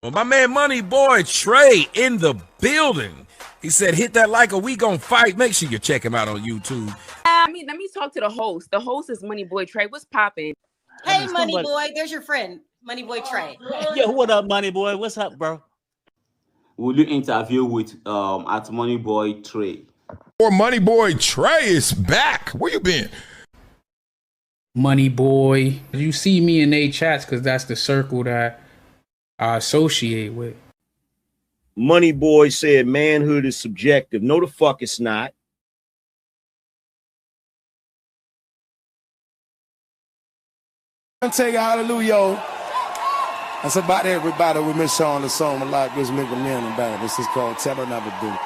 Well, my man MoneyBoy Trey in the building. He said, hit that like or we gon' fight. Make sure you check him out on YouTube. Let me talk to the host. The host is MoneyBoy Trey. What's popping? Hey, MoneyBoy. There's your friend, MoneyBoy Trey. Yo, what up, MoneyBoy? What's up, bro? Will you interview with at MoneyBoy Trey? Or MoneyBoy Trey is back. Where you been? MoneyBoy. You see me in they chats because that's the circle that I associate with. MoneyBoy said manhood is subjective. No, the fuck it's not. I'm take a hallelujah. That's about everybody. We miss on the song a lot. Gives me the man about it. This is called Tell Another Do.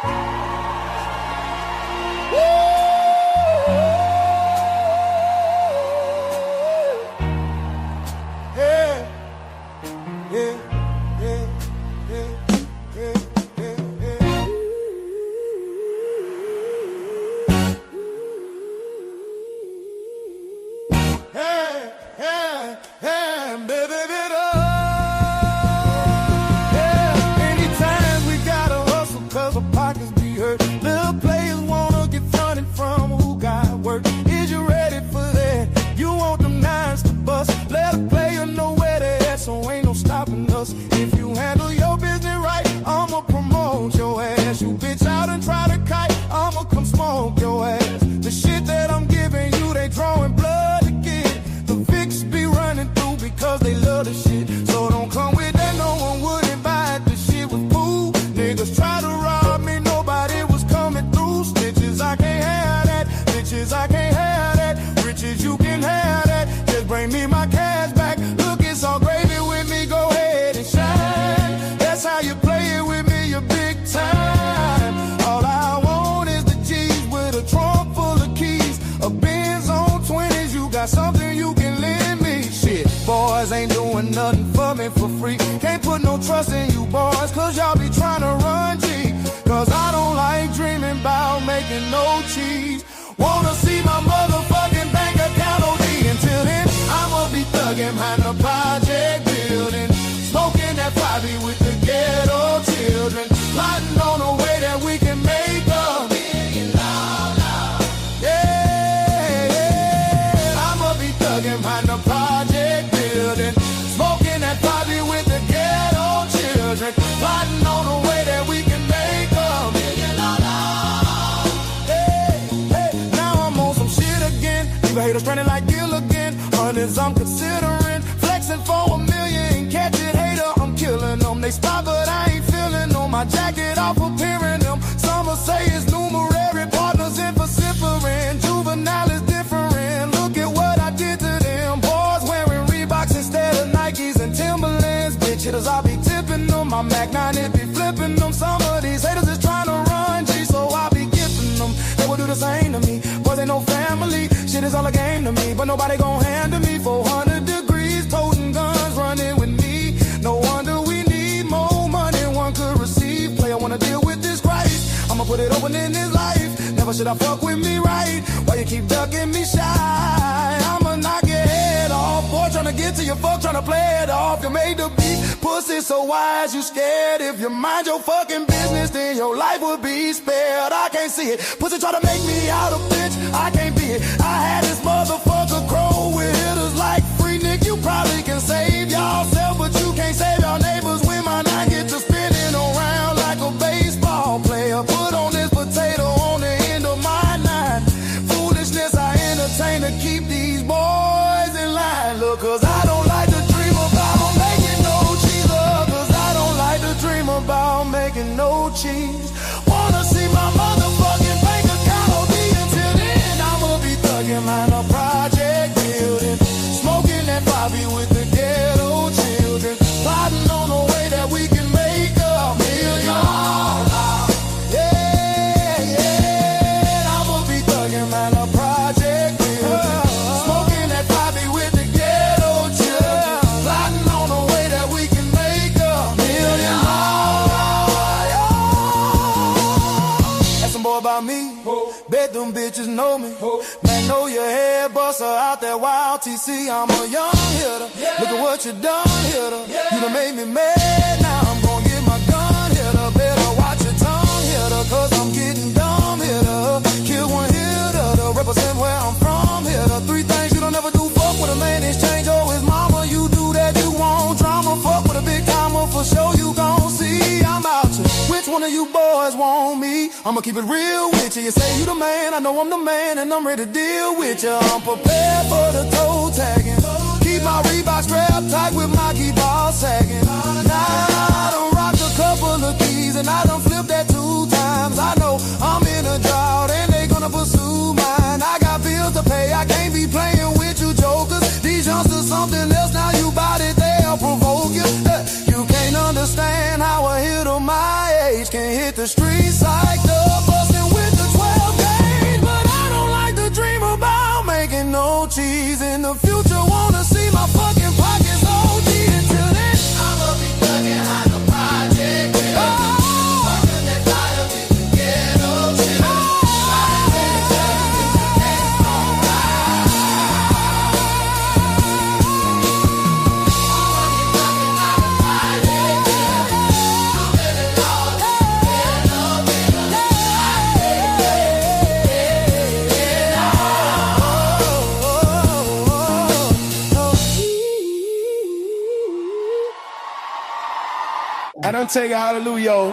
If you handle your business right, I'ma promote your ass. You bitch out and try to kite, I'ma come smoke your ass. The shit that I'm giving you, they drawing blood to get. The fix be running through because they love the shit. So don't come with that, no one wouldn't buy it. The shit was fool. Niggas try to rob me, nobody was coming through. Stitches, I can't have that. Bitches, I can't have that. Riches, you can have that. Just bring me my cash back. Look, it's all gravy with me, go ahead and shine. That's how you play it with me, you're big time. All I want is the G's with a trunk full of keys. A Benz on 20s, you got something you can lend me. Shit, boys ain't doing nothing for me for free. Can't put no trust in you boys, cause y'all be trying to run G. Cause I don't like dreaming about making no cheese. Wanna see my motherfucking bank account OD. Until then, I'ma be thugging behind the project building, smoking that Bobby with the ghetto children, plotting on a way that we can make $1 million. Yeah, I'ma be thugging behind the project building, smoking that Bobby with the ghetto children, plotting on a way that we can make $1 million. Hey, now I'm on some shit again. Leave a hater stranded like Gilligan. Hundreds I'm considering, flexing for $1 million. Catch it, hater, I'm killing them. They spot, but I ain't feeling them. My jacket off appearing them. Some will say it's numerary, partners in vocifering. Juvenile is different. Look at what I did to them. Boys wearing Reeboks instead of Nikes and Timberlands. Bitch hitters, I be tipping them. My Mac 9, it be flipping them. Some of these haters is trying to run G, so I be gifting them. They will do the same to me. Boys ain't no family. Shit is all a game to me, but nobody gon' handle me. 400 degrees, toting guns, running with me. No wonder we need more money one could receive. Play, I wanna deal with this Christ. I'ma put it open in his life. Never should I fuck with me right. Why you keep ducking me shy? I'ma knock your head off. Boy, tryna get to your fuck, tryna play it off. You made the beat, pussy so wise, you scared. If you mind your fucking business, then your life would be spared. I can't see it. Pussy try to make me out a bitch, I can't be it. I had this motherfucker crow with hitters like Free Nick. You probably can save yourself, but you can't save your neighbors when my nine get to spinning around like a baseball player. Put on this potato on the end of my nine. Foolishness I entertain to keep these boys in line. Look, cause I don't like to dream about making no cheese. Cause I don't like to dream about making no cheese. Wanna see my motherfucking bank account OD. Until then, I'ma be thugging behind a project building, smoking that Bobby with the ghetto children, plotting on a way that we can make $1 million. Yeah, I'ma be thugging behind a project building, smoking that Bobby with the ghetto children, plotting on a way that we can make $1 million. Ask some boy about me. Bet them bitches know me. Man, know your head buster out that wild TC. I'm a young hitter. Look at what you done, hitter. You done made me mad now. none of you boys want me. I'ma keep it real with you. You say you the man, I know I'm the man, and I'm ready to deal with you. I'm prepared for the toe tagging. Keep my Reebok strapped tight with my key ball sagging. Now I done rocked a couple of keys, and I done flipped that 2 times. I know I'm in a drought, and they gonna pursue mine. I got bills to pay, I can't be playing with you jokers. These youngsters something else, now you bout it, they'll provoke you. You can't understand how a hitter my age can hit the streets like the bustin' with the 12 gauge. But I don't like to dream about making no cheese in the future. Wanna see my fucking pockets OD until then. I'ma be thugging out the project. Fucking that fire with the ghetto shit. I done take a hallelujah.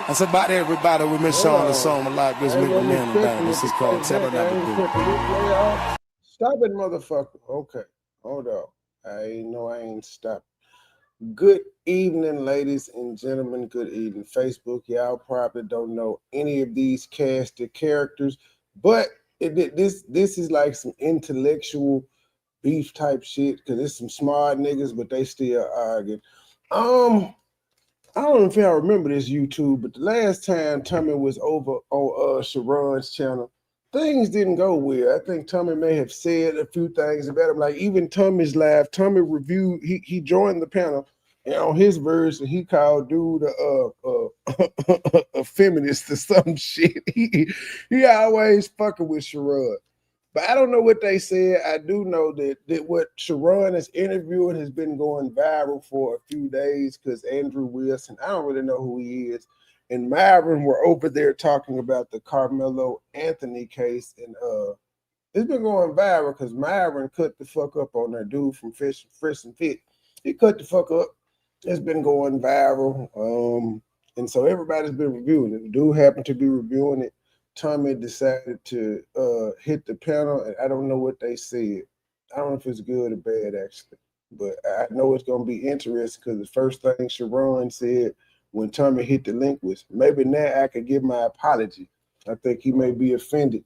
That's about everybody. We miss Sean the song a lot. This is called Tell Her Not to Do. Stop it, motherfucker. Okay, hold on. I ain't stopped. Good evening, ladies and gentlemen. Good evening. Facebook, y'all probably don't know any of these casted characters, but this is like some intellectual beef type shit because it's some smart niggas, but they still arguing. I don't know if y'all remember this YouTube, but the last time Tommy was over on Sharon's channel, things didn't go well. I think Tommy may have said a few things about him. Like even Tommy's live, Tommy reviewed, he joined the panel, and on his version, he called dude a feminist or some shit. He always fucking with Sharon. But I don't know what they said. I do know that what Sharon is interviewing has been going viral for a few days because Andrew Wilson, I don't really know who he is, and Myron were over there talking about the Karmelo Anthony case, and it's been going viral because Myron cut the fuck up on that dude from Fresh and Fit. He cut the fuck up. It's been going viral, and so everybody's been reviewing it. The dude happened to be reviewing it. Tommy decided to hit the panel, and I don't know what they said. I don't know if it's good or bad, actually, but I know it's going to be interesting because the first thing Sharon said when Tommy hit the link was, maybe now I could give my apology. I think he may be offended.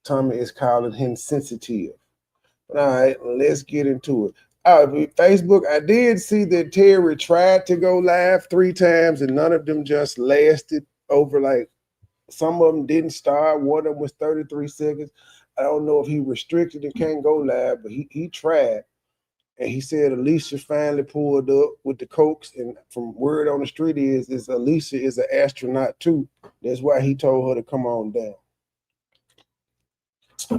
Tommy is calling him sensitive. All right, let's get into it. Facebook, I did see that Terry tried to go live 3 times, and none of them just lasted over like, some of them didn't start. One of them was 33 seconds. I don't know if he restricted and can't go live, but he tried. And he said Alicia finally pulled up with the Cokes. And from word on the street is Alicia is an astronaut too. That's why he told her to come on down.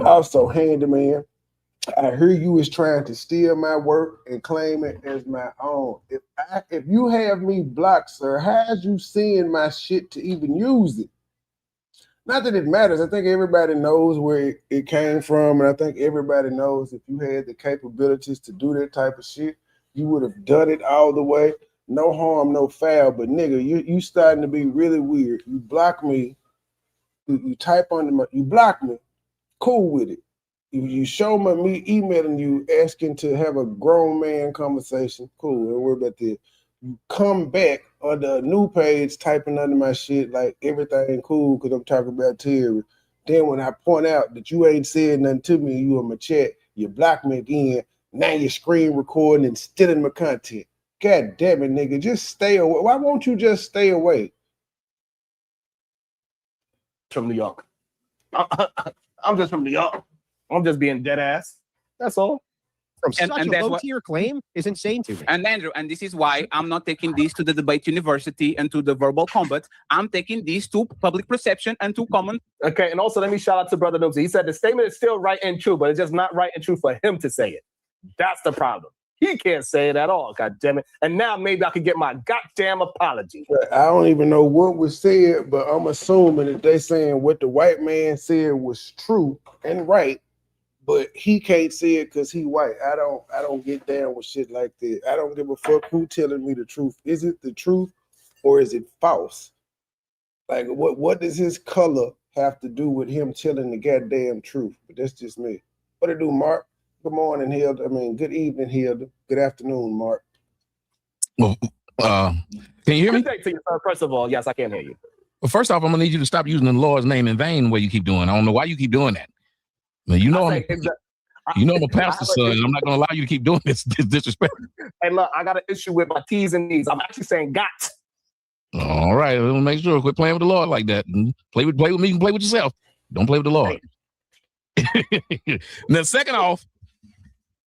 Also, Handyman, I hear you is trying to steal my work and claim it as my own. If you have me blocked, sir, how's you seeing my shit to even use it? Not that it matters. I think everybody knows where it came from, and I think everybody knows if you had the capabilities to do that type of shit, you would have done it all the way. No harm, no foul. But nigga, you starting to be really weird. You block me. You type under my. You block me. Cool with it. You show me emailing you asking to have a grown man conversation. Cool. Don't worry about that. You come back on the new page typing under my shit like everything cool because I'm talking about Terry. Then when I point out that you ain't said nothing to me, you in my chat, you block me again. Now you're screen recording and stealing my content. God damn it, nigga. Just stay away. Why won't you just stay away? From New York. I'm just from New York. I'm just being dead ass. That's all. From such a low-tier claim is insane to me. And Andrew, and this is why I'm not taking these to the debate university and to the verbal combat. I'm taking these to public perception and to common. Okay, and also let me shout out to Brother Noobsy. He said the statement is still right and true, but it's just not right and true for him to say it. That's the problem. He can't say it at all, God damn it. And now maybe I could get my goddamn apology. I don't even know what was said, but I'm assuming that they saying what the white man said was true and right. But he can't say it because he white. I don't get down with shit like that. I don't give a fuck who telling me the truth. Is it the truth or is it false? Like, what does his color have to do with him telling the goddamn truth? But that's just me. What it do, Mark? Good morning, Hilda. I mean, good evening, Hilda. Good afternoon, Mark. Well, can you hear me? Good day to you, sir. First of all, yes, I can hear you. Well, first off, I'm gonna need you to stop using the Lord's name in vain the way you keep doing. I don't know why you keep doing that. I mean, I'm a pastor's son, and I'm not gonna allow you to keep doing this disrespect. Hey, look, I got an issue with my T's and D's. I'm actually saying got. All right, we'll make sure. Quit playing with the Lord like that. Play with me and play with yourself. Don't play with the Lord. Now, second off,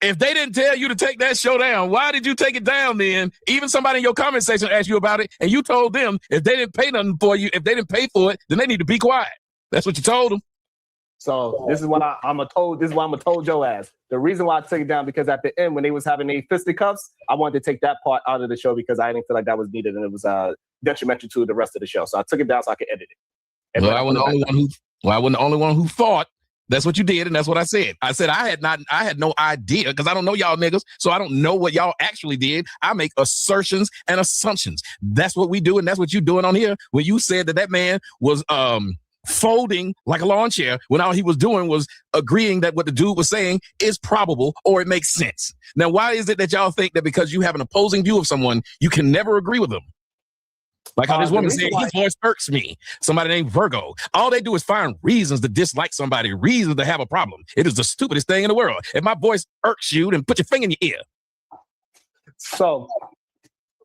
if they didn't tell you to take that show down, why did you take it down then? Even somebody in your comment section asked you about it, and you told them if they didn't pay nothing for you, if they didn't pay for it, then they need to be quiet. That's what you told them. So this is what I'm gonna told your ass. The reason why I took it down because at the end when they was having their fisticuffs, I wanted to take that part out of the show because I didn't feel like that was needed and it was detrimental to the rest of the show. So I took it down so I could edit it. And I wasn't the only one who thought. That's what you did, and that's what I said. I said I had no idea because I don't know y'all niggas, so I don't know what y'all actually did. I make assertions and assumptions. That's what we do, and that's what you doing on here. When you said that man was folding like a lawn chair when all he was doing was agreeing that what the dude was saying is probable or it makes sense. Now, why is it that y'all think that because you have an opposing view of someone, you can never agree with them? Like how this woman said, his voice irks me. Somebody named Virgo. All they do is find reasons to dislike somebody, reasons to have a problem. It is the stupidest thing in the world. If my voice irks you, then put your finger in your ear. So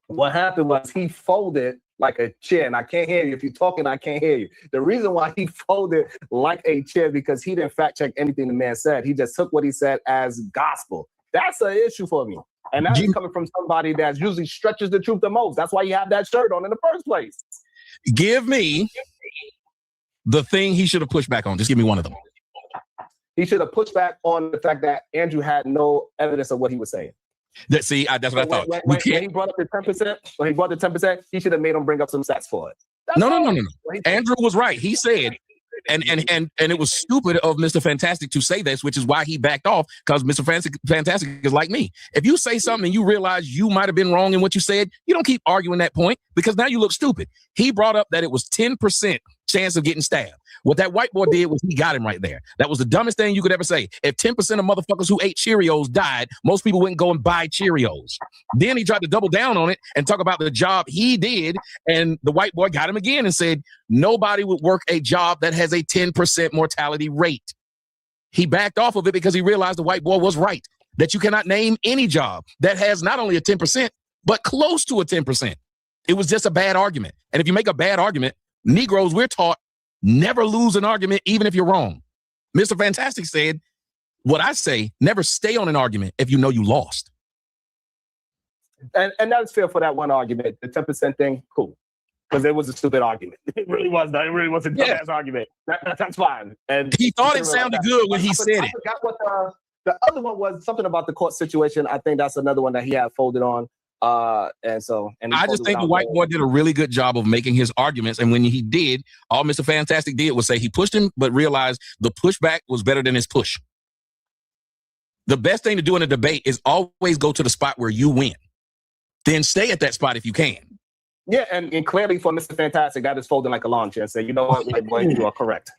what happened was he folded like a chair, and I can't hear you. If you're talking, I can't hear you. The reason why he folded like a chair because he didn't fact check anything the man said. He just took what he said as gospel. That's an issue for me. And that's coming from somebody that usually stretches the truth the most. That's why you have that shirt on in the first place. Give me the thing he should have pushed back on. Just give me one of them. He should have pushed back on the fact that Andrew had no evidence of what he was saying. That's what I thought. When he brought up the 10%, he should have made him bring up some stats for it. No. Andrew was right. He said, and it was stupid of Mr. Fantastic to say this, which is why he backed off, because Mr. Fantastic is like me. If you say something and you realize you might have been wrong in what you said, you don't keep arguing that point because now you look stupid. He brought up that it was 10% chance of getting stabbed. What that white boy did was he got him right there. That was the dumbest thing you could ever say. If 10% of motherfuckers who ate Cheerios died, most people wouldn't go and buy Cheerios. Then he tried to double down on it and talk about the job he did, and the white boy got him again and said, nobody would work a job that has a 10% mortality rate. He backed off of it because he realized the white boy was right, that you cannot name any job that has not only a 10%, but close to a 10%. It was just a bad argument. And if you make a bad argument, Negroes, we're taught never lose an argument, even if you're wrong. Mr. Fantastic said, what I say, never stay on an argument if you know you lost. And that's fair for that one argument. The 10% thing, cool. Because it was a stupid argument. It really was. It really was a dumbass argument. That's fine. And he thought it sounded good when he said it. I forgot what the other one was, something about the court situation. I think that's another one that he had folded on. I just think the white boy did a really good job of making his arguments, and when he did, all Mr. Fantastic did was say he pushed him, but realized the pushback was better than his push. The best thing to do in a debate is always go to the spot where you win, then stay at that spot if you can. Yeah, and clearly for Mr. Fantastic, that is folding like a lawn chair and say, you know what, white boy, you are correct.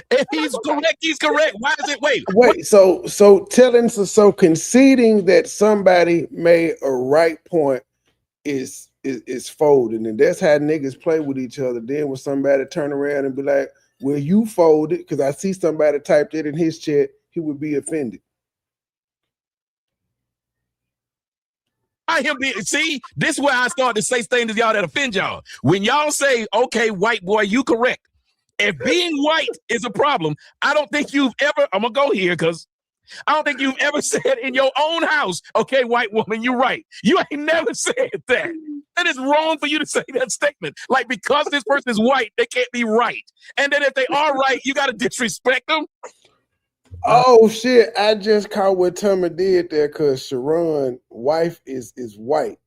If he's correct, he's correct. Why is it wait? So conceding that somebody made a right point is folding, and that's how niggas play with each other. Then when somebody turn around and be like, "Well, you folded," because I see somebody typed it in his chat, he would be offended. See, this is where I start to say things to y'all that offend y'all. When y'all say, "Okay, white boy, you correct." If being white is a problem, I don't think you've ever, I'm going to go here because I don't think you've ever said in your own house, okay, white woman, you're right. You ain't never said that. That is wrong for you to say that statement. Like, because this person is white, they can't be right. And then if they are right, you got to disrespect them. Oh, shit. I just caught what Tommy did there because Sharon's wife is white.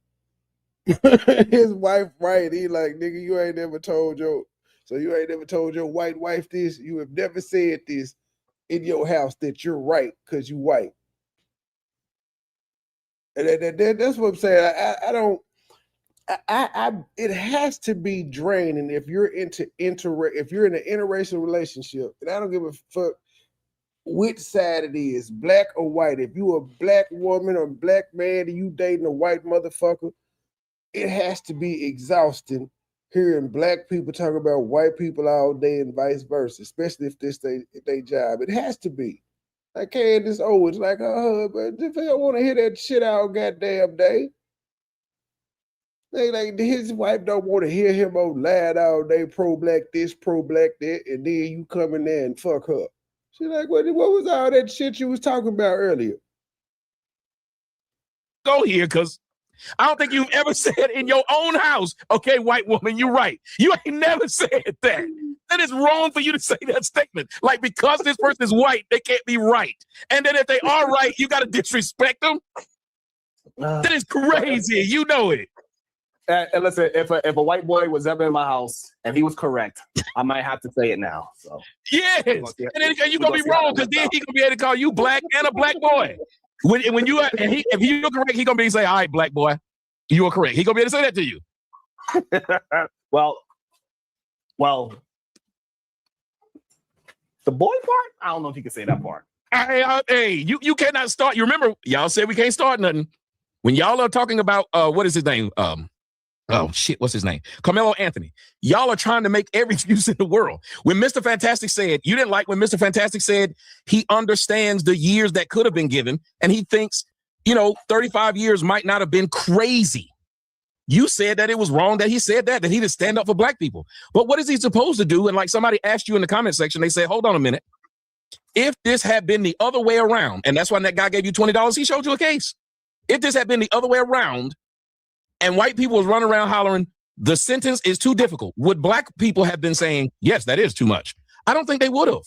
His wife, right. He like, nigga, you ain't never told your... So you ain't never told your white wife this? You have never said this in your house that you're right because you white. And that's what I'm saying. it has to be draining if you're if you're in an interracial relationship, and I don't give a fuck which side it is, black or white. If you a black woman or black man and you dating a white motherfucker, it has to be exhausting hearing black people talk about white people all day and vice versa, especially if this they job. It has to be. I can't just it's like, but if I don't want to hear that shit all goddamn day. Like his wife don't want to hear him on loud all day, pro-black this, pro-black that, and then you come in there and fuck her. She's like, what was all that shit you was talking about earlier? Go here, because I don't think you've ever said in your own house, okay, white woman, you're right. You ain't never said that. That is wrong for you to say that statement. Like, because this person is white, they can't be right. And then if they are right, you got to disrespect them? That is crazy. You know it. And listen, if a white boy was ever in my house and he was correct, I might have to say it now. So yes, and then you're gonna be wrong because then he gonna be able to call you black and a black boy. When you if you're correct, he gonna be say, "All right, black boy, you are correct." He gonna be able to say that to you. well, the boy part, I don't know if you can say that part. Hey, you cannot start. You remember y'all said we can't start nothing when y'all are talking about what is his name? Oh shit, what's his name? Karmelo Anthony. Y'all are trying to make every excuse in the world. When Mr. Fantastic said, you didn't like when Mr. Fantastic said he understands the years that could have been given, and he thinks, 35 years might not have been crazy. You said that it was wrong that he said that he didn't stand up for black people. But what is he supposed to do? And like somebody asked you in the comment section, they said, hold on a minute. If this had been the other way around, and that's why that guy gave you $20, he showed you a case. If this had been the other way around, and white people was running around hollering, the sentence is too difficult, would black people have been saying, yes, that is too much? I don't think they would have.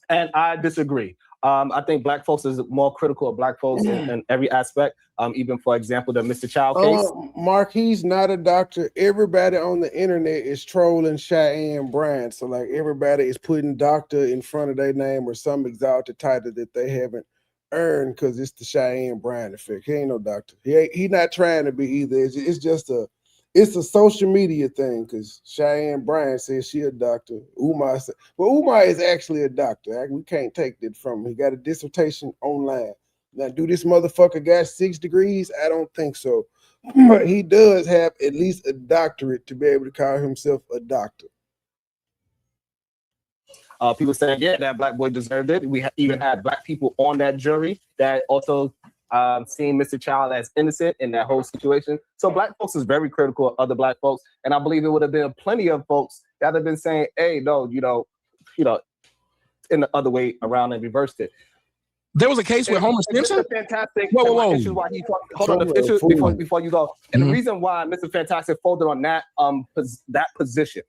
And I disagree. I think black folks is more critical of black folks in every aspect. Even, for example, the Mr. Child case. Mark, he's not a doctor. Everybody on the internet is trolling Cheyenne Bryant. So, like, everybody is putting doctor in front of their name or some exalted title that they haven't earned because it's the Cheyenne Bryant effect. He ain't no doctor. He not trying to be either. It's just it's a social media thing because Cheyenne Bryant says she a doctor. Umar said, well, Umar is actually a doctor. We can't take that from him. He got a dissertation online. Now, do this motherfucker got 6 degrees? I don't think so. But he does have at least a doctorate to be able to call himself a doctor. People saying, yeah, that black boy deserved it. We even had black people on that jury that also seen Mr. Child as innocent in that whole situation. So black folks is very critical of other black folks. And I believe it would have been plenty of folks that have been saying, hey, no, in the other way around and reversed it. There was a case with Homer Simpson. Fantastic. Whoa. This is why he hold on before you go. And the reason why Mr. Fantastic folded on that position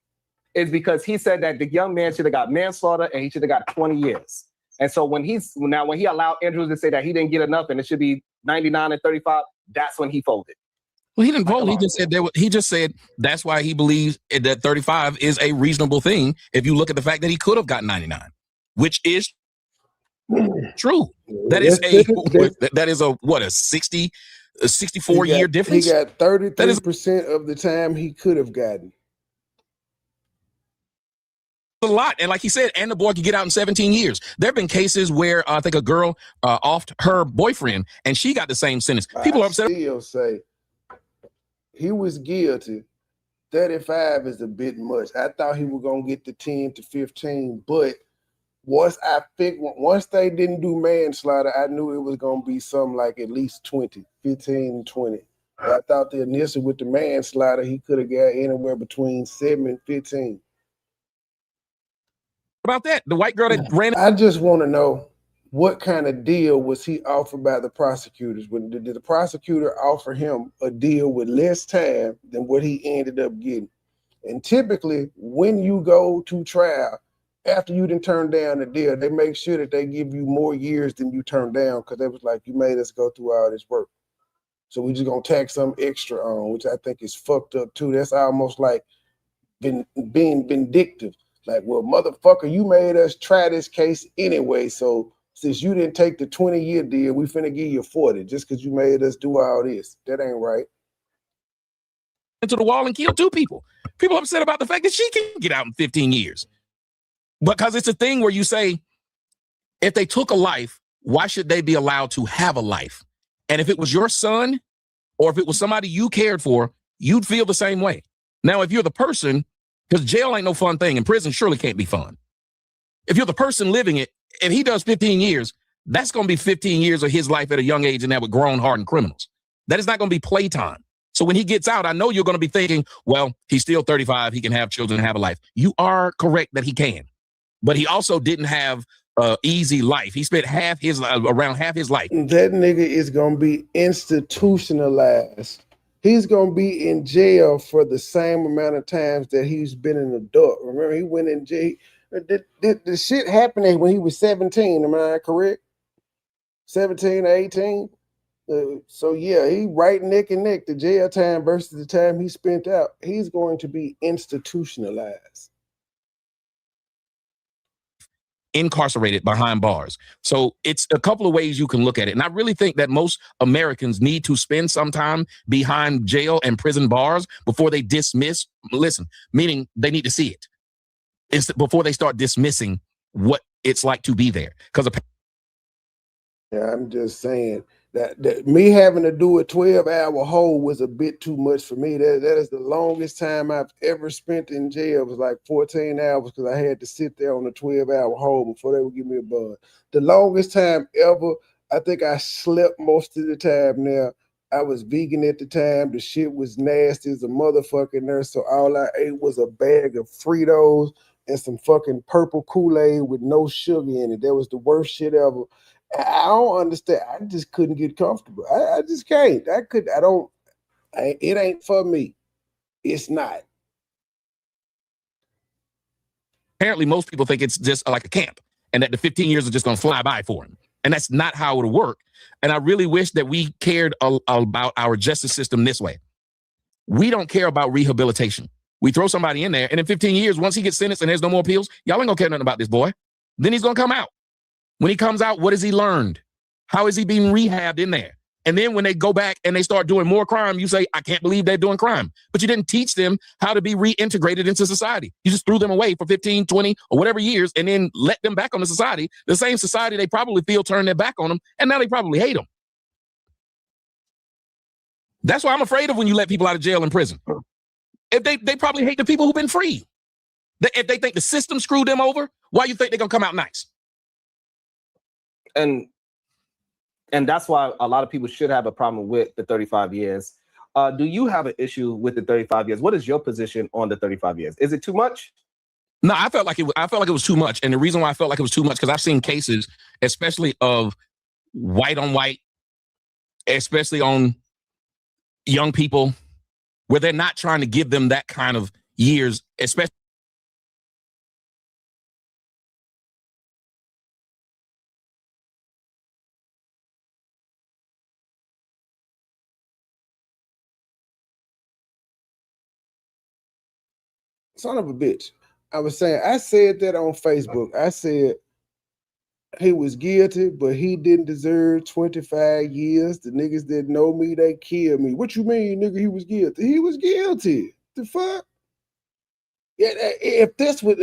is because he said that the young man should have got manslaughter and he should have got 20 years. And so when he allowed Andrews to say that he didn't get enough and it should be 99 and 35, that's when he folded. Well, he didn't fold. He just said he just said that's why he believes that 35 is a reasonable thing. If you look at the fact that he could have got 99, which is true. That is a 64 year difference. He got 33% of the time he could have gotten. A lot. And like he said, and the boy could get out in 17 years. There have been cases where I think a girl offed her boyfriend and she got the same sentence. People are upset. Still say he was guilty. 35 is a bit much. I thought he was going to get the 10 to 15, but once they didn't do manslaughter, I knew it was going to be something like at least 20, 15, 20. I thought the initial with the manslaughter, he could have got anywhere between 7 and 15. About that, the white girl that ran. I just want to know what kind of deal was he offered by the prosecutors? Did the prosecutor offer him a deal with less time than what he ended up getting? And typically, when you go to trial, after you didn't turn down the deal, they make sure that they give you more years than you turned down because they was like, you made us go through all this work. So we just gonna tack some extra on, which I think is fucked up too. That's almost like being vindictive. Like, well, motherfucker, you made us try this case anyway. So since you didn't take the 20-year deal, we finna give you 40 just because you made us do all this. That ain't right. into the wall and killed 2 people. People are upset about the fact that she can get out in 15 years. Because it's a thing where you say, if they took a life, why should they be allowed to have a life? And if it was your son, or if it was somebody you cared for, you'd feel the same way. Now, if you're the person, because jail ain't no fun thing, and prison surely can't be fun. If you're the person living it, if he does 15 years, that's going to be 15 years of his life at a young age, and that with grown, hardened criminals. That is not going to be playtime. So when he gets out, I know you're going to be thinking, well, he's still 35. He can have children and have a life. You are correct that he can. But he also didn't have an easy life. He spent around half his life. That nigga is going to be institutionalized. He's going to be in jail for the same amount of times that he's been an adult. Remember, he went in jail. The shit happened when he was 17. Am I correct? 17 or 18? So yeah, he right neck and neck. The jail time versus the time he spent out. He's going to be institutionalized. Incarcerated behind bars. So it's a couple of ways you can look at it. And I really think that most Americans need to spend some time behind jail and prison bars before they dismiss. Listen, meaning they need to see it. It's before they start dismissing what it's like to be there. Because yeah, I'm just saying that me having to do a 12-hour hold was a bit too much for me. That is the longest time I've ever spent in jail. It was like 14 hours because I had to sit there on a 12-hour hold before they would give me a bond. The longest time ever, I think I slept most of the time now. I was vegan at the time. The shit was nasty as a motherfucking nurse. So all I ate was a bag of Fritos and some fucking purple Kool-Aid with no sugar in it. That was the worst shit ever. I don't understand. I just couldn't get comfortable. I just can't. It ain't for me. It's not. Apparently, most people think it's just like a camp and that the 15 years are just going to fly by for him. And that's not how it'll work. And I really wish that we cared about our justice system this way. We don't care about rehabilitation. We throw somebody in there, and in 15 years, once he gets sentenced and there's no more appeals, y'all ain't going to care nothing about this boy. Then he's going to come out. When he comes out, what has he learned? How is he being rehabbed in there? And then when they go back and they start doing more crime, you say, I can't believe they're doing crime. But you didn't teach them how to be reintegrated into society. You just threw them away for 15, 20, or whatever years and then let them back on the society. The same society they probably feel turned their back on them, and now they probably hate them. That's why I'm afraid of when you let people out of jail and prison. If they probably hate the people who've been free. If they think the system screwed them over, why you think they're going to come out nice? And that's why a lot of people should have a problem with the 35 years. Do you have an issue with the 35 years? What is your position on the 35 years? Is it too much? No, I felt like it was too much. And the reason why I felt like it was too much, because I've seen cases, especially of white on white, especially on young people, where they're not trying to give them that kind of years, especially. Son of a bitch. I said that on Facebook. I said he was guilty, but he didn't deserve 25 years. The niggas that know me, they killed me. What you mean, nigga, he was guilty? He was guilty. The fuck? Yeah, if this was,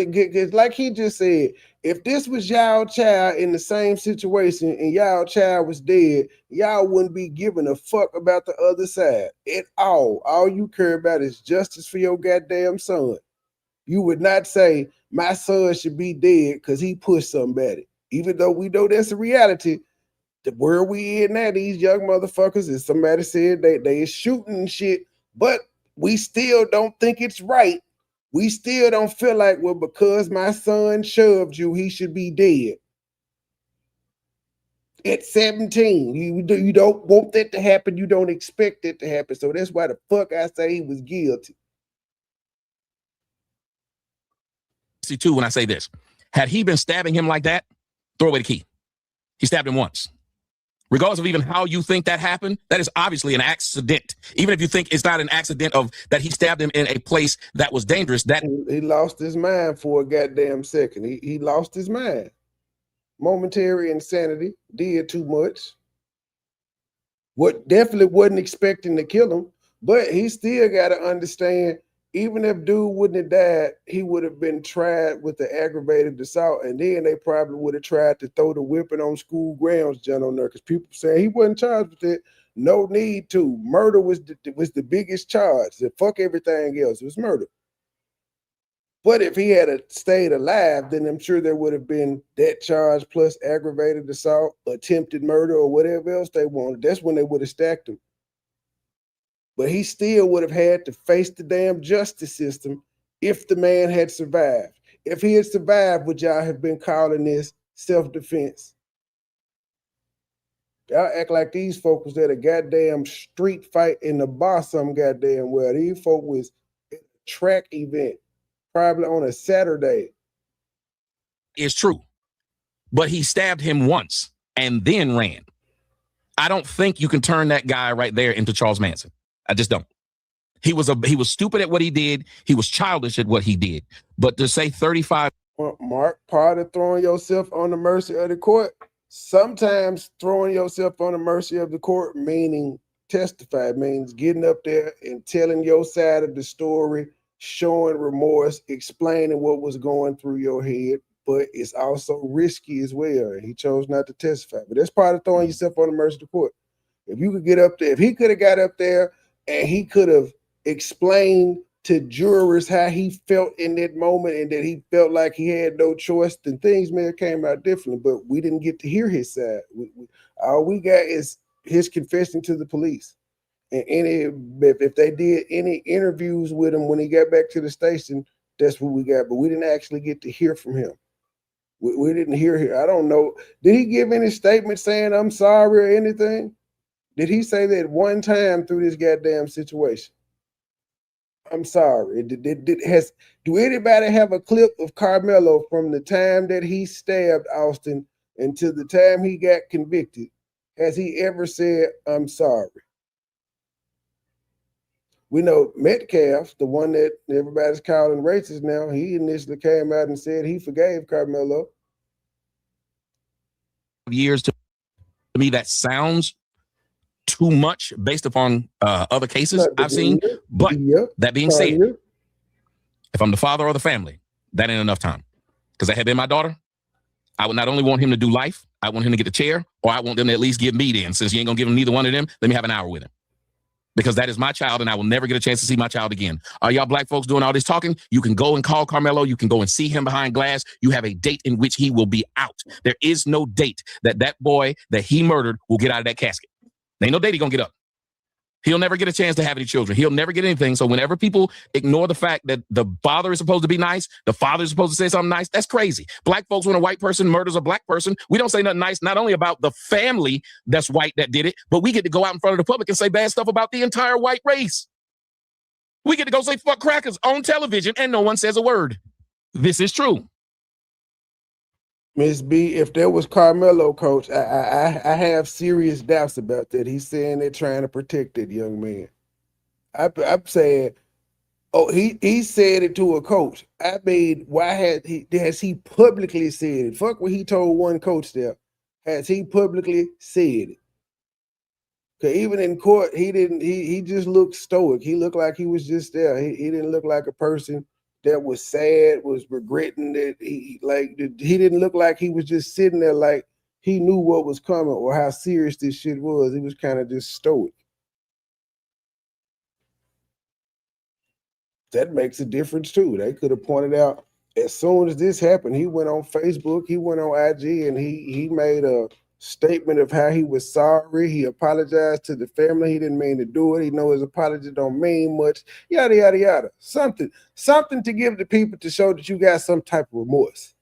like he just said, if this was y'all child in the same situation and y'all child was dead, y'all wouldn't be giving a fuck about the other side at all. All you care about is justice for your goddamn son. You would not say my son should be dead because he pushed somebody. Even though we know that's a reality, the world we in now, these young motherfuckers, as somebody said, they is shooting shit, but we still don't think it's right. We still don't feel like, well, because my son shoved you, he should be dead. At 17, you don't want that to happen. You don't expect it to happen. So that's why the fuck I say he was guilty. See, too, when I say this, had he been stabbing him like that, throw away the key. He stabbed him once. Regardless of even how you think that happened, that is obviously an accident. Even if you think it's not an accident of that he stabbed him in a place that was dangerous, that he lost his mind for a goddamn second. He lost his mind. Momentary insanity, did too much. What definitely wasn't expecting to kill him, But he still got to understand, even if dude wouldn't have died, he would have been tried with the aggravated assault, and then they probably would have tried to throw the whipping on school grounds, John, on there, because people saying he wasn't charged with it. No need to. Murder was the biggest charge. Fuck everything else. It was murder. But if he had stayed alive, then I'm sure there would have been that charge plus aggravated assault, attempted murder, or whatever else they wanted. That's when they would have stacked him. But he still would have had to face the damn justice system if the man had survived. If he had survived, would y'all have been calling this self-defense? Y'all act like these folks was at a goddamn street fight in the bar some goddamn well. These folks was at a track event, probably on a Saturday. It's true. But he stabbed him once and then ran. I don't think you can turn that guy right there into Charles Manson. I just don't. He was stupid at what he did. He was childish at what he did. But to say 35. Well, Mark, part of throwing yourself on the mercy of the court, sometimes throwing yourself on the mercy of the court, meaning testify, means getting up there and telling your side of the story, showing remorse, explaining what was going through your head. But it's also risky as well. He chose not to testify. But that's part of throwing yourself on the mercy of the court. If you could get up there, if he could have got up there and he could have explained to jurors how he felt in that moment and that he felt like he had no choice, then things may have came out differently. But we didn't get to hear his side. All we got is his confession to the police. And if they did any interviews with him when he got back to the station, that's what we got. But we didn't actually get to hear from him. We didn't hear him. I don't know. Did he give any statement saying I'm sorry or anything? Did he say that one time through this goddamn situation? I'm sorry. Do anybody have a clip of Karmelo from the time that he stabbed Austin until the time he got convicted? Has he ever said, I'm sorry? We know Metcalf, the one that everybody's calling racist now, he initially came out and said he forgave Karmelo. Years to me, that sounds too much based upon other cases I've seen. But that being said, if I'm the father of the family, that ain't enough time. Because that had been my daughter, I would not only want him to do life, I want him to get the chair, or I want them to at least give me then. Since you ain't gonna give him neither one of them, let me have an hour with him. Because that is my child, and I will never get a chance to see my child again. Are y'all black folks doing all this talking? You can go and call Karmelo. You can go and see him behind glass. You have a date in which he will be out. There is no date that boy that he murdered will get out of that casket. There ain't no date he gonna get up. He'll never get a chance to have any children. He'll never get anything. So whenever people ignore the fact that the father is supposed to be nice, the father is supposed to say something nice, that's crazy. Black folks, when a white person murders a black person, we don't say nothing nice, not only about the family that's white that did it, but we get to go out in front of the public and say bad stuff about the entire white race. We get to go say fuck crackers on television and no one says a word. This is true. Miss B, if there was Karmelo, coach, I have serious doubts about that. He's saying they're trying to protect that young man. I'm saying, oh, he said it to a coach. I mean, why has he publicly said it? Fuck what he told one coach there. Has he publicly said it? Cause even in court, he just looked stoic. He looked like he was just there. He didn't look like a person that was sad, was regretting that he didn't look like he was just sitting there like he knew what was coming or how serious this shit was. He was kind of just stoic. That makes a difference too. They could have pointed out as soon as this happened, he went on Facebook, he went on IG, and he made a statement of how he was sorry. He apologized to the family. He didn't mean to do it. He know his apology don't mean much. Yada, yada, yada. Something to give the people to show that you got some type of remorse.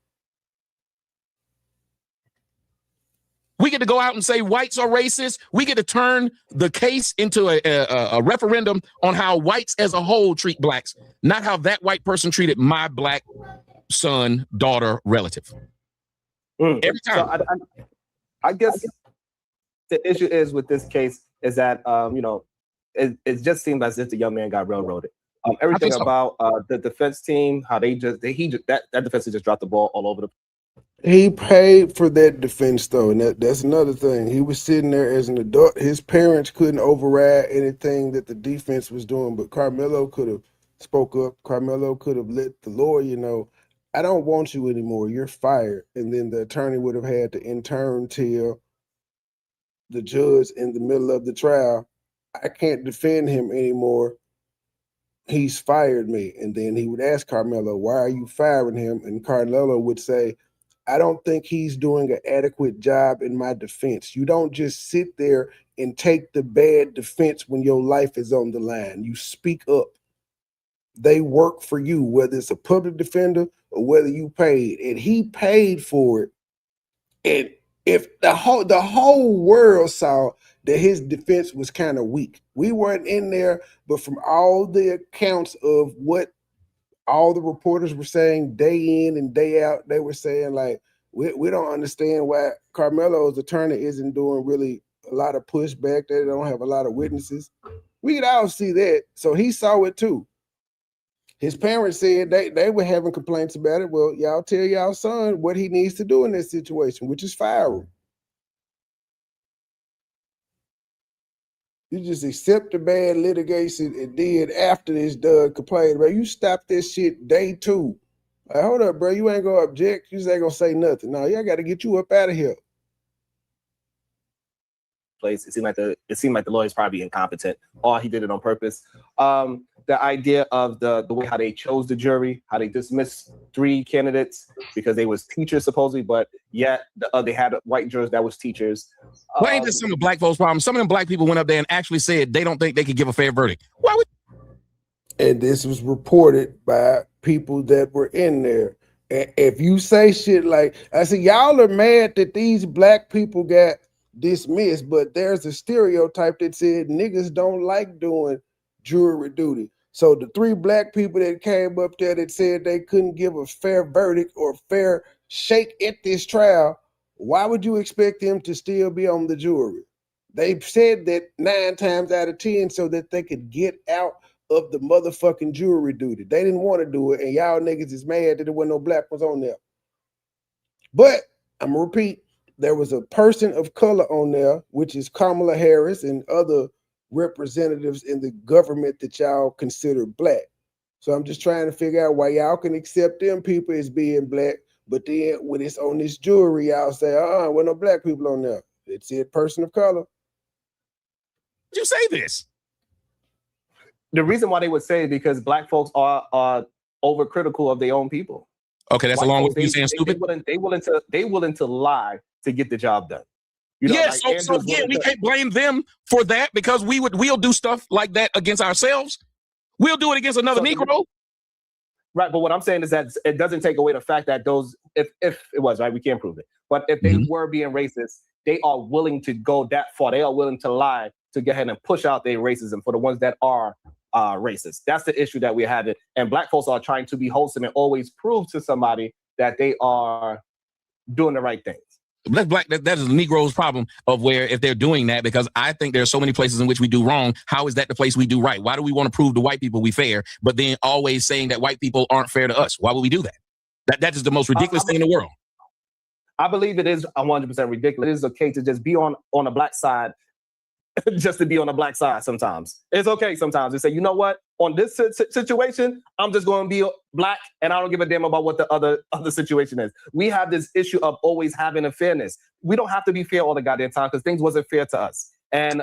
We get to go out and say whites are racist. We get to turn the case into a referendum on how whites as a whole treat blacks, not how that white person treated my black son, daughter, relative. Every time. So I guess the issue is with this case is that it just seemed as if the young man got railroaded. Everything about the defense team, how that defense team just dropped the ball all over He paid for that defense, though, and that's another thing. He was sitting there as an adult. His parents couldn't override anything that the defense was doing, but Karmelo could have spoke up. Karmelo could have let the lawyer know, I don't want you anymore. You're fired. And then the attorney would have had to in turn tell the judge in the middle of the trial, I can't defend him anymore. He's fired me. And then he would ask Karmelo, why are you firing him? And Karmelo would say, I don't think he's doing an adequate job in my defense. You don't just sit there and take the bad defense when your life is on the line. You speak up. They work for you, whether it's a public defender or whether you paid. And he paid for it. And if the whole world saw that his defense was kind of weak, we weren't in there, but from all the accounts of what all the reporters were saying day in and day out, they were saying, like, we don't understand why Karmelo's attorney isn't doing really a lot of pushback. They don't have a lot of witnesses. We could all see that. So he saw it too. His parents said they were having complaints about it. Well, y'all tell y'all son what he needs to do in this situation, which is fire him. You just accept the bad litigation and then after this done complain, bro. You stop this shit day 2. Like, hold up, bro. You ain't gonna object. You just ain't gonna say nothing. No, y'all got to get you up out of here. Place. It seemed like the lawyer's probably incompetent, or he did it on purpose. The idea of the way how they chose the jury, how they dismissed 3 candidates because they was teachers supposedly, but yet they had white jurors that was teachers. Why ain't this some of black folks' problem? Some of them black people went up there and actually said they don't think they could give a fair verdict. Why would? And this was reported by people that were in there. And if you say shit like, I said, y'all are mad that these black people got dismissed, but there's a stereotype that said niggas don't like doing jury duty. So the 3 black people that came up there that said they couldn't give a fair verdict or fair shake at this trial, why would you expect them to still be on the jury? They said that 9 times out of 10 so that they could get out of the motherfucking jury duty. They didn't want to do it, and y'all niggas is mad that there wasn't no black ones on there. But I'm gonna repeat, there was a person of color on there, which is Kamala Harris and other representatives in the government that y'all consider black. So I'm just trying to figure out why y'all can accept them people as being black, but then when it's on this jury, y'all say, well, no black people on there. It said person of color. You say this? The reason why they would say it because black folks are overcritical of their own people. Okay, that's along with you saying stupid. They willing to lie to get the job done. You know, yes, like so again, we can't blame them for that because we'll do stuff like that against ourselves. We'll do it against another Negro. Right, but what I'm saying is that it doesn't take away the fact that those, if it was, right, we can't prove it. But if they were being racist, they are willing to go that far. They are willing to lie to go ahead and push out their racism for the ones that are racist. That's the issue that we're having. And black folks are trying to be wholesome and always prove to somebody that they are doing the right things. That is the Negro's problem of where if they're doing that, because I think there are so many places in which we do wrong. How is that the place we do right? Why do we want to prove to white people we fair, but then always saying that white people aren't fair to us? Why would we do that? That is the most ridiculous thing in the world. I believe it is 100% ridiculous. It is okay to just be on the black side, just to be on the black side sometimes. It's okay sometimes to say, you know what? On this situation, I'm just going to be black and I don't give a damn about what the other situation is. We have this issue of always having a fairness. We don't have to be fair all the goddamn time because things wasn't fair to us. And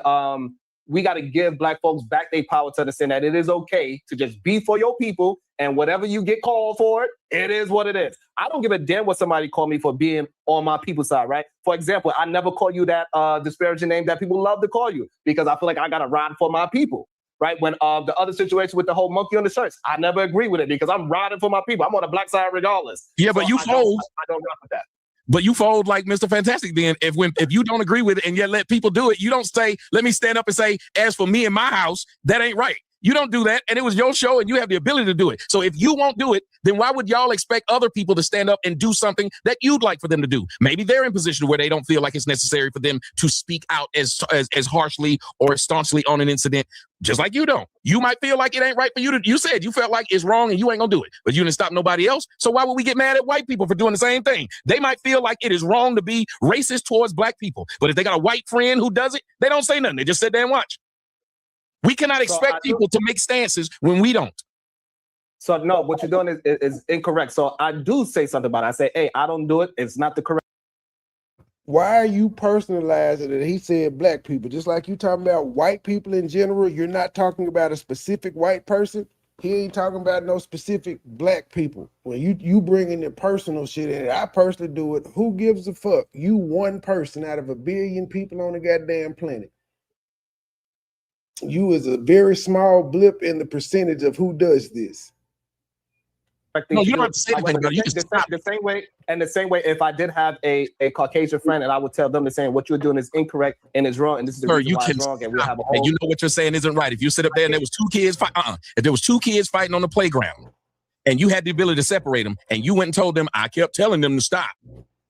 we got to give black folks back their power to understand that it is okay to just be for your people, and whatever you get called for it is what it is. I don't give a damn what somebody called me for being on my people's side, right? For example, I never call you that disparaging name that people love to call you because I feel like I got to ride for my people, right? When the other situation with the whole monkey on the shirts, I never agree with it because I'm riding for my people. I'm on the black side regardless. Yeah, but so you fold. I don't rock with that. But you fold like Mr. Fantastic then. If you don't agree with it and yet let people do it, you don't say, let me stand up and say, as for me and my house, that ain't right. You don't do that, and it was your show, and you have the ability to do it. So if you won't do it, then why would y'all expect other people to stand up and do something that you'd like for them to do? Maybe they're in a position where they don't feel like it's necessary for them to speak out as harshly or as staunchly on an incident, just like you don't. You might feel like it ain't right for you to. You said you felt like it's wrong and you ain't gonna do it, but you didn't stop nobody else. So why would we get mad at white people for doing the same thing? They might feel like it is wrong to be racist towards black people, but if they got a white friend who does it, they don't say nothing. They just sit there and watch. We cannot expect people to make stances when we don't. So no, what you're doing is incorrect. So I do say something about it. I say, hey, I don't do it. It's not the correct. Why are you personalizing it? He said black people, just like you talking about white people in general. You're not talking about a specific white person. He ain't talking about no specific black people. When you bring in the personal shit in it, I personally do it. Who gives a fuck? You one person out of a billion people on the goddamn planet. You is a very small blip in the percentage of who does this. No, you don't have to say anything about it. You just the same way, if I did have a Caucasian friend and I would tell them the same, what you're doing is incorrect and is wrong, and this is the reason why it's wrong, and we have a whole. And you know what you're saying isn't right. If you sit up there and there was two kids if there was two kids fighting on the playground, and you had the ability to separate them, and you went and told them, I kept telling them to stop.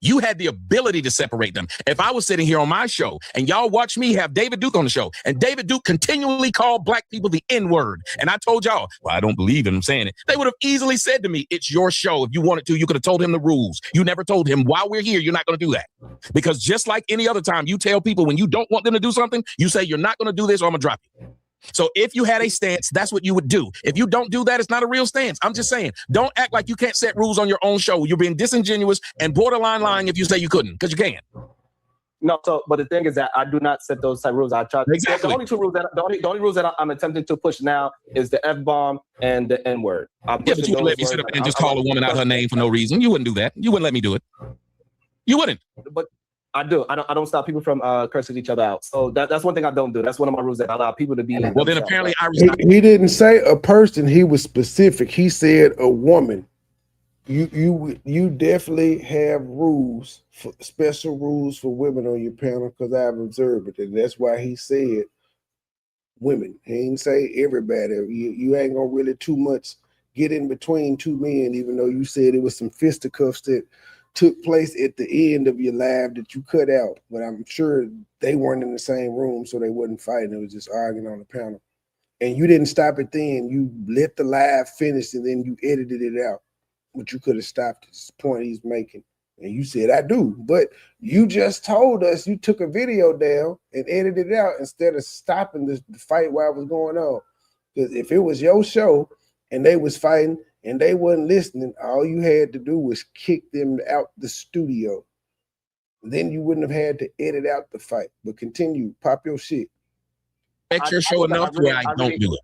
You had the ability to separate them. If I was sitting here on my show and y'all watch me have David Duke on the show, and David Duke continually called black people the N-word, and I told y'all, well, I don't believe in him saying it, they would have easily said to me, it's your show. If you wanted to, you could have told him the rules. You never told him, while we're here, you're not going to do that. Because just like any other time, you tell people when you don't want them to do something, you say, you're not going to do this or I'm going to drop you. So if you had a stance, that's what you would do. If you don't do that, it's not a real stance. I'm just saying, don't act like you can't set rules on your own show. You're being disingenuous and borderline lying if you say you couldn't, because you can't. No, so but the thing is that I do not set those type of rules. I try. Exactly. The only two rules the only rules that I'm attempting to push now is the F-bomb and the N-word. Yeah, but you wouldn't let me sit up and just call a woman out her name for no reason. You wouldn't do that. You wouldn't let me do it. You wouldn't. But I do. I don't stop people from cursing each other out. So that's one thing I don't do. That's one of my rules that I allow people to be. Well, then apparently he didn't say a person. He was specific. He said a woman. You definitely have rules, special rules for women on your panel, because I've observed it, and that's why he said women. He didn't say everybody. You ain't gonna really too much get in between two men, even though you said it was some fisticuffs that took place at the end of your live that you cut out, but I'm sure they weren't in the same room, so they wasn't fighting. It was just arguing on the panel. And you didn't stop it then. You let the live finish and then you edited it out, but you could have stopped this point he's making. And you said, I do, but you just told us you took a video down and edited it out instead of stopping the fight while it was going on. Because if it was your show and they was fighting and they wasn't listening, all you had to do was kick them out the studio. Then you wouldn't have had to edit out the fight. But continue, pop your shit. That's your show enough where I don't do it.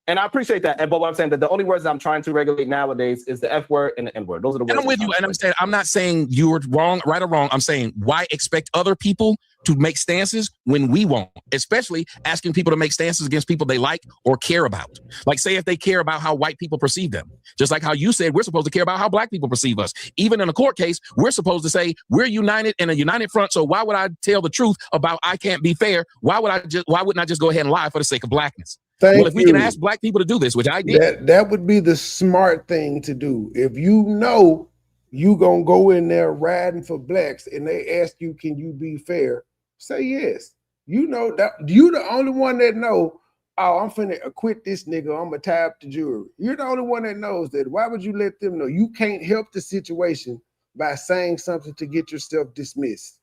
And I appreciate that. But what I'm saying that the only words that I'm trying to regulate nowadays is the F word and the N word. Those are the words. And I'm with you. And I'm not saying you were wrong, right or wrong. I'm saying, why expect other people to make stances when we won't? Especially asking people to make stances against people they like or care about. Like, say if they care about how white people perceive them, just like how you said we're supposed to care about how black people perceive us. Even in a court case, we're supposed to say we're united in a united front. So why would I tell the truth about I can't be fair? Why wouldn't I just go ahead and lie for the sake of blackness? Well, if we can ask black people to do this, which I did, that would be the smart thing to do. If you know you gonna go in there riding for blacks and they ask you, can you be fair? Say yes. You know that you the only one that know, oh, I'm finna acquit this nigga, I'm gonna tie up the jury. You're the only one that knows that. Why would you let them know? You can't help the situation by saying something to get yourself dismissed.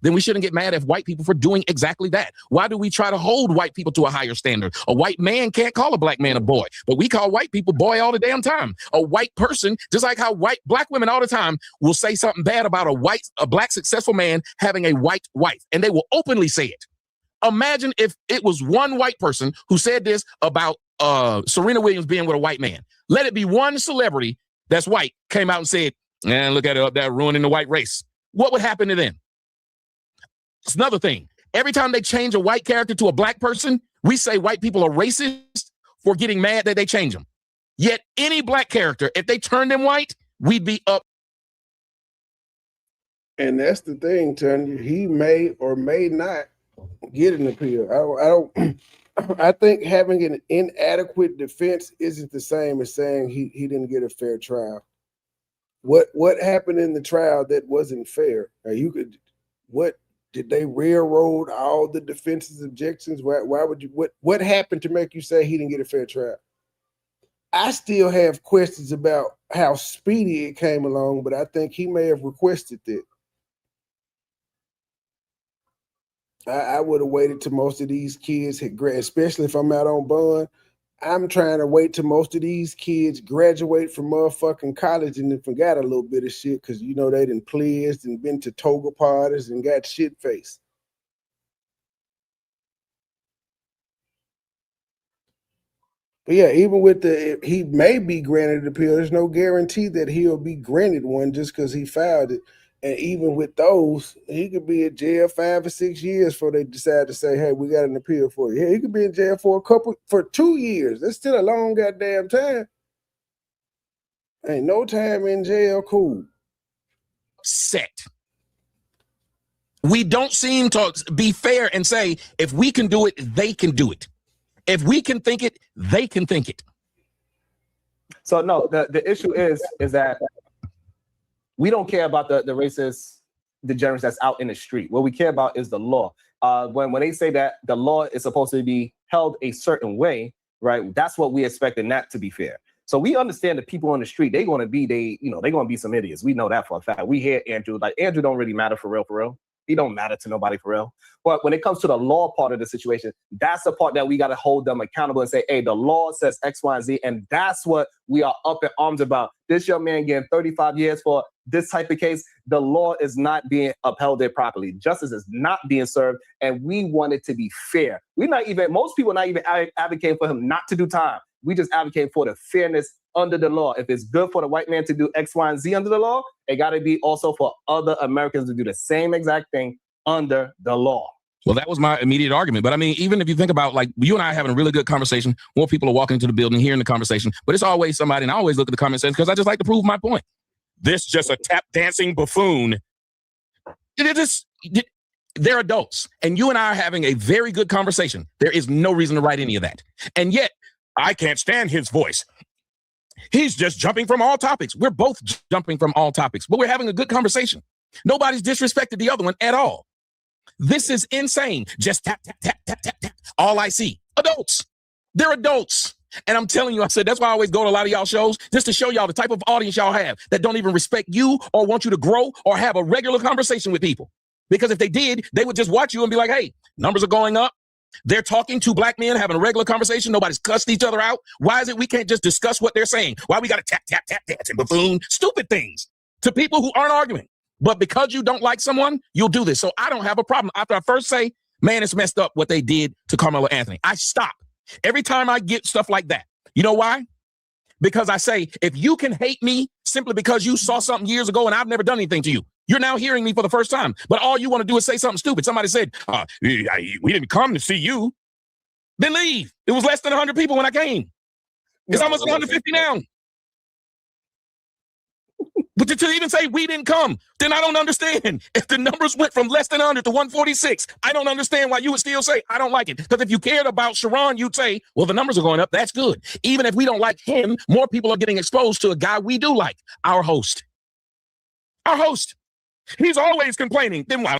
Then we shouldn't get mad at white people for doing exactly that. Why do we try to hold white people to a higher standard? A white man can't call a black man a boy, but we call white people boy all the damn time. A white person, just like how black women all the time will say something bad about a black successful man having a white wife, and they will openly say it. Imagine if it was one white person who said this about Serena Williams being with a white man. Let it be one celebrity that's white came out and said, man, look at it up there ruining the white race. What would happen to them? It's another thing. Every time they change a white character to a black person, we say white people are racist for getting mad that they change them. Yet any black character, if they turned them white, we'd be up. And that's the thing, Tanya. He may or may not get an appeal. I don't. I think having an inadequate defense isn't the same as saying he didn't get a fair trial. What happened in the trial that wasn't fair? What did they railroad all the defense's objections? Why would you? What happened to make you say he didn't get a fair trial? I still have questions about how speedy it came along, but I think he may have requested that. I would have waited till most of these kids had graduated, especially if I'm out on bond. I'm trying to wait till most of these kids graduate from motherfucking college and then forgot a little bit of shit because, you know, they done pledged and been to toga parties and got shit faced. But yeah, even with he may be granted an appeal, there's no guarantee that he'll be granted one just because he filed it. And even with those, he could be in jail 5 or 6 years before they decide to say, hey, we got an appeal for you. Yeah, he could be in jail for 2 years. That's still a long goddamn time. Ain't no time in jail cool. Set. We don't seem to be fair and say, if we can do it, they can do it. If we can think it, they can think it. So no, the issue is that we don't care about the racist degenerates that's out in the street. What we care about is the law. When they say that the law is supposed to be held a certain way, right? That's what we expect, and that to be fair. So we understand the people on the street, they're going to be some idiots. We know that for a fact. We hear Andrew, like Andrew don't really matter for real. He don't matter to nobody for real. But when it comes to the law part of the situation, that's the part that we got to hold them accountable and say, hey, the law says X, Y, and Z. And that's what we are up in arms about. This young man getting 35 years for this type of case. The law is not being upheld there properly. Justice is not being served. And we want it to be fair. Most people are not even advocating for him not to do time. We just advocate for the fairness under the law. If it's good for the white man to do X, Y, and Z under the law, it got to be also for other Americans to do the same exact thing under the law. Well, that was my immediate argument. But I mean, even if you think about, like, you and I having a really good conversation, more people are walking into the building, hearing the conversation, but it's always somebody, and I always look at the comment section because I just like to prove my point. This just a tap dancing buffoon. They're adults, and you and I are having a very good conversation. There is no reason to write any of that. And yet, I can't stand his voice. He's just jumping from all topics. We're both jumping from all topics, but we're having a good conversation. Nobody's disrespected the other one at all. This is insane. Just tap, tap, tap, tap, tap, tap. All I see. Adults. They're adults. And I'm telling you, I said, that's why I always go to a lot of y'all shows, just to show y'all the type of audience y'all have that don't even respect you or want you to grow or have a regular conversation with people. Because if they did, they would just watch you and be like, hey, numbers are going up. They're talking to black men, having a regular conversation. Nobody's cussed each other out. Why is it we can't just discuss what they're saying? Why we got to tap, tap, tap, tap, and buffoon, stupid things to people who aren't arguing? But because you don't like someone, you'll do this. So I don't have a problem. After I first say, man, it's messed up what they did to Karmelo Anthony, I stop. Every time I get stuff like that. You know why? Because I say, if you can hate me simply because you saw something years ago and I've never done anything to you, you're now hearing me for the first time. But all you want to do is say something stupid. Somebody said, we didn't come to see you. Then leave. It was less than 100 people when I came. It's almost 150 now. But to even say we didn't come, then I don't understand. If the numbers went from less than 100 to 146, I don't understand why you would still say, I don't like it. Because if you cared about Sharon, you'd say, well, the numbers are going up. That's good. Even if we don't like him, more people are getting exposed to a guy we do like, our host. Our host. He's always complaining. Then why?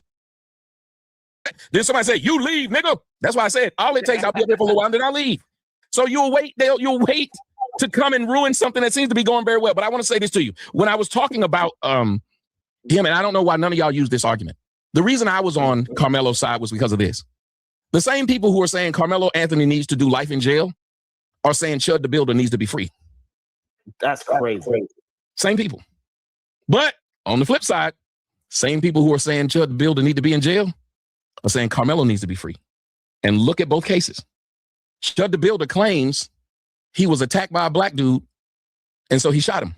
Then somebody say, you leave, nigga. That's why I said, all it takes, I'll be up there for a little while, and then I'll leave. So you'll wait to come and ruin something that seems to be going very well. But I want to say this to you. When I was talking about him, and I don't know why none of y'all use this argument. The reason I was on Karmelo's side was because of this. The same people who are saying Karmelo Anthony needs to do life in jail are saying Chud the Builder needs to be free. That's crazy. Same people. But on the flip side, same people who are saying Chud the Builder need to be in jail are saying Karmelo needs to be free. And look at both cases. Chud the Builder claims he was attacked by a black dude, and so he shot him.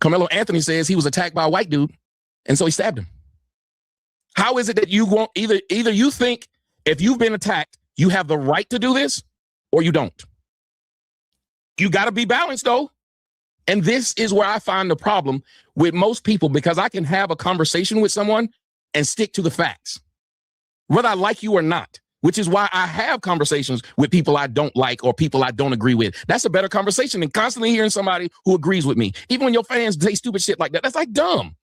Karmelo Anthony says he was attacked by a white dude, and so he stabbed him. How is it that you won't either you think if you've been attacked, you have the right to do this, or you don't? You got to be balanced, though. And this is where I find the problem with most people, because I can have a conversation with someone and stick to the facts. whether I like you or not, which is why I have conversations with people I don't like or people I don't agree with. That's a better conversation than constantly hearing somebody who agrees with me. Even when your fans say stupid shit like that, that's like dumb.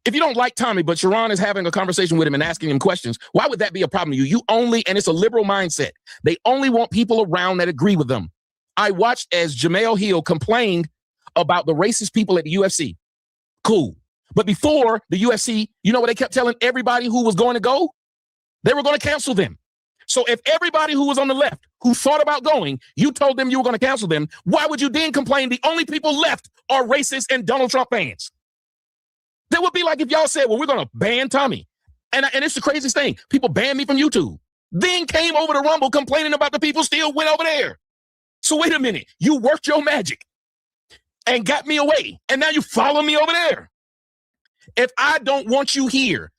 If you don't like Tommy, but Sharon is having a conversation with him and asking him questions, why would that be a problem to you? You only, and it's a liberal mindset, they only want people around that agree with them. I watched as Jamel Hill complained about the racist people at the UFC. Cool. But before the UFC, you know what they kept telling everybody who was going to go? They were going to cancel them. So if everybody who was on the left who thought about going, you told them you were going to cancel them, why would you then complain the only people left are racist and Donald Trump fans? That would be like if y'all said, well, we're going to ban Tommy. And it's the craziest thing. People banned me from YouTube. Then came over to Rumble complaining about the people still went over there. So wait a minute. You worked your magic and got me away. And now you follow me over there. If I don't want you here,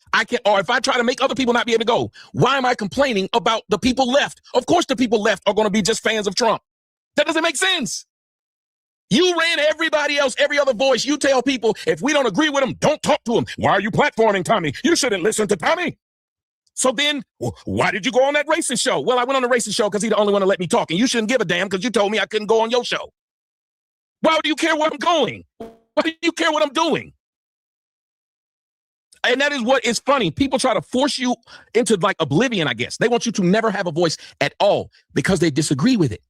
or if I try to make other people not be able to go, why am I complaining about the people left? Of course, the people left are going to be just fans of Trump. That doesn't make sense. You ran everybody else, every other voice. You tell people, if we don't agree with them, don't talk to them. Why are you platforming Tommy? You shouldn't listen to Tommy. So then, why did you go on that racist show? Well, I went on the racist show because he's the only one to let me talk. And you shouldn't give a damn because you told me I couldn't go on your show. Why do you care where I'm going? Why do you care what I'm doing? And that is what is funny. People try to force you into like oblivion, I guess. They want you to never have a voice at all because they disagree with it.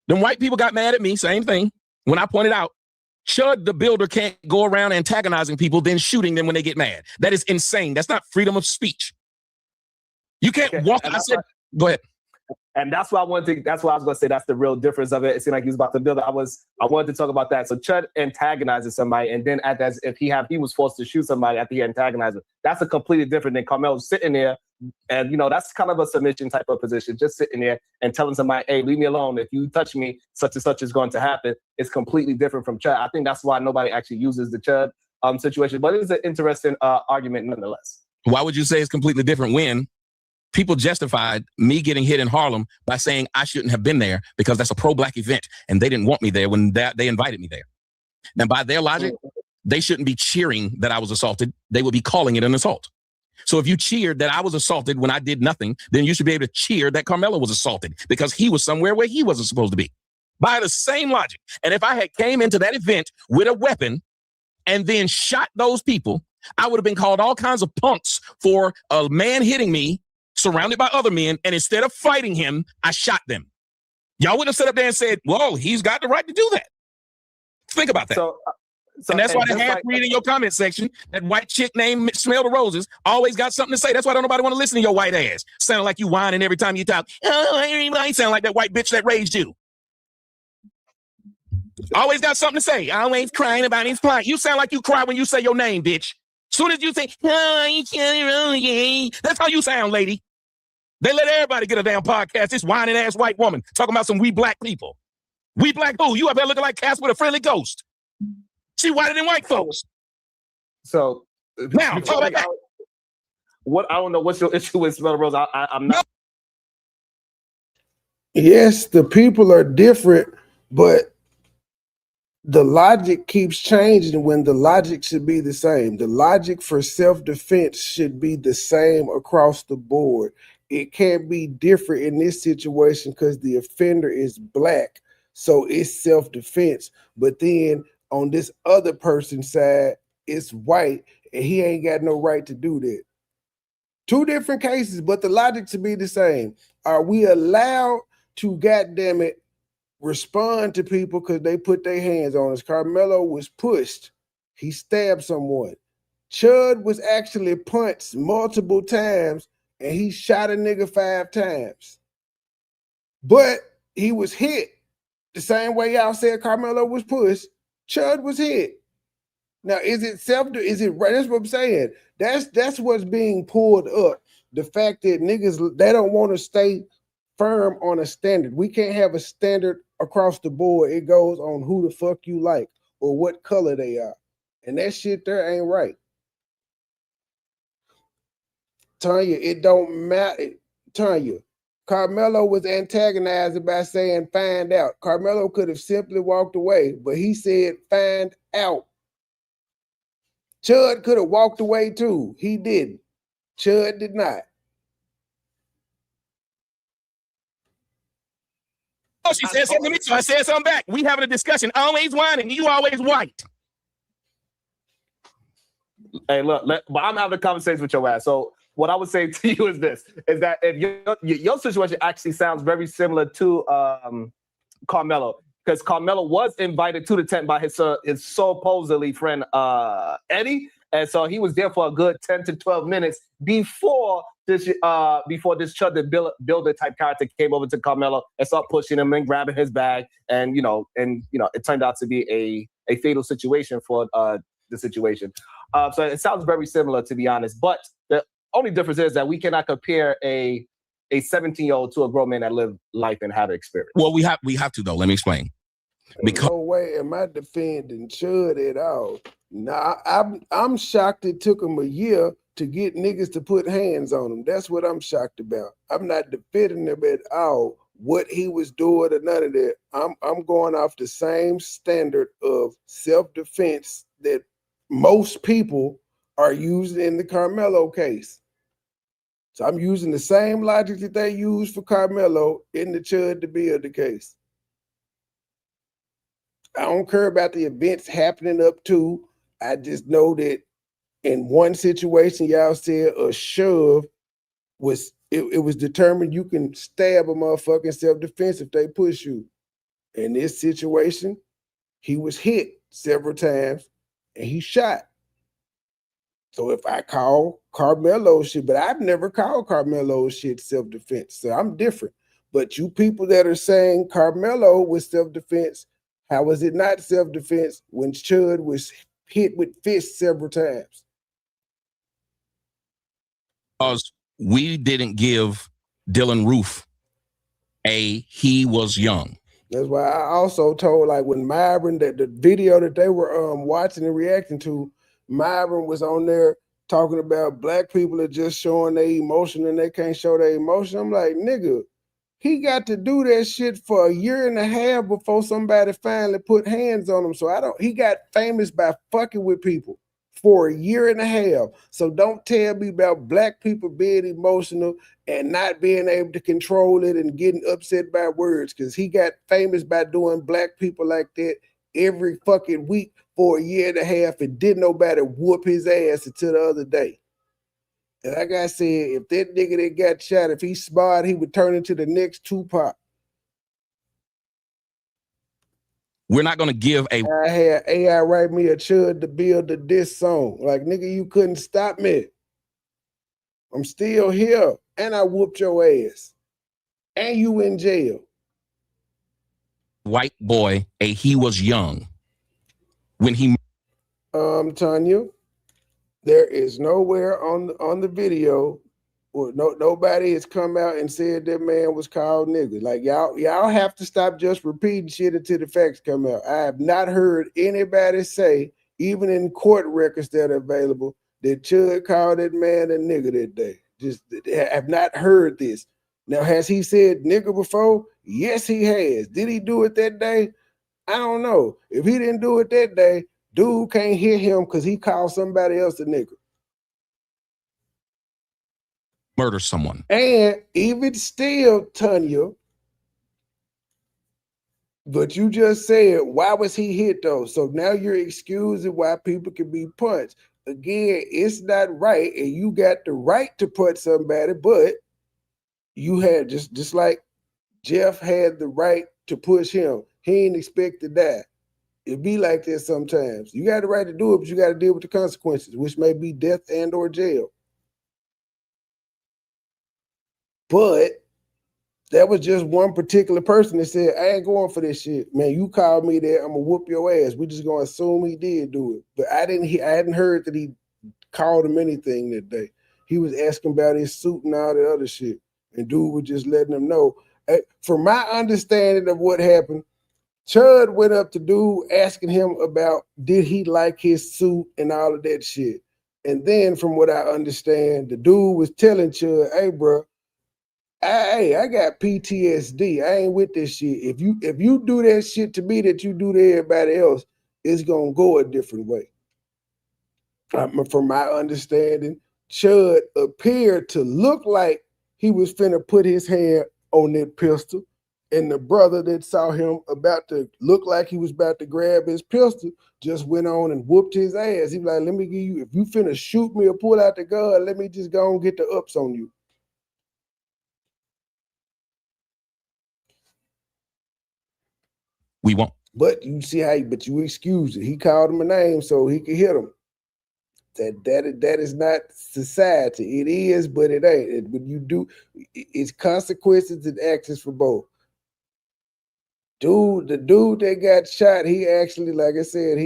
Then white people got mad at me, same thing. When I pointed out, Chud the Builder can't go around antagonizing people, then shooting them when they get mad. That is insane. That's not freedom of speech. You can't walk. I said, go ahead. And that's why I wanted to. That's why I was going to say that's the real difference of it. It seemed like he was about to build it. I wanted to talk about that. So Chud antagonizes somebody, and then as if he was forced to shoot somebody after he antagonized him. That's a completely different than Karmelo sitting there, and that's kind of a submission type of position, just sitting there and telling somebody, "Hey, leave me alone. If you touch me, such and such is going to happen." It's completely different from Chud. I think that's why nobody actually uses the Chud situation, but it is an interesting argument nonetheless. Why would you say it's completely different when people justified me getting hit in Harlem by saying I shouldn't have been there because that's a pro-black event and they didn't want me there when they invited me there? And by their logic, they shouldn't be cheering that I was assaulted. They would be calling it an assault. So if you cheered that I was assaulted when I did nothing, then you should be able to cheer that Karmelo was assaulted because he was somewhere where he wasn't supposed to be. By the same logic. And if I had came into that event with a weapon and then shot those people, I would have been called all kinds of punks for a man hitting me surrounded by other men, and instead of fighting him, I shot them. Y'all would have sat up there and said, well, he's got the right to do that. Think about that. So and that's why the half-breed in your comment section, that white chick named Smell the Roses, always got something to say. That's why don't nobody want to listen to your white ass. Sounding like you whining every time you talk. Oh, everybody sound like that white bitch that raised you. Always got something to say. Always crying about his plight. You sound like you cry when you say your name, bitch. Soon as you say, that's how you sound, lady. They let everybody get a damn podcast. This whining ass white woman talking about some we black people. We black who? You up there looking like Casper the Friendly Ghost. She whiter than white folks. So now, I don't know what's your issue with Smell the Rose. I'm not. Yes, the people are different, but the logic keeps changing when the logic should be the same. The logic for self-defense should be the same across the board. It can't be different in this situation because the offender is black, so it's self-defense. But then on this other person's side, it's white, and he ain't got no right to do that. Two different cases, but the logic should be the same. Are we allowed to, goddamn it, respond to people because they put their hands on us? Karmelo was pushed. He stabbed someone. Chud was actually punched multiple times and he shot a nigga 5 times. But he was hit the same way y'all said Karmelo was pushed. Chud was hit. Now, is it right? That's what I'm saying. That's what's being pulled up. The fact that niggas, they don't want to stay firm on a standard. We can't have a standard across the board. It goes on who the fuck you like or what color they are. And that shit there ain't right. Tanya, it don't matter. Tanya, Karmelo was antagonized by saying find out. Karmelo could have simply walked away, but he said find out. Chud could have walked away too. He didn't. Chud did not. Oh, she said something to me, so I said something back. We having a discussion. Always whining, you always white. Hey, look, but I'm having a conversation with your ass. So what I would say to you is this: is that if your situation actually sounds very similar to Karmelo, because Karmelo was invited to the tent by his supposedly friend Eddie, and so he was there for a good 10 to 12 minutes before this Chud the Builder type character came over to Karmelo and started pushing him and grabbing his bag, and it turned out to be a fatal situation for the situation. So it sounds very similar, to be honest. But the only difference is that we cannot compare a 17-year-old to a grown man that lived life and had an experience. Well, we have to though. Let me explain. Because no way am I defending Chud at all. Nah, I'm shocked it took him a year to get niggas to put hands on him. That's what I'm shocked about. I'm not defending him at all. What he was doing or none of that. I'm going off the same standard of self-defense that most people are using in the Karmelo case. So I'm using the same logic that they use for Karmelo in the Chud the Builder case. I don't care about the events happening up to. I just know that in one situation, y'all said a shove was it was determined you can stab a motherfucker in self-defense if they push you. In this situation, he was hit several times and he shot. So if I call Karmelo shit, but I've never called Karmelo shit self-defense, so I'm different. But you people that are saying Karmelo was self-defense, how was it not self-defense when Chud was hit with fists several times? Because we didn't give Dylan Roof he was young. That's why I also told, like, when Myron, that the video that they were watching and reacting to, Myron was on there talking about black people are just showing their emotion and they can't show their emotion. I'm like, nigga, he got to do that shit for a year and a half before somebody finally put hands on him. So he got famous by fucking with people for a year and a half. So don't tell me about black people being emotional and not being able to control it and getting upset by words, because he got famous by doing black people like that every fucking week for a year and a half and didn't nobody whoop his ass until the other day. And like I said, if that nigga that got shot, if he smart, he would turn into the next Tupac. We're not going to give a... I had AI write me a Chud the Builder diss song. Like, nigga, you couldn't stop me. I'm still here. And I whooped your ass. And you in jail. White boy, he was young. When he... Tanya, there is nowhere on the video or nobody has come out and said that man was called nigga. Like, y'all have to stop just repeating shit until the facts come out. I have not heard anybody say, even in court records that are available, that Chud called that man a nigga that day. Just have not heard this. Now, has he said nigga before? Yes, he has. Did he do it that day? I don't know. If he didn't do it that day, dude can't hear him because he called somebody else a nigga. Murder someone. And even still, Tanya, but you just said, why was he hit though? So now you're excusing why people can be punched. Again, it's not right, and you got the right to punch somebody, but you had just like Jeff had the right to push him. He ain't expect to die. It be like that sometimes. You got the right to do it, but you got to deal with the consequences, which may be death and or jail. But that was just one particular person that said, I ain't going for this shit. Man, you called me there, I'm gonna whoop your ass. We just gonna assume he did do it. But I hadn't heard that he called him anything that day. He was asking about his suit and all the other shit. And dude was just letting him know. From my understanding of what happened, Chud went up to dude asking him about did he like his suit and all of that shit. And then from what I understand, the dude was telling Chud, hey, bro, I got PTSD. I ain't with this shit. If you do that shit to me that you do to everybody else, it's gonna go a different way. From my understanding, Chud appeared to look like he was finna put his hand on that pistol. And the brother that saw him about to look like he was about to grab his pistol just went on and whooped his ass. He was like, let me give you, if you finna shoot me or pull out the gun, let me just go and get the ups on you. We won't. But you see how, but you excuse it. He called him a name so he could hit him. That is not society. It is, but it ain't. When you do, it's consequences and actions for both. The dude that got shot, he actually, like I said,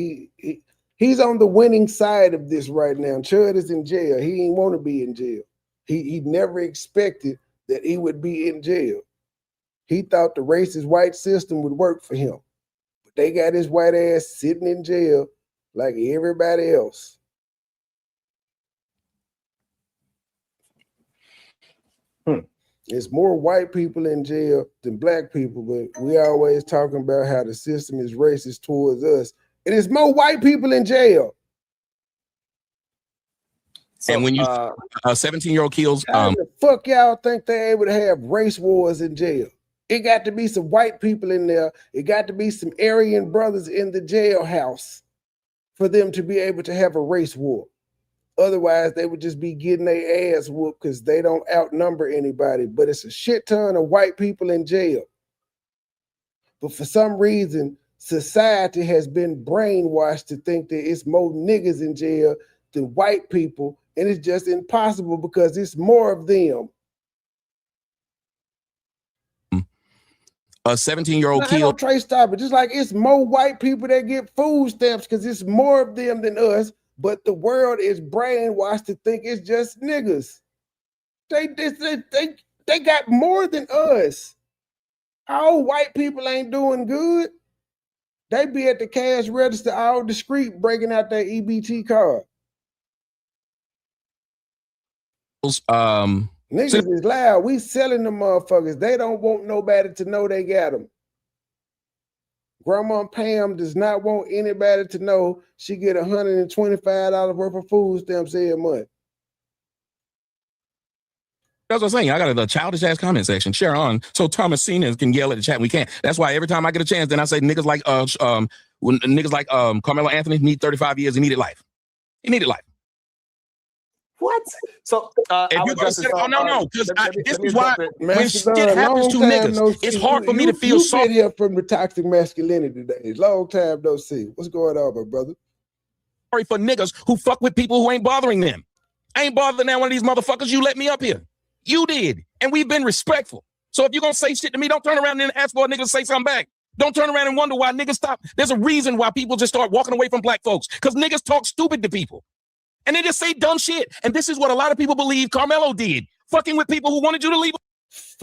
he's on the winning side of this right now. Chud is in jail. He didn't want to be in jail. He never expected that he would be in jail. He thought the racist white system would work for him. But they got his white ass sitting in jail like everybody else. There's more white people in jail than black people, but we always talking about how the system is racist towards us. And there's more white people in jail. And when you a 17-year-old kills, how the fuck y'all think they able to have race wars in jail? It got to be some white people in there. It got to be some Aryan brothers in the jailhouse for them to be able to have a race war. Otherwise, they would just be getting their ass whooped because they don't outnumber anybody. But it's a shit ton of white people in jail. But for some reason, society has been brainwashed to think that it's more niggas in jail than white people. And it's just impossible because it's more of them. A 17-year-old killed. Trey, stop it. Just like it's more white people that get food stamps because it's more of them than us. But the world is brainwashed to think it's just niggas. They got more than us. All white people ain't doing good. They be at the cash register all discreet breaking out their EBT card. Niggas is loud. We selling them motherfuckers. They don't want nobody to know they got them. Grandma Pam does not want anybody to know she get $125 worth of food stamps every month. That's what I'm saying. I got a childish ass comment section. Share on so Thomasina can yell at the chat. We can't. That's why every time I get a chance, then I say niggas like Karmelo Anthony need 35 years. He needed life. He needed life. What? So no, because this is why when shit happens to niggas, it's hard for me to feel sorry. You've been here from the toxic masculinity days. Long time no see. What's going on, my brother? Sorry for niggas who fuck with people who ain't bothering them. I ain't bothering now one of these motherfuckers. You let me up here. You did, and we've been respectful. So if you're gonna say shit to me, don't turn around and ask for a nigga to say something back. Don't turn around and wonder why niggas stop. There's a reason why people just start walking away from black folks, because niggas talk stupid to people. And they just say dumb shit. And this is what a lot of people believe Karmelo did. Fucking with people who wanted you to leave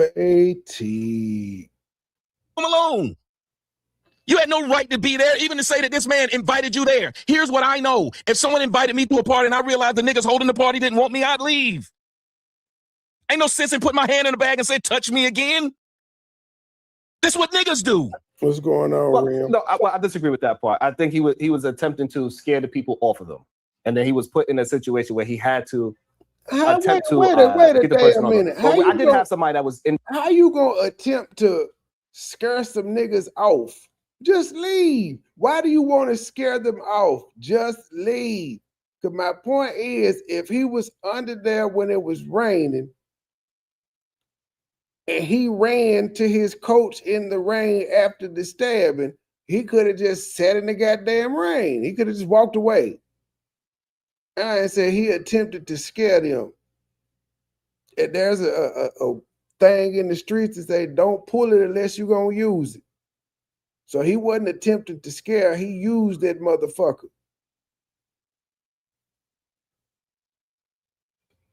him alone. You had no right to be there, even to say that this man invited you there. Here's what I know. If someone invited me to a party and I realized the niggas holding the party didn't want me, I'd leave. Ain't no sense in putting my hand in the bag and say, touch me again. This is what niggas do. What's going on, Rim? No, I disagree with that part. I think he was attempting to scare the people off of them. And then he was put in a situation where he had to attempt to wait get the person a minute. I did have somebody that was in. How you gonna attempt to scare some niggas off? Just leave. Why do you want to scare them off? Just leave. Because my point is, if he was under there when it was raining and he ran to his coach in the rain after the stabbing, he could have just sat in the goddamn rain. He could have just walked away. I said he attempted to scare them. And there's a thing in the streets that say, don't pull it unless you're going to use it. So he wasn't attempting to scare. He used that motherfucker.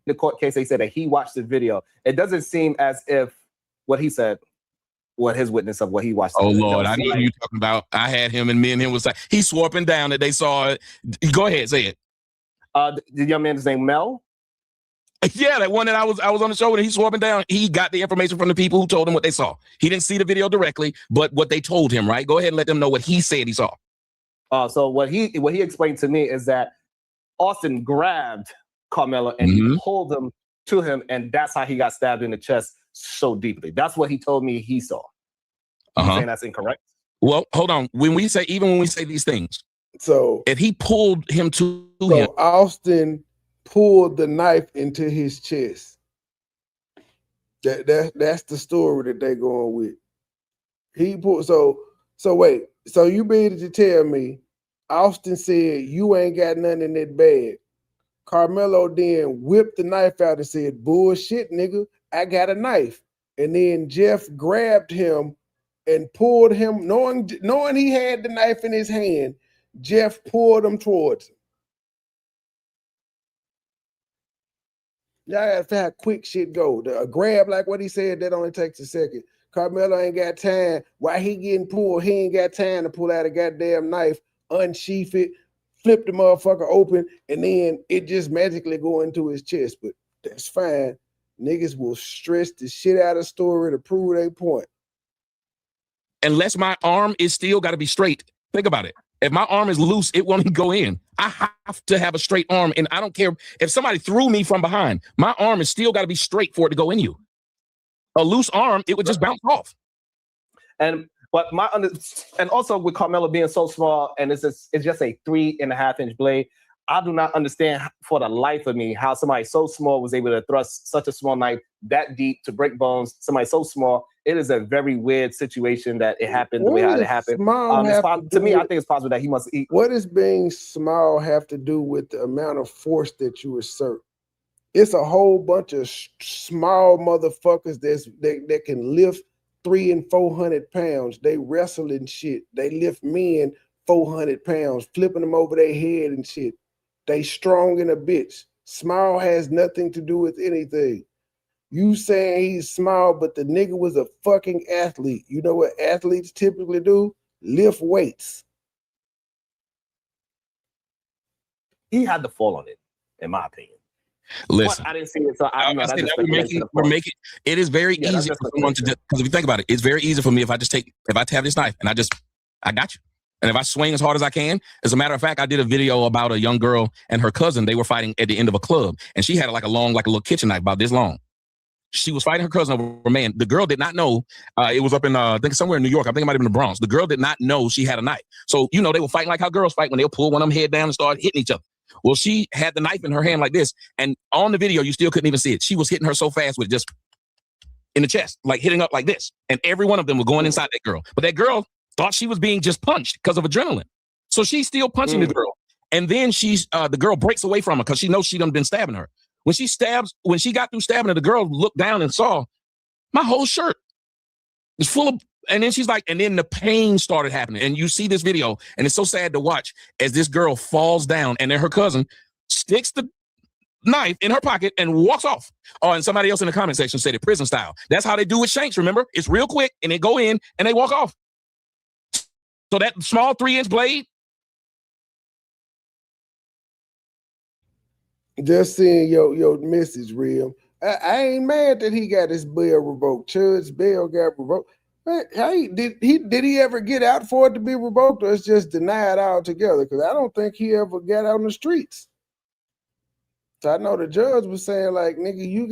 The court case, they said that he watched the video. It doesn't seem as if what he said, what his witness of what he watched. Oh, Lord, I know who you're talking about. I had him and me and him was like, he swore up and down that they saw it. Go ahead, say it. The young man's name Mel? Yeah, that one that I was on the show and he swore up and down. He got the information from the people who told him what they saw. He didn't see the video directly, but what they told him, right? Go ahead and let them know what he said he saw. So what he explained to me is that Austin grabbed Karmelo and he pulled him to him, and that's how he got stabbed in the chest so deeply. That's what he told me he saw. You saying that's incorrect? Well, hold on. When we say these things, so if he pulled him to him, Austin pulled the knife into his chest. That's the story that they going with. He pulled. So wait. So you mean to tell me Austin said you ain't got nothing in that bag? Karmelo then whipped the knife out and said, "Bullshit, nigga, I got a knife." And then Jeff grabbed him and pulled him, knowing he had the knife in his hand. Jeff pulled him towards him. Y'all gotta see how quick shit go. A grab like what he said, that only takes a second. Karmelo ain't got time. While he getting pulled, he ain't got time to pull out a goddamn knife, unsheath it, flip the motherfucker open, and then it just magically go into his chest. But that's fine. Niggas will stress the shit out of story to prove their point. Unless my arm is still got to be straight. Think about it. If my arm is loose, it won't go in. I have to have a straight arm, and I don't care if somebody threw me from behind. My arm is still got to be straight for it to go in you. A loose arm, it would just bounce off. And also with Karmelo being so small, and it's just a 3.5-inch blade. I do not understand for the life of me how somebody so small was able to thrust such a small knife that deep to break bones. Somebody so small. It is a very weird situation that it happened the way how it happened. To me, I think it's possible that he must eat. What does being small have to do with the amount of force that you exert? It's a whole bunch of small motherfuckers that can lift 300 and 400 pounds. They wrestle and shit. They lift men 400 pounds, flipping them over their head and shit. They strong in a bitch. Small has nothing to do with anything. You saying he's small, but the nigga was a fucking athlete. You know what athletes typically do? Lift weights. He had to fall on it, in my opinion. Listen, I didn't see it, so we're making it is very easy for someone to do, because if you think about it, it's very easy for me if I have this knife and I got you. And if I swing as hard as I can, as a matter of fact, I did a video about a young girl and her cousin. They were fighting at the end of a club, and she had like a little kitchen knife about this long. She was fighting her cousin over a man. The girl did not know. It was up in, I think somewhere in New York. I think it might have been the Bronx. The girl did not know she had a knife. So, they were fighting like how girls fight when they'll pull one of them head down and start hitting each other. Well, she had the knife in her hand like this. And on the video, you still couldn't even see it. She was hitting her so fast with just in the chest, like hitting up like this. And every one of them was going inside that girl. But that girl thought she was being just punched because of adrenaline. So she's still punching the girl. And then the girl breaks away from her because she knows she done been stabbing her. When she got through stabbing her, the girl looked down and saw my whole shirt is full of, and then she's like, and then the pain started happening. And you see this video, and it's so sad to watch as this girl falls down, and then her cousin sticks the knife in her pocket and walks off. Oh, and somebody else in the comment section said it prison style. That's how they do with shanks, remember? It's real quick, and they go in, and they walk off. So that small 3-inch blade, just seeing your message, real. I ain't mad that he got his bail revoked. Chud's bail got revoked. Hey, did he ever get out for it to be revoked, or it's just denied altogether? Because I don't think he ever got out on the streets. So I know the judge was saying, like, nigga, you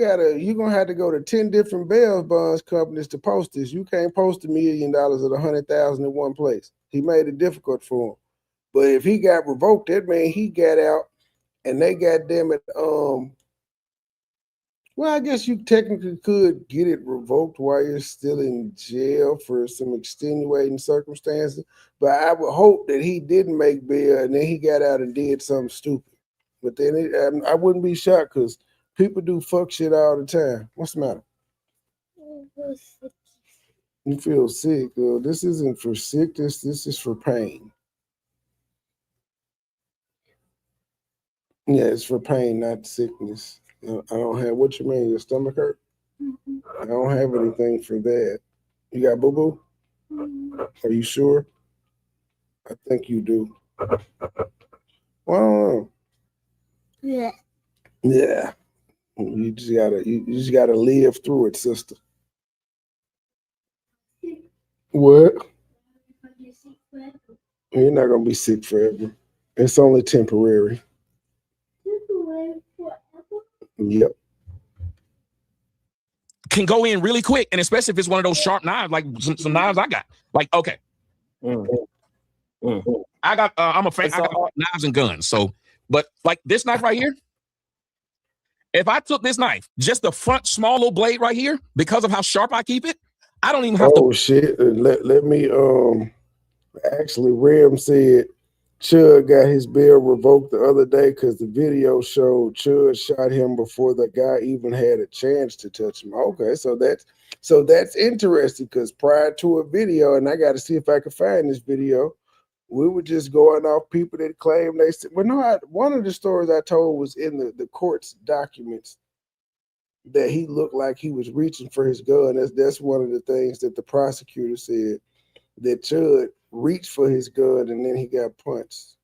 gonna have to go to 10 different bail bonds companies to post this. You can't post $1 million or $100,000 in one place. He made it difficult for him. But if he got revoked, that means he got out, and they goddamn it, well, I guess you technically could get it revoked while you're still in jail for some extenuating circumstances. But I would hope that he didn't make bail and then he got out and did something stupid. But then I wouldn't be shocked because people do fuck shit all the time. What's the matter? You feel sick. This isn't for sickness. This is for pain. Yeah, it's for pain, not sickness. I don't have, what you mean, your stomach hurt? I don't have anything for that. You got boo-boo? Are you sure? I think you do. Well, I don't know. Yeah. Yeah. You just gotta live through it, sister. What? You're not gonna be sick forever. It's only temporary. Yep. can go in really quick, and especially if it's one of those sharp knives, like some knives I got. Like, okay, I got. I'm a fan. I got knives and guns. So, but like this knife right here, if I took this knife, just the front small little blade right here, because of how sharp I keep it, I don't even have to. Oh shit! Let me actually, Rim said Chud got his bail revoked the other day because the video showed Chud shot him before the guy even had a chance to touch him. Okay, so that's interesting because prior to a video, and I got to see if I can find this video, we were just going off people that claim they said. Well, no, one of the stories I told was in the court's documents that he looked like he was reaching for his gun. That's one of the things that the prosecutor said, that Chud reached for his gun and then he got punched.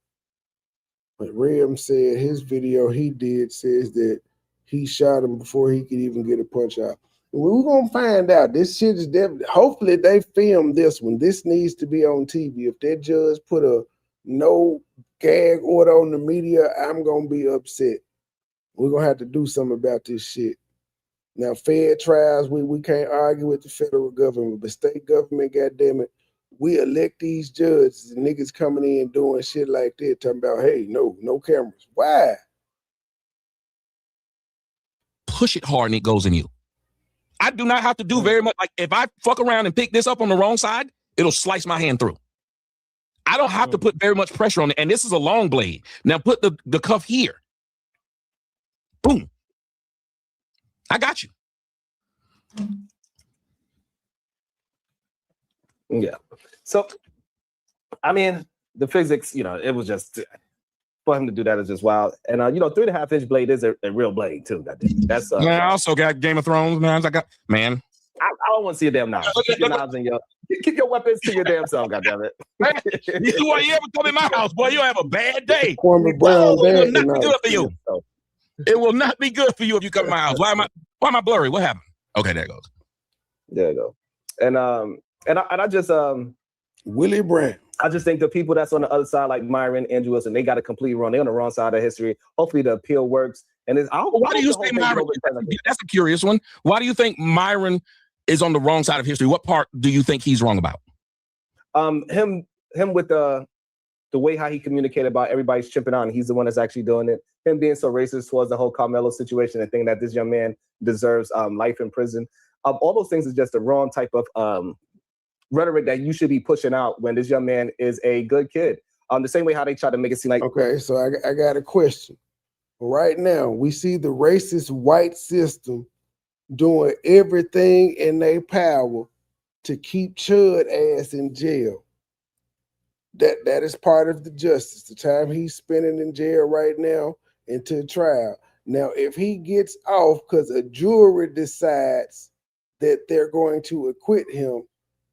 But Rim said his video he did says that he shot him before he could even get a punch out. We're gonna find out. This shit is definitely. Hopefully they filmed this one. This needs to be on TV. If that judge put a no gag order on the media, I'm gonna be upset. We're gonna have to do something about this shit. Now, fair trials, we can't argue with the federal government, but state government, goddammit, we elect these judges and niggas coming in doing shit like that, talking about, hey, no cameras. Why? Push it hard and it goes in you. I do not have to do very much. Like if I fuck around and pick this up on the wrong side, it'll slice my hand through. I don't have to put very much pressure on it. And this is a long blade. Now put the cuff here. Boom. I got you. Yeah. So, I mean, the physics, it was just for him to do that is just wild. And 3.5-inch blade is a real blade too. That's I also got Game of Thrones knives. I don't want to see a damn knife. Keep your knives in keep your weapons to your damn self, goddammit. You ever come in my house, boy, you'll have a bad day. It will not be good for you. It will not be good for you if you come to my house. Why am I blurry? What happened? Okay, there it goes. There you go. And I just Willie Brown. I just think the people that's on the other side, like Myron, Andrew Wilson, they got a complete wrong. They're on the wrong side of history. Hopefully the appeal works. And why do you say Myron? That's a curious one. Why do you think Myron is on the wrong side of history? What part do you think he's wrong about? Him with the way how he communicated about everybody's chipping on. He's the one that's actually doing it. Him being so racist towards the whole Karmelo situation and thinking that this young man deserves life in prison. All those things is just the wrong type of rhetoric that you should be pushing out when this young man is a good kid. The same way how they try to make it seem like. Okay, so I got a question. Right now, we see the racist white system doing everything in their power to keep Chud ass in jail. That is part of the justice. The time he's spending in jail right now into trial. Now, if he gets off because a jury decides that they're going to acquit him,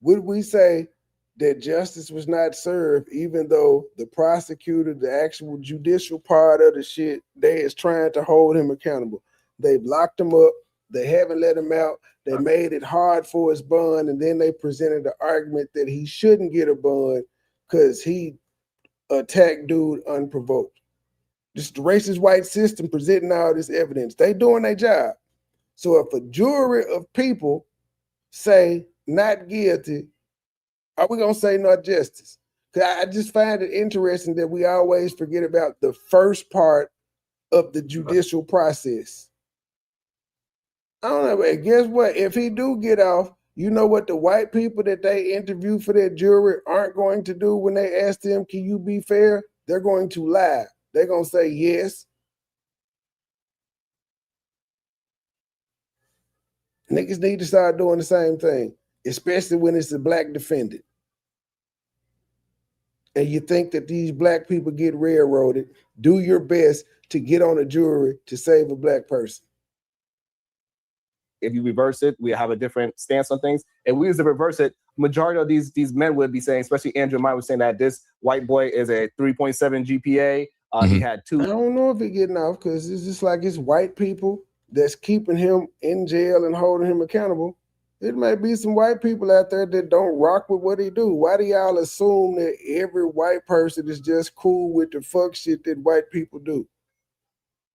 would we say that justice was not served, even though the prosecutor, the actual judicial part of the shit, they is trying to hold him accountable? They've locked him up. They haven't let him out. They made it hard for his bond, and then they presented the argument that he shouldn't get a bond because he attacked dude unprovoked. Just the racist white system presenting all this evidence. They doing their job. So if a jury of people say not guilty, are we gonna say not justice? Because I just find it interesting that we always forget about the first part of the judicial process. I don't know, but guess what? If he do get off, you know what the white people that they interview for that jury aren't going to do when they ask them, can you be fair? They're going to lie. They're going to say yes. Niggas need to start doing the same thing, especially when it's a black defendant. And you think that these black people get railroaded, do your best to get on a jury to save a black person. If you reverse it, we have a different stance on things. And we used to reverse it. Majority of these men would be saying, especially Andrew Meyer was saying that this white boy is a 3.7 GPA. He had 2. I don't know if he's getting off because it's just like it's white people that's keeping him in jail and holding him accountable. It may be some white people out there that don't rock with what he do. Why do y'all assume that every white person is just cool with the fuck shit that white people do?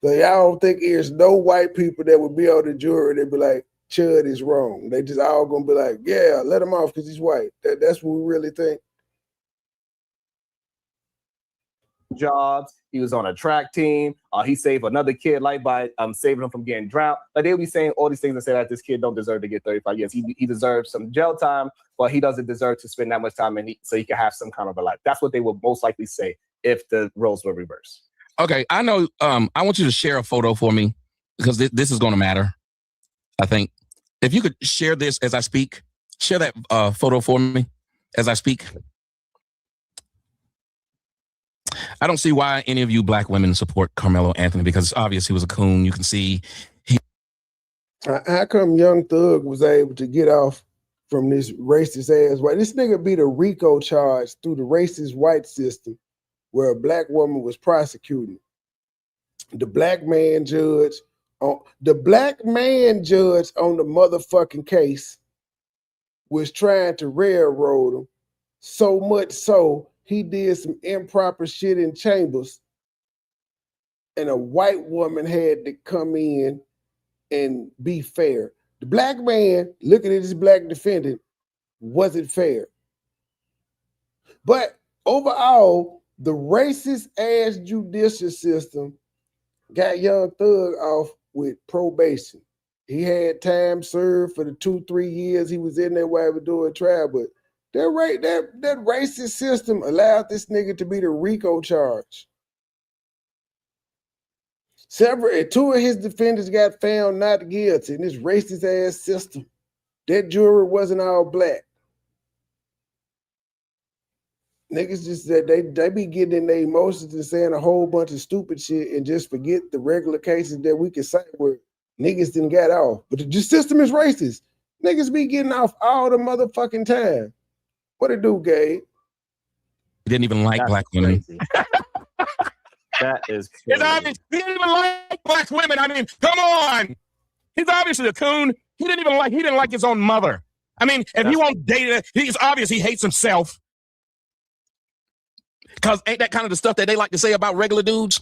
So y'all don't think there's no white people that would be on the jury that be like, Chud is wrong. They just all gonna be like, yeah, let him off because he's white. That's what we really think. Jobs. He was on a track team. He saved another kid life by saving him from getting drowned. Like they'll be saying all these things and say that this kid don't deserve to get 35 years. He deserves some jail time, but he doesn't deserve to spend that much time so he can have some kind of a life. That's what they would most likely say if the roles were reversed. Okay, I know. I want you to share a photo for me because this is going to matter. I think if you could share this as I speak, share that photo for me as I speak. I don't see why any of you black women support Carmelo Anthony because it's obvious he was a coon. You can see how come Young Thug was able to get off from this racist ass white? This nigga beat a RICO charge through the racist white system where a black woman was prosecuted. The black man judge on the motherfucking case was trying to railroad him, so much so he did some improper shit in chambers, and a white woman had to come in and be fair. The black man looking at this black defendant wasn't fair. But overall, the racist ass judicial system got Young Thug off with probation. He had time served for the 2-3 years he was in there while he was doing trial, but that racist system allowed this nigga to be the RICO charge. Two of his defendants got found not guilty in this racist ass system. That jury wasn't all black. Niggas just said they be getting in their emotions and saying a whole bunch of stupid shit and just forget the regular cases that we can say where niggas didn't get off. But the system is racist. Niggas be getting off all the motherfucking time. What it do, Gabe? He didn't even like black women. That is crazy. It's obvious he didn't even like black women. I mean, come on. He's obviously a coon. He didn't like his own mother. I mean, if he won't date it, it's obvious he hates himself. Because ain't that kind of the stuff that they like to say about regular dudes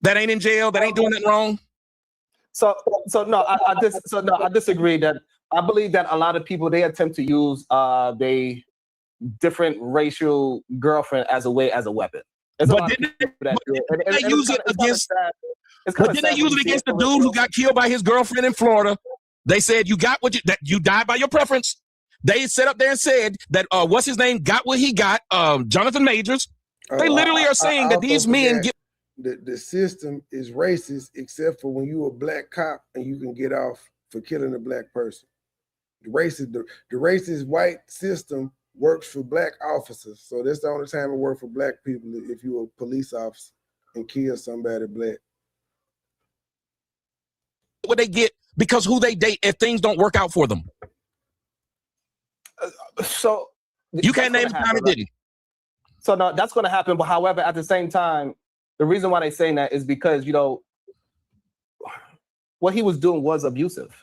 that ain't in jail, that ain't doing nothing wrong? I disagree. That I believe that a lot of people, they attempt to use they different racial girlfriend as a weapon. But didn't they use it against the dude who got killed by his girlfriend in Florida? They said you got that you died by your preference. They sat up there and said that what's his name got what he got, Jonathan Majors. They literally are saying that these men get the system is racist except for when you a black cop and you can get off for killing a black person. The racist white system works for black officers. So that's the only time it works for black people if you're a police officer and kill somebody black. What they get because who they date if things don't work out for them. So you can't name the time it didn't. So no, that's going to happen. But however, at the same time, the reason why they're saying that is because, what he was doing was abusive.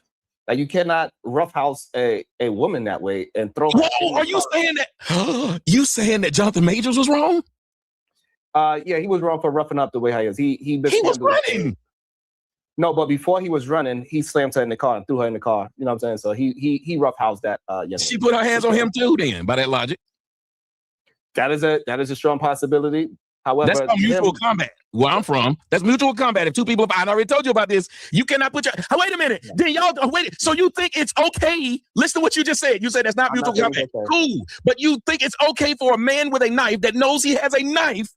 Like you cannot roughhouse a woman that way and throw her. Whoa, are you saying that? You saying that Jonathan Majors was wrong? Yeah, he was wrong for roughing up the way he is. He was running. No, but before he was running, he slammed her in the car and threw her in the car. You know what I'm saying? So he roughhoused that. She put her hands on him too. Then, by that logic, that is a strong possibility. However, that's called mutual combat. Where I'm from, that's mutual combat. If two people, I already told you about this. You cannot put your. Wait a minute. Then y'all wait. So you think it's okay? Listen to what you just said. You said that's not mutual combat. Okay. Cool, but you think it's okay for a man with a knife that knows he has a knife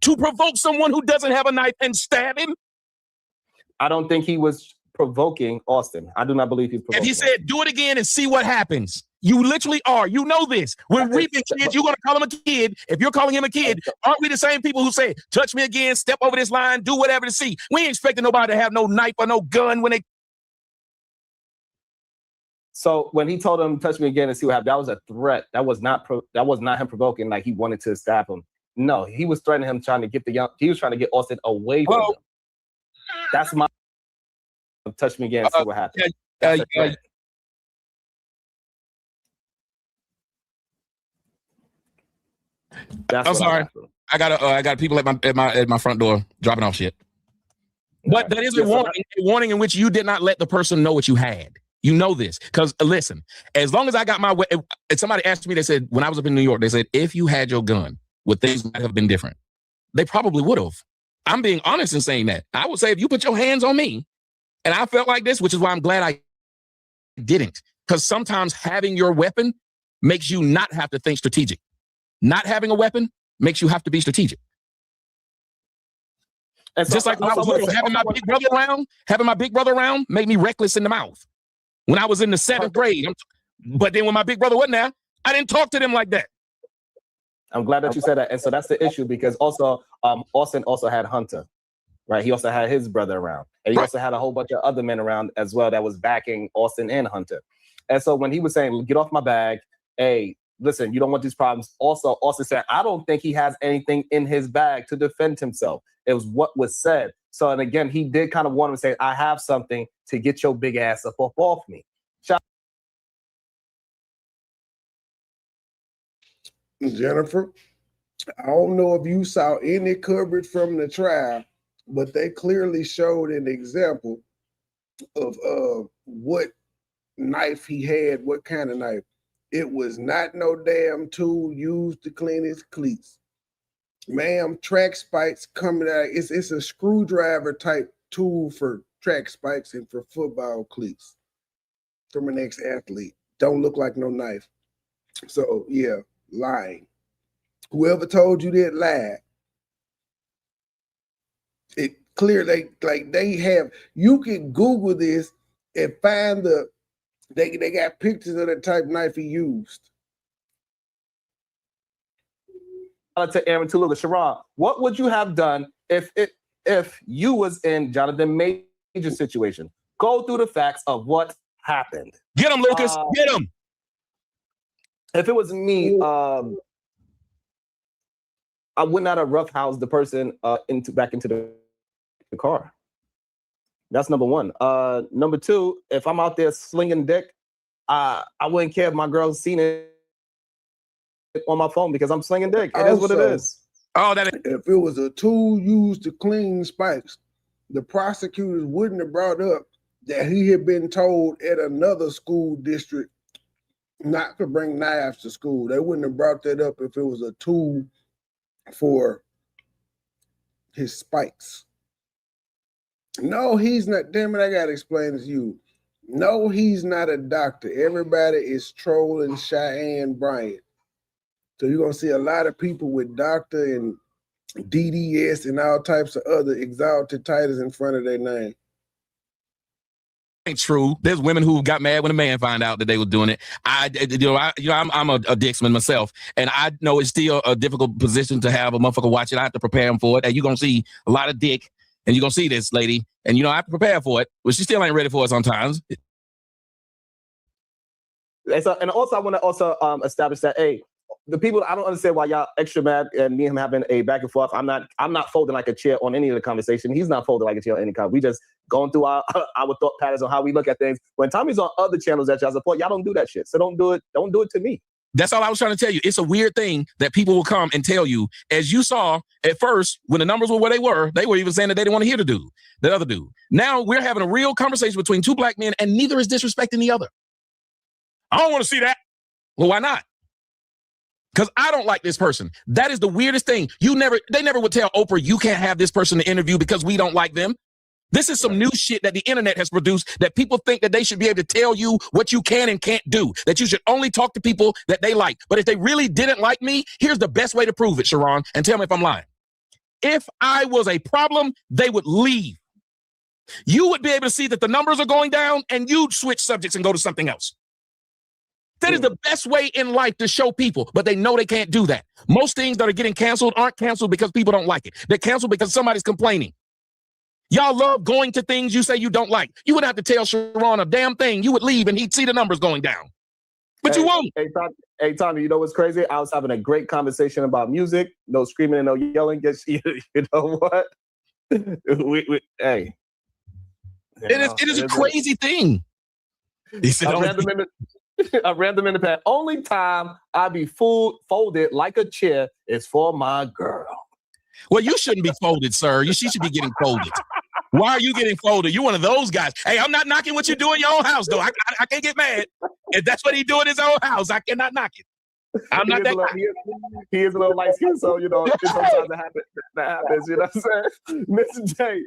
to provoke someone who doesn't have a knife and stab him? I don't think he was provoking Austin. I do not believe he's provoking. And he said, "Do it again and see what happens." You literally are. You know this. When we've been kids, you're going to call him a kid. If you're calling him a kid, aren't we the same people who say, touch me again, step over this line, do whatever to see? We ain't expecting nobody to have no knife or no gun when they. So when he told him, touch me again and see what happens, that was a threat. That was not him provoking like he wanted to stab him. No, he was threatening him, trying to get he was trying to get Austin away from him. That's my touch me again and see what happens. I'm sorry. I got people at my front door dropping off shit. But that is a warning in which you did not let the person know what you had. You know this. Because listen, as long as I got my way, if somebody asked me, they said, when I was up in New York, they said, if you had your gun, would things might have been different? They probably would have. I'm being honest in saying that. I would say if you put your hands on me and I felt like this, which is why I'm glad I didn't. Because sometimes having your weapon makes you not have to think strategic. Not having a weapon makes you have to be strategic. And so, just like when I was little, having my big brother around made me reckless in the mouth. When I was in the 7th grade, but then when my big brother wasn't there, I didn't talk to them like that. I'm glad that you said that. And so that's the issue, because also Austin also had Hunter, right? He also had his brother around. And he also had a whole bunch of other men around as well that was backing Austin and Hunter. And so when he was saying, get off my bag, hey, listen, you don't want these problems. Also, Austin said, I don't think he has anything in his bag to defend himself. It was what was said. So, and again, he did kind of want him to say, I have something to get your big ass up off me. Jennifer, I don't know if you saw any coverage from the trial, but they clearly showed an example of what knife he had, what kind of knife. It was not no damn tool used to clean his cleats. Ma'am, track spikes coming out. It's a screwdriver type tool for track spikes and for football cleats from an ex-athlete. Don't look like no knife. So yeah, lying. Whoever told you that lied. It clear they have. You can Google this and find they got pictures of the type knife he used. To Aaron Tuluga, Sharon, what would you have done if you was in Jonathan Major's situation? Go through the facts of what happened. Get him, Lucas. Get him. If it was me, I would not have roughhoused the person back into the car. That's number one. Number two, if I'm out there slinging dick, I wouldn't care if my girl's seen it on my phone because I'm slinging dick. It is what it is. If it was a tool used to clean spikes, the prosecutors wouldn't have brought up that he had been told at another school district not to bring knives to school. They wouldn't have brought that up if it was a tool for his spikes. No, he's not. Damn it, I gotta explain this to you. No, he's not a doctor. Everybody is trolling Cheyenne Bryant. So you're going to see a lot of people with doctor and DDS and all types of other exalted titles in front of their name. Ain't true. There's women who got mad when a man found out that they were doing it. I'm a Dixman myself, and I know it's still a difficult position to have a motherfucker watch it. I have to prepare him for it. And you're going to see a lot of dick, and you're going to see this lady, and I have to prepare for it, but she still ain't ready for it sometimes. And also, I want to also establish that, hey, the people, I don't understand why y'all extra mad and me and him having a back and forth. I'm not folding like a chair on any of the conversation. He's not folding like a chair on any kind. We just going through our thought patterns on how we look at things. When Tommy's on other channels that y'all support, y'all don't do that shit. So don't do it. Don't do it to me. That's all I was trying to tell you. It's a weird thing that people will come and tell you, as you saw at first, when the numbers were where they were even saying that they didn't want to hear that other dude. Now we're having a real conversation between two black men and neither is disrespecting the other. I don't want to see that. Well, why not? Because I don't like this person. That is the weirdest thing. They never would tell Oprah, you can't have this person to interview because we don't like them. This is some new shit that the internet has produced that people think that they should be able to tell you what you can and can't do, that you should only talk to people that they like. But if they really didn't like me, here's the best way to prove it, Sharon, and tell me if I'm lying. If I was a problem, they would leave. You would be able to see that the numbers are going down and you'd switch subjects and go to something else. That is the best way in life to show people, but they know they can't do that. Most things that are getting canceled aren't canceled because people don't like it. They're canceled because somebody's complaining. Y'all love going to things you say you don't like. You wouldn't have to tell Sharon a damn thing. You would leave and he'd see the numbers going down. But you won't. Hey, Tommy, you know what's crazy? I was having a great conversation about music. No screaming and no yelling. You know what? Hey. It is a crazy thing. He said, I ran them in the past. Only time I be folded like a chair is for my girl. Well, you shouldn't be folded, sir. She should be getting folded. Why are you getting folded? You're one of those guys. Hey, I'm not knocking what you do in your own house, though. I can't get mad. If that's what he do in his own house, I cannot knock it. I'm not that guy. He is a little light skinned, so sometimes that happens. You know what I'm saying? Mr. J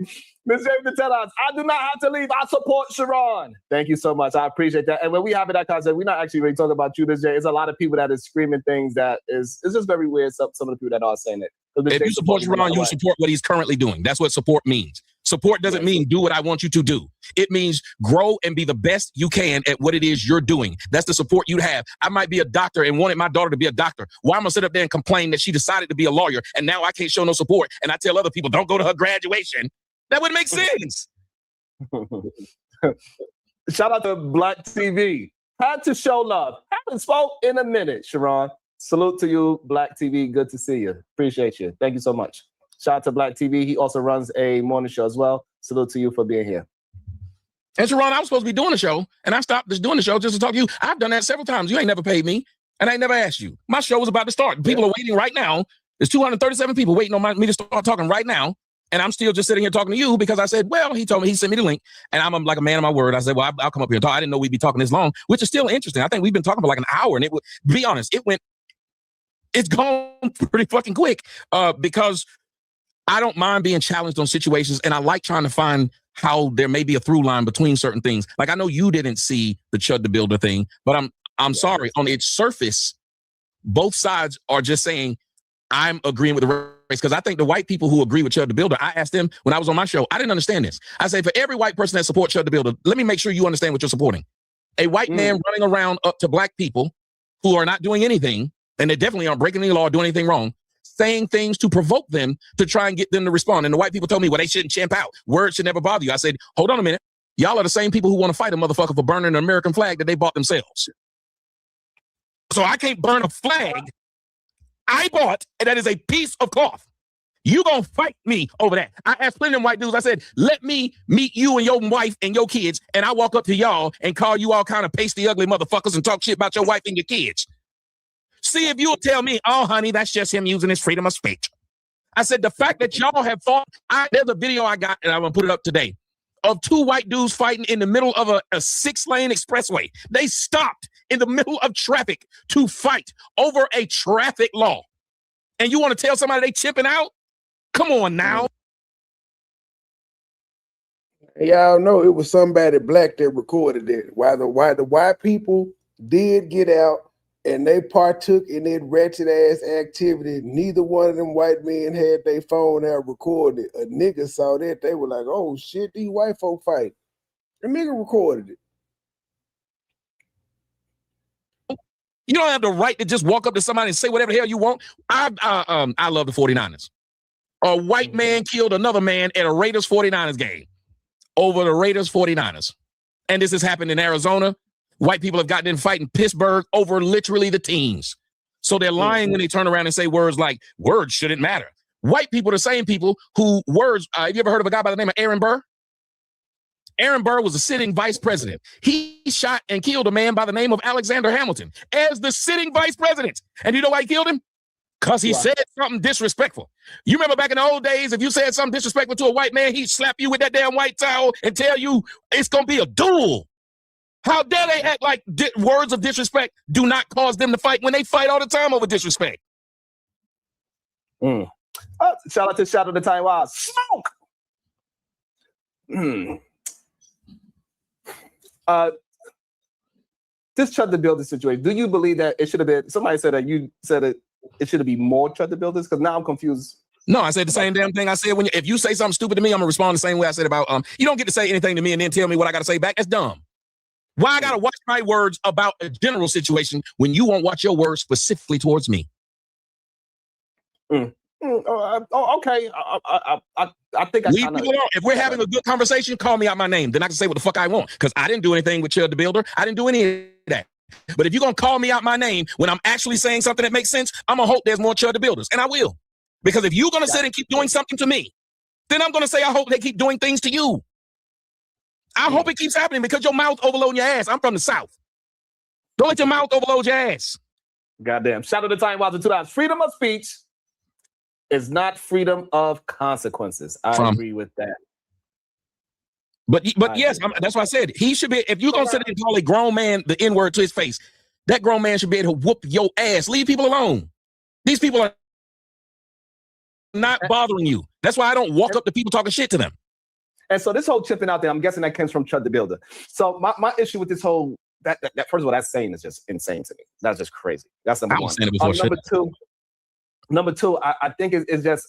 to tell us, I do not have to leave. I support Sharon. Thank you so much. I appreciate that. And when we have that concept, we're not actually really talking about you, Mr. J. It's a lot of people that is screaming things that it's just very weird. Some of the people that are saying it. If you support Sharon, you support what he's currently doing. That's what support means. Support doesn't mean do what I want you to do. It means grow and be the best you can at what it is you're doing. That's the support you have. I might be a doctor and wanted my daughter to be a doctor. Why am I sit up there and complain that she decided to be a lawyer and now I can't show no support? And I tell other people, don't go to her graduation. That wouldn't make sense. Shout out to Black TV. Had to show love. Haven't spoke in a minute, Sharon. Salute to you, Black TV. Good to see you. Appreciate you. Thank you so much. Shout out to Black TV. He also runs a morning show as well. Salute to you for being here. And Sharon, I was supposed to be doing the show, and I stopped just doing the show just to talk to you. I've done that several times. You ain't never paid me, and I ain't never asked you. My show was about to start. People are waiting right now. There's 237 people waiting on me to start talking right now, and I'm still just sitting here talking to you because I said, well, he told me, he sent me the link, and I'm like a man of my word. I said, well, I'll come up here and talk. I didn't know we'd be talking this long, which is still interesting. I think we've been talking for like an hour, and be honest, it's gone pretty fucking quick because I don't mind being challenged on situations, and I like trying to find how there may be a through line between certain things. Like I know you didn't see the Chud the Builder thing, but I'm sorry. On its surface, both sides are just saying I'm agreeing with the race because I think the white people who agree with Chud the Builder, I asked them when I was on my show, I didn't understand this. I say for every white person that supports Chud the Builder, let me make sure you understand what you're supporting. A white man running around up to black people who are not doing anything, and they definitely aren't breaking any law or doing anything wrong, saying things to provoke them to try and get them to respond. And the white people told me, well, they shouldn't champ out. Words should never bother you. I said, hold on a minute. Y'all are the same people who want to fight a motherfucker for burning an American flag that they bought themselves. So I can't burn a flag I bought, and that is a piece of cloth. You gonna fight me over that. I asked plenty of white dudes, I said, let me meet you and your wife and your kids, and I walk up to y'all and call you all kind of pasty, ugly motherfuckers and talk shit about your wife and your kids. See if you'll tell me, oh, honey, that's just him using his freedom of speech. I said, the fact that y'all have thought, there's a video I got, and I'm going to put it up today, of two white dudes fighting in the middle of a 6-lane expressway. They stopped in the middle of traffic to fight over a traffic law. And you want to tell somebody they chipping out? Come on now. Y'all know it was somebody black that recorded it. Why the white people did get out and they partook in that wretched ass activity, neither one of them white men had their phone out recorded it. A nigga saw that, they were like, oh shit, these white folk fight. The nigga recorded it. You don't have the right to just walk up to somebody and say whatever the hell you want. I love the 49ers. A white man killed another man at a Raiders 49ers game over the Raiders 49ers. And this has happened in Arizona. White people have gotten in fight in Pittsburgh over literally the teams. So they're lying when they turn around and say words like, words shouldn't matter. White people are the same people who words, have you ever heard of a guy by the name of Aaron Burr? Aaron Burr was a sitting vice president. He shot and killed a man by the name of Alexander Hamilton as the sitting vice president. And you know why he killed him? Because he said something disrespectful. You remember back in the old days, if you said something disrespectful to a white man, he'd slap you with that damn white towel and tell you it's going to be a duel. How dare they act like words of disrespect do not cause them to fight when they fight all the time over disrespect? Shout out to Shadow the Time Wild. Smoke! This Chud the Builder situation, do you believe that it should have been, somebody said that you said it should be more Chud the Builders? Because now I'm confused. No, I said the same damn thing I said if you say something stupid to me, I'm going to respond the same way I said about, you don't get to say anything to me and then tell me what I got to say back. That's dumb. Why I got to watch my words about a general situation when you won't watch your words specifically towards me? Okay. I think I leave people alone. If we're having a good conversation, call me out my name. Then I can say what the fuck I want. Because I didn't do anything with Chud the Builder. I didn't do any of that. But if you're going to call me out my name when I'm actually saying something that makes sense, I'm going to hope there's more Chud the Builders. And I will. Because if you're going to sit and keep doing something to me, then I'm going to say I hope they keep doing things to you. I hope it keeps happening because your mouth overloading your ass. I'm from the South. Don't let your mouth overload your ass. Goddamn. Shout out to Time Wild to 2 hours. Freedom of speech is not freedom of consequences. I agree with that. But yes, that's why I said he should be. If you're gonna sit there and call a grown man the N-word to his face, that grown man should be able to whoop your ass. Leave people alone. These people are not bothering you. That's why I don't walk up to people talking shit to them. And so this whole chipping out there, I'm guessing that comes from Chud the Builder. So my issue with this whole that first of all, that saying is just insane to me. That's just crazy. That's number one. Number two, I think it's just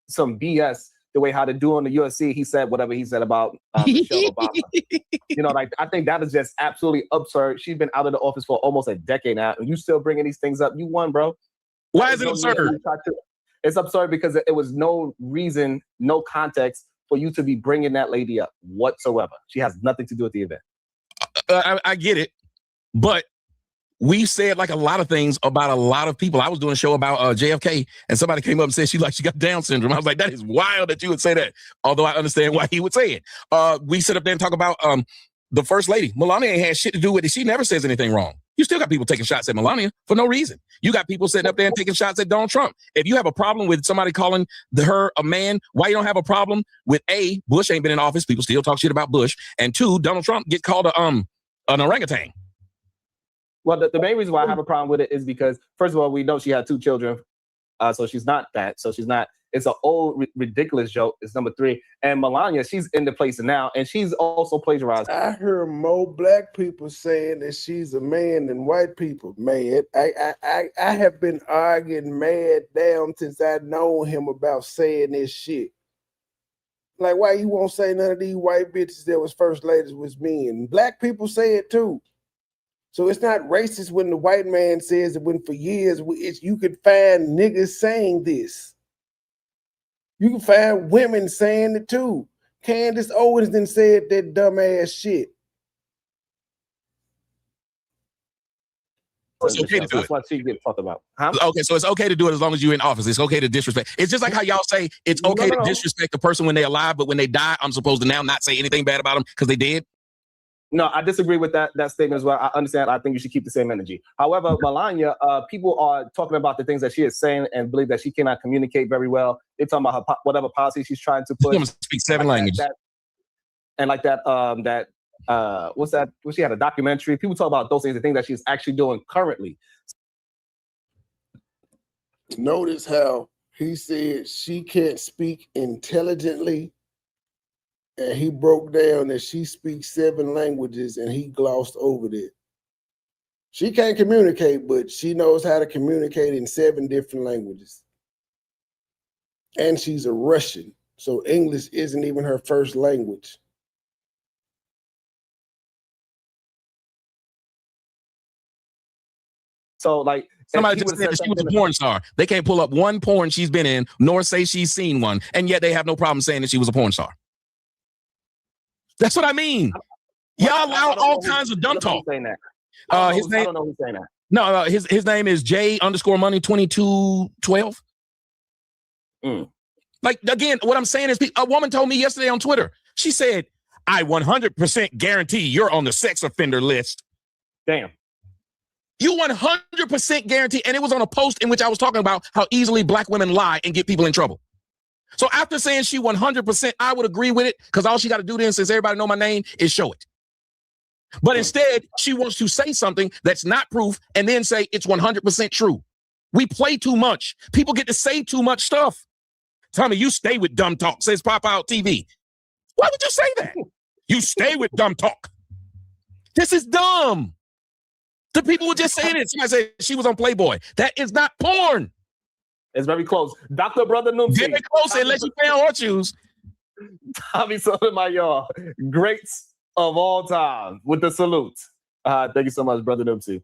some BS. The way how to do on the UFC, he said whatever he said about Michelle Obama. You know, like I think that is just absolutely absurd. She's been out of the office for almost a decade now, and you still bringing these things up. You won, bro. Why is it absurd? It's absurd because it was no reason, no context for you to be bringing that lady up whatsoever. She has nothing to do with the event. I get it, but we said like a lot of things about a lot of people. I was doing a show about JFK, and somebody came up and said she got Down syndrome. I was like, that is wild that you would say that. Although I understand why he would say it. We sit up there and talk about the first lady. Melania ain't had shit to do with it. She never says anything wrong. You still got people taking shots at Melania for no reason. You got people sitting up there and taking shots at Donald Trump. If you have a problem with somebody calling her a man, why you don't have a problem with A, Bush ain't been in office, people still talk shit about Bush, and 2, Donald Trump get called an orangutan. Well, the main reason why I have a problem with it is because, first of all, we know she had 2 children, so she's not that. So she's not. It's an old, ridiculous joke. It's number 3. And Melania, she's in the place now, and she's also plagiarized. I heard more black people saying that she's a man than white people. Man, I have been arguing mad down since I known him about saying this shit. Like, why you won't say none of these white bitches that was first ladies was men? Black people say it too. So it's not racist when the white man says it, when for years you could find niggas saying this. You can find women saying it too. Candace Owens then said that dumbass shit. It's okay to do it. That's what she get fucked about. Huh? Okay, so it's okay to do it as long as you're in office. It's okay to disrespect. It's just like how y'all say it's okay to disrespect the person when they're alive, but when they die, I'm supposed to now not say anything bad about them because they did. No, I disagree with that statement as well. I understand. I think you should keep the same energy. However, Melania, people are talking about the things that she is saying and believe that she cannot communicate very well. They're talking about her whatever policy she's trying to push. She speak 7 languages. What's that? She had a documentary. People talk about those things, the things that she's actually doing currently. Notice how he said she can't speak intelligently. And he broke down that she speaks 7 languages and he glossed over that. She can't communicate, but she knows how to communicate in 7 different languages. And she's a Russian, so English isn't even her first language. So, like, somebody just said that she was a porn star. They can't pull up one porn she's been in, nor say she's seen one, and yet they have no problem saying that she was a porn star. That's what I mean. Y'all allow all kinds of dumb talk. His name. I don't know who's saying that. No, his name is J_Money2212. Like, again, what I'm saying is, a woman told me yesterday on Twitter. She said, "I 100% guarantee you're on the sex offender list." Damn. You 100% guarantee, and it was on a post in which I was talking about how easily black women lie and get people in trouble. So after saying she 100%, I would agree with it because all she got to do then, since everybody know my name, is show it. But instead, she wants to say something that's not proof and then say it's 100% true. We play too much. People get to say too much stuff. Tell me, you stay with dumb talk, says Pop Out TV. Why would you say that? You stay with dumb talk. This is dumb. The people were just saying it. Somebody said she was on Playboy. That is not porn. It's very close. Dr. Brother Noomsy. Very close, unless you pay on horseshoes. Tommy Sotomayor, greats of all time, with the salute. Thank you so much, Brother Noomsy.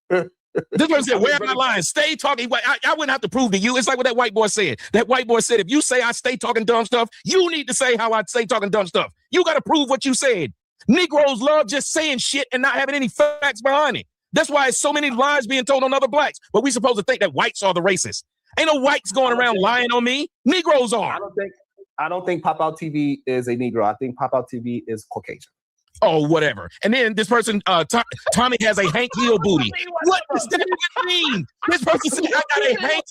This person said, where am I lying? Stay talking. I wouldn't have to prove to you. It's like what that white boy said. That white boy said, if you say I stay talking dumb stuff, you need to say how I stay talking dumb stuff. You got to prove what you said. Negroes love just saying shit and not having any facts behind it. That's why it's so many lies being told on other blacks. But we supposed to think that whites are the racists. Ain't no whites going around lying on me. Negroes are. I don't think Pop Out TV is a Negro. I think Pop Out TV is Caucasian. Oh, whatever. And then this person, Tommy has a Hank Hill booty. What does that mean? This person said, I got a Hank.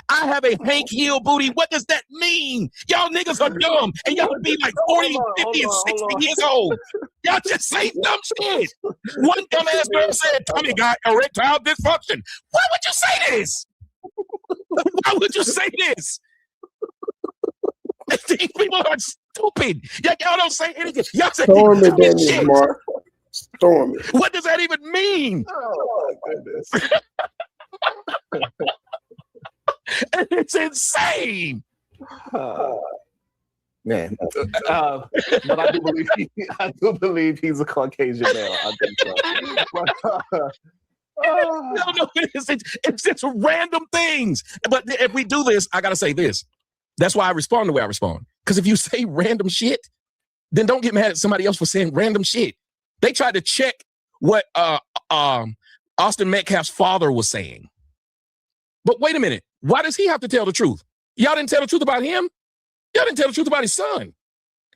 I have a Hank Hill booty. What does that mean? Y'all niggas are dumb, and y'all be like 40, 50, and 60 years old. Y'all just say dumb shit. One dumbass girl said, Tommy got erectile dysfunction. Why would you say this? Why would you say this? These people are stupid. Y'all don't say anything. Y'all say Storm it, stupid Dennis, shit. Mark. Storm it. What does that even mean? Oh my goodness. It's insane. Man, but I do believe he's a Caucasian male. I think so. No, it's just random things. But if we do this, I gotta say this. That's why I respond the way I respond. Because if you say random shit, then don't get mad at somebody else for saying random shit. They tried to check what Austin Metcalf's father was saying. But wait a minute. Why does he have to tell the truth? Y'all didn't tell the truth about him? Y'all didn't tell the truth about his son.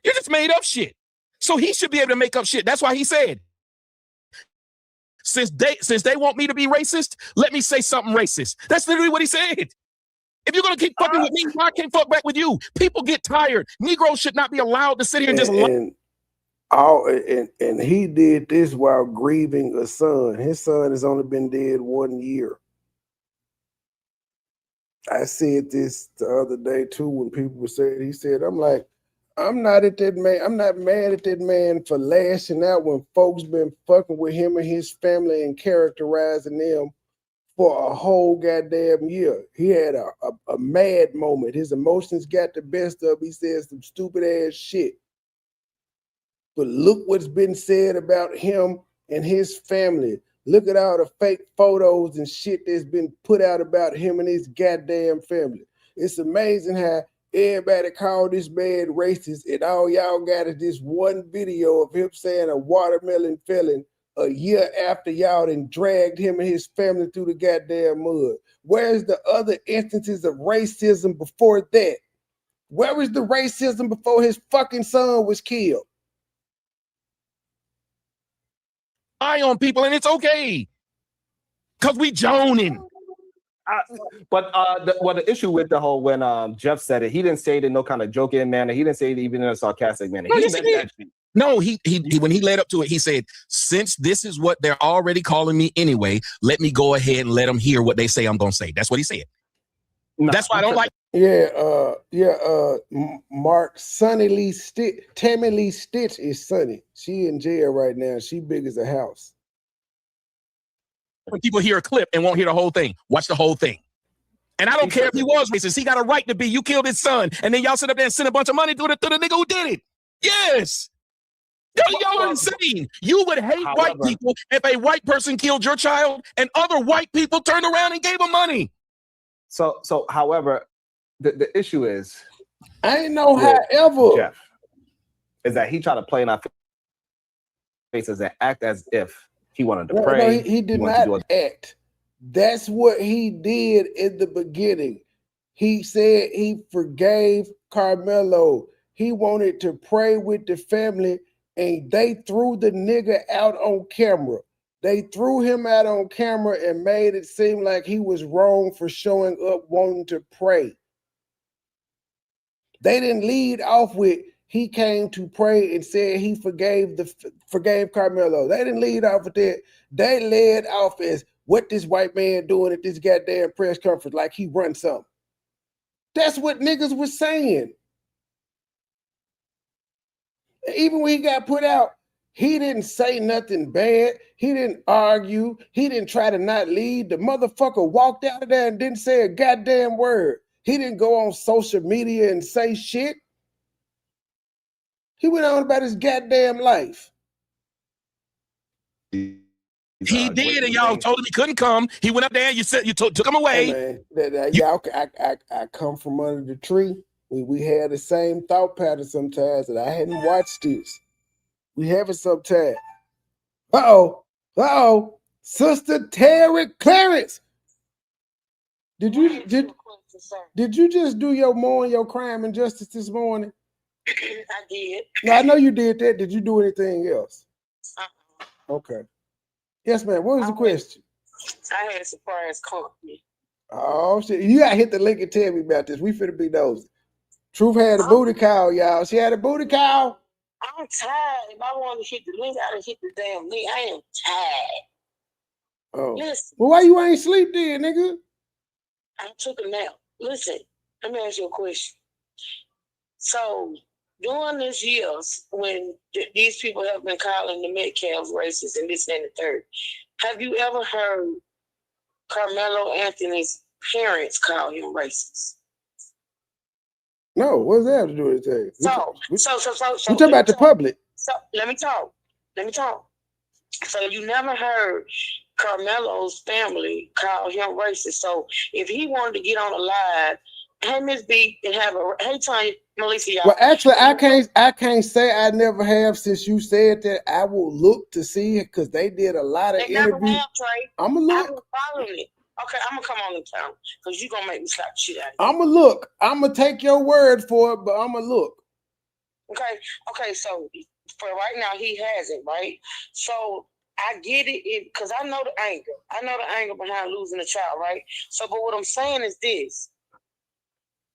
You just made up shit. So he should be able to make up shit. That's why he said, since they want me to be racist, let me say something racist. That's literally what he said. If you're going to keep fucking with me, I can't fuck back with you. People get tired. Negroes should not be allowed to sit here and just lie. And he did this while grieving a son. His son has only been dead 1 year. I said this the other day too when people were saying, he said, I'm like, I'm not at that man. I'm not mad at that man for lashing out when folks been fucking with him and his family and characterizing them for a whole goddamn year. He had a mad moment. His emotions got the best of him. He said some stupid ass shit. But look what's been said about him and his family. Look at all the fake photos and shit that's been put out about him and his goddamn family. It's amazing how everybody called this man racist, and all y'all got is this one video of him saying a watermelon felon a year after y'all done dragged him and his family through the goddamn mud. Where's the other instances of racism before that? Where was the racism before his fucking son was killed? Eye on people, and it's okay. Because we joning. But the issue with the whole, when Jeff said it, he didn't say it in no kind of joking manner. He didn't say it even in a sarcastic manner. No, he when he led up to it, he said, since this is what they're already calling me anyway, let me go ahead and let them hear what they say I'm going to say. That's what he said. No. That's why I don't like. Mark, Tammy Lee Stitch is Sunny. She in jail right now. She big as a house. When people hear a clip and won't hear the whole thing, watch the whole thing. And I don't care if he was racist. He got a right to be. You killed his son, and then y'all sit up there and send a bunch of money to the nigga who did it. Yes. Y'all are insane. You would hate white people if a white person killed your child and other white people turned around and gave him money. So however, the issue is, I ain't know however, Jeff, is that he tried to play in our faces and act as if he wanted to pray. No, he did not act. That's what he did in the beginning. He said he forgave Karmelo. He wanted to pray with the family, and they threw the nigga out on camera. They threw him out on camera and made it seem like he was wrong for showing up wanting to pray. They didn't lead off with he came to pray and said he forgave Karmelo. They didn't lead off with that. They led off as what this white man doing at this goddamn press conference, like he run something. That's what niggas was saying. Even when he got put out, he didn't say nothing bad. He didn't argue. He didn't try to not lead. The motherfucker walked out of there and didn't say a goddamn word. He didn't go on social media and say shit. He went on about his goddamn life. He did, and y'all told him he couldn't come. He went up there, and you said you took him away. Hey man, I come from under the tree. We had the same thought pattern sometimes, and I hadn't watched this. We have it sometimes. Sister Terry Clarence. Did you just do your crime and justice this morning? I did. Now, I know you did that. Did you do anything else? Okay. Yes, ma'am. What was the question? I had a surprise company. Oh shit! You gotta hit the link and tell me about this. We finna be nosy. Truth had a booty call, y'all. She had a booty call. I'm tired. If I want to hit the link, I done hit the damn link. I am tired. Oh. Listen. Well, why you ain't sleep then, nigga? I took a nap. Listen, let me ask you a question. So, during these years, when these people have been calling the Metcalf racist and this and the third, have you ever heard Karmelo Anthony's parents call him racist? No, what's that have to do with it? So we talking about the public. So let me talk. So you never heard Carmelo's family call him racist. So if he wanted to get on a live, hey Miss B, and have a hey Tanya, Melissa, y'all. Well, actually, I can't say I never have since you said that. I will look to see it because they did a lot of interviews. I'm gonna look. I've been following it. Okay, I'm gonna come on the channel because you're gonna make me slap the shit out of you. I'm gonna look. I'm gonna take your word for it, but I'm gonna look. Okay. So for right now, he has it right. So I get it because I know the anger. I know the anger behind losing a child, right? So, but what I'm saying is this: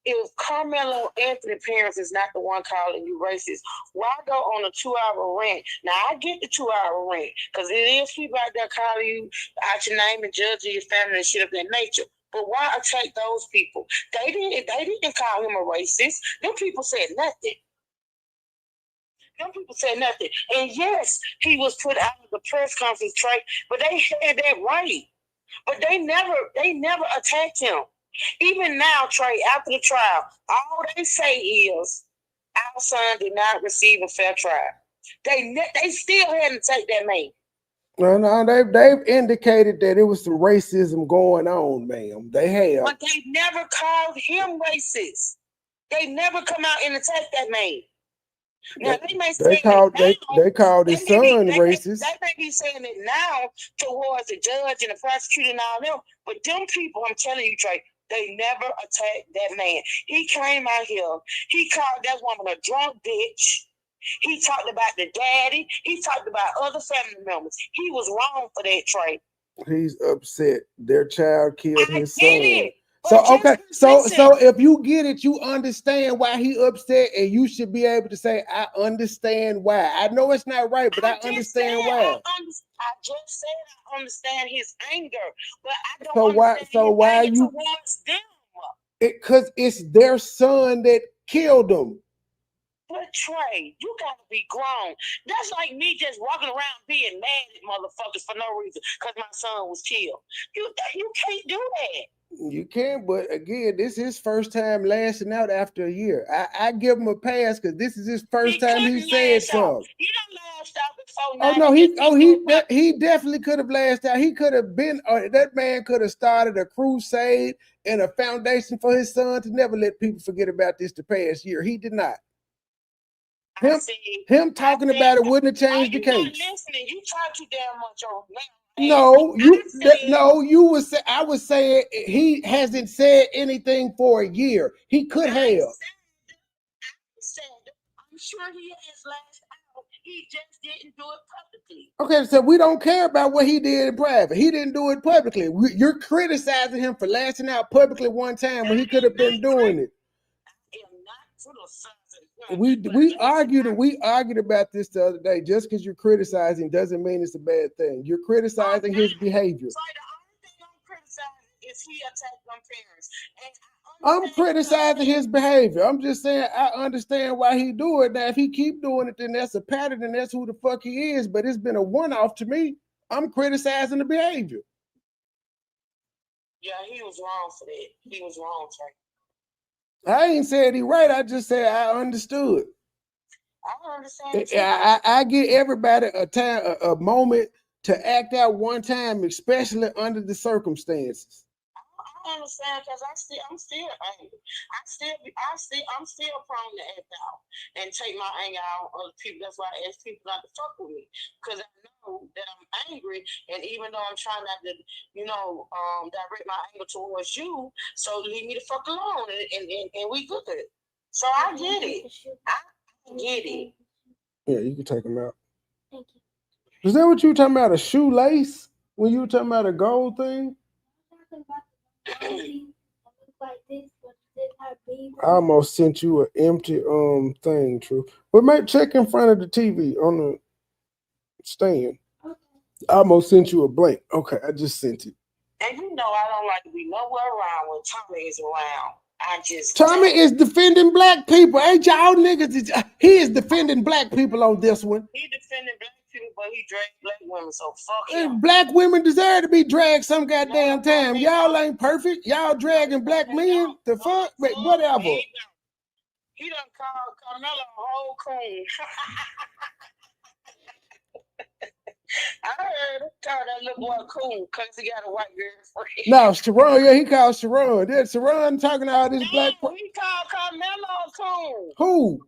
if Karmelo Anthony parents is not the one calling you racist, why go on a 2-hour rant? Now I get the 2-hour rant because it is people out there calling you out your name and judging your family and shit of that nature. But why attack those people? They didn't call him a racist. Them people said nothing. And yes, he was put out of the press conference, Trey, but they had that right. But they never attacked him. Even now, Trey, after the trial, all they say is our son did not receive a fair trial. They still hadn't take that man. No, they've indicated that it was some racism going on, ma'am. They have. But they never called him racist. They never come out and attack that man. Now they called his son racist. They may be saying it now towards the judge and the prosecutor and all them, but them people, I'm telling you, Trey, they never attacked that man. He came out here. He called that woman a drunk bitch. He talked about the daddy. He talked about other family members. He was wrong for that, Trey. He's upset. Their child killed his son. It. So okay, so if you get it, you understand why he upset, and you should be able to say, "I understand why." I know it's not right, but I understand why. I just said I understand his anger, but I don't understand his anger towards them. Because it's their son that killed him. But Trey, you gotta be grown. That's like me just walking around being mad at motherfuckers for no reason because my son was killed. You can't do that. You can, but again, this is his first time lashing out after a year. I give him a pass because this is his first time he said something. He done lashed out before. Oh no, he definitely could have lashed out. He could have been. That man could have started a crusade and a foundation for his son to never let people forget about this the past year. He did not. Him talking about it wouldn't have changed the case. Listening, you talk too damn much over me. You was say I was saying he hasn't said anything for a year. He could have. I'm sure he has lashed out. He just didn't do it publicly. Okay, so we don't care about what he did in private. He didn't do it publicly. You're criticizing him for lashing out publicly one time when he could have been doing it. We argued about this the other day. Just because you're criticizing doesn't mean it's a bad thing. You're criticizing his behavior. So the only thing I'm criticizing is he attacked them parents. I'm criticizing his behavior. I'm just saying I understand why he do it. Now, if he keep doing it, then that's a pattern, and that's who the fuck he is. But it's been a one-off to me. I'm criticizing the behavior. Yeah, he was wrong for that. He was wrong, Trey. I ain't said he right. I just said I understood. I understand. I give everybody a moment to act out one time, especially under the circumstances. I understand because I'm still angry. I'm still prone to act out and take my anger out on other people. That's why I ask people not to fuck with me because I know that I'm angry, and even though I'm trying not to, direct my anger towards you, so leave me the fuck alone, and we good. So I get it. I get it. Yeah, you can take them out. Thank you. Is that what you were talking about? A shoelace when you were talking about a gold thing? I almost sent you an empty thing, True. But maybe check in front of the TV on the stand. I almost sent you a blank. Okay, I just sent it. And you know I don't like to be nowhere around when Tommy is around. Tommy is defending black people. Ain't y'all niggas? He is defending black people on this one. He defending black people, but he dragged black women, so fuck him. And black women deserve to be dragged some goddamn time. Y'all ain't perfect. Y'all dragging black men. The fuck? Wait, whatever. He done called Karmelo a whole coon. I heard him call that little boy coon because he got a white girlfriend. No, Sharon, yeah, he called Sharon. That Sharon talking all this black. He called Karmelo a coon. Who?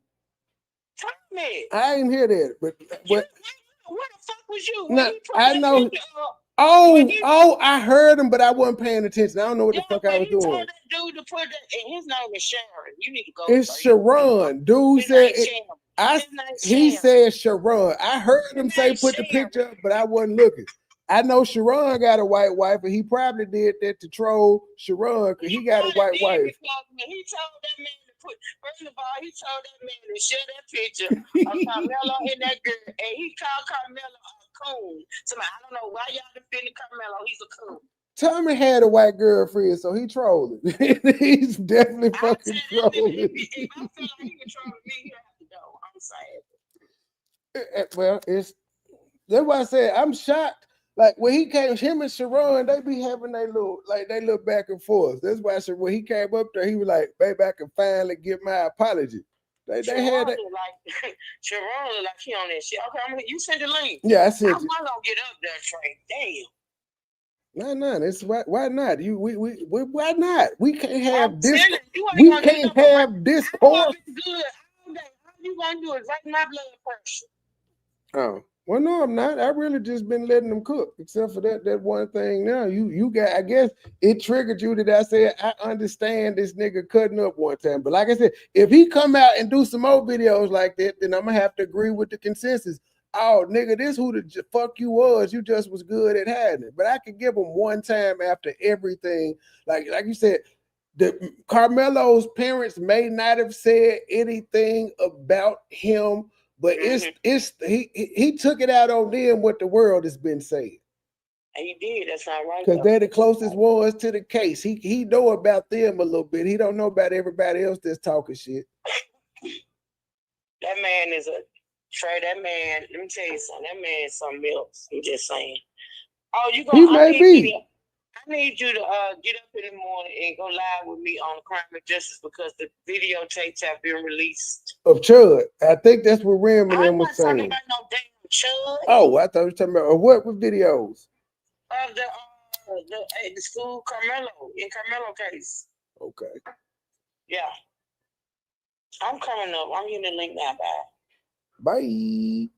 Tommy. I ain't hear that, but where the fuck was you? No, I know. I heard him, but I wasn't paying attention. I don't know what the fuck I was doing. Told that dude to put that, and his name is Sharon. You need to go. It's Sharon. Dude said he said Sharon. I heard him say put the picture up, but I wasn't looking. I know Sharon got a white wife, and he probably did that to troll Sharon because he got a white wife. He told that man to put. First of all, he told that man to share that picture of Karmelo and that girl, and he called Karmelo a coon. So I don't know why y'all defending Karmelo. He's a coon. Tommy had a white girlfriend, so he trolling. He's definitely fucking trolling. If I feel like he was trolling me, he have to go. I'm sad. Well, that's why I said I'm shocked. Like when he came, him and Sharon, they be having they little back and forth. That's why I said when he came up there, he was like, "Baby, I can finally get my apology." They had that. Like Sharon look like he on that shit. Okay, you send the link. Yeah, I sent it. I'm not gonna get up there, Trey. Damn. No, it's why not? Why not? We can't have this. We can't have discourse. Good. How you gonna do it? Right, my blood pressure. Oh. Well, no, I'm not. I really just been letting them cook, except for that one thing. Now you got. I guess it triggered you that I said I understand this nigga cutting up one time. But like I said, if he come out and do some more videos like that, then I'm gonna have to agree with the consensus. Oh, nigga, this who the fuck you was. You just was good at hiding it. But I could give him one time after everything. Like you said, the Karmelo's parents may not have said anything about him. But he took it out on them what the world has been saying. And he did. That's not right. Because they're the closest ones to the case. He know about them a little bit. He don't know about everybody else that's talking shit. That man is Trey. That man. Let me tell you something. That man is something else. I'm just saying. Oh, you gonna? He may be. I need you to get up in the morning and go live with me on Crime and Justice because the videotapes have been released. Of Chud. I think that's what Ram and them was saying. I'm not talking about no damn Chud. Oh, I thought you were talking about what with videos? Of the school Karmelo, in Karmelo case. Okay. Yeah. I'm coming up. I'm getting the link now. Bye. Bye.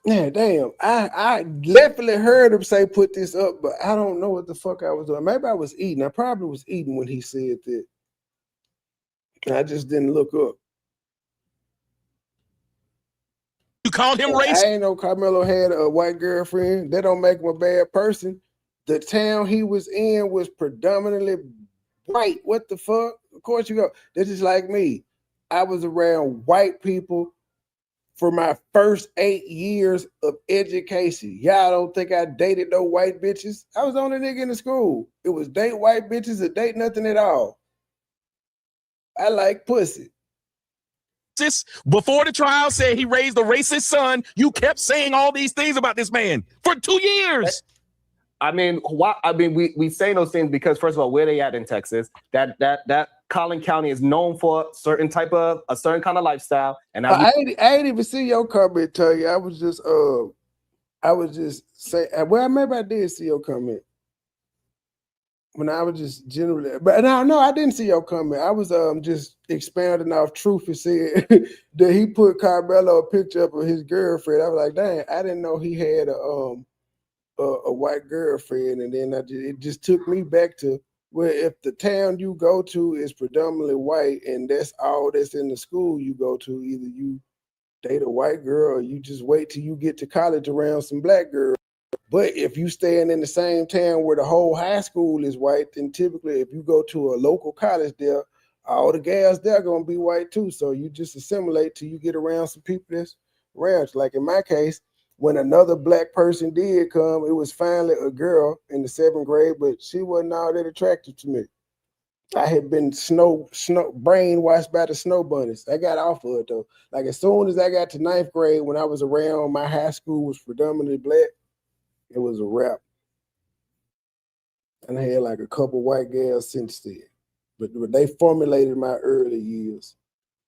Yeah, damn. I definitely heard him say put this up, but I don't know what the fuck I was doing. Maybe I was eating. I probably was eating when he said that. I just didn't look up. You called him racist? I ain't know Karmelo had a white girlfriend. That don't make him a bad person. The town he was in was predominantly white. What the fuck? Of course you go. This is like me. I was around white people for my first 8 years of education. Y'all don't think I dated no white bitches? I was the only nigga in the school. It was date white bitches or date nothing at all. I like pussy. Before the trial said he raised a racist son, you kept saying all these things about this man for 2 years. I mean, why? I mean, we say those things because first of all, where they at in Texas? That Collin County is known for a certain kind of lifestyle. And I ain't even see your comment, tell you. I was just saying. Well, maybe I did see your comment. When I was just generally, but no, I didn't see your comment. I was just expounding off truth and said that he put Karmelo a picture up of his girlfriend. I was like, dang, I didn't know he had a white girlfriend, and then it just took me back to where if the town you go to is predominantly white and that's all that's in the school you go to, either you date a white girl or you just wait till you get to college around some black girls. But if you staying in the same town where the whole high school is white, then typically if you go to a local college there, all the gals there gonna be white too. So you just assimilate till you get around some people that's around. Like in my case, when another black person did come, it was finally a girl in the 7th grade, but she wasn't all that attractive to me. I had been brainwashed by the snow bunnies. I got off of it though. Like as soon as I got to 9th grade, when I was around, my high school was predominantly black. It was a wrap. And I had like a couple white girls since then. But they formulated my early years,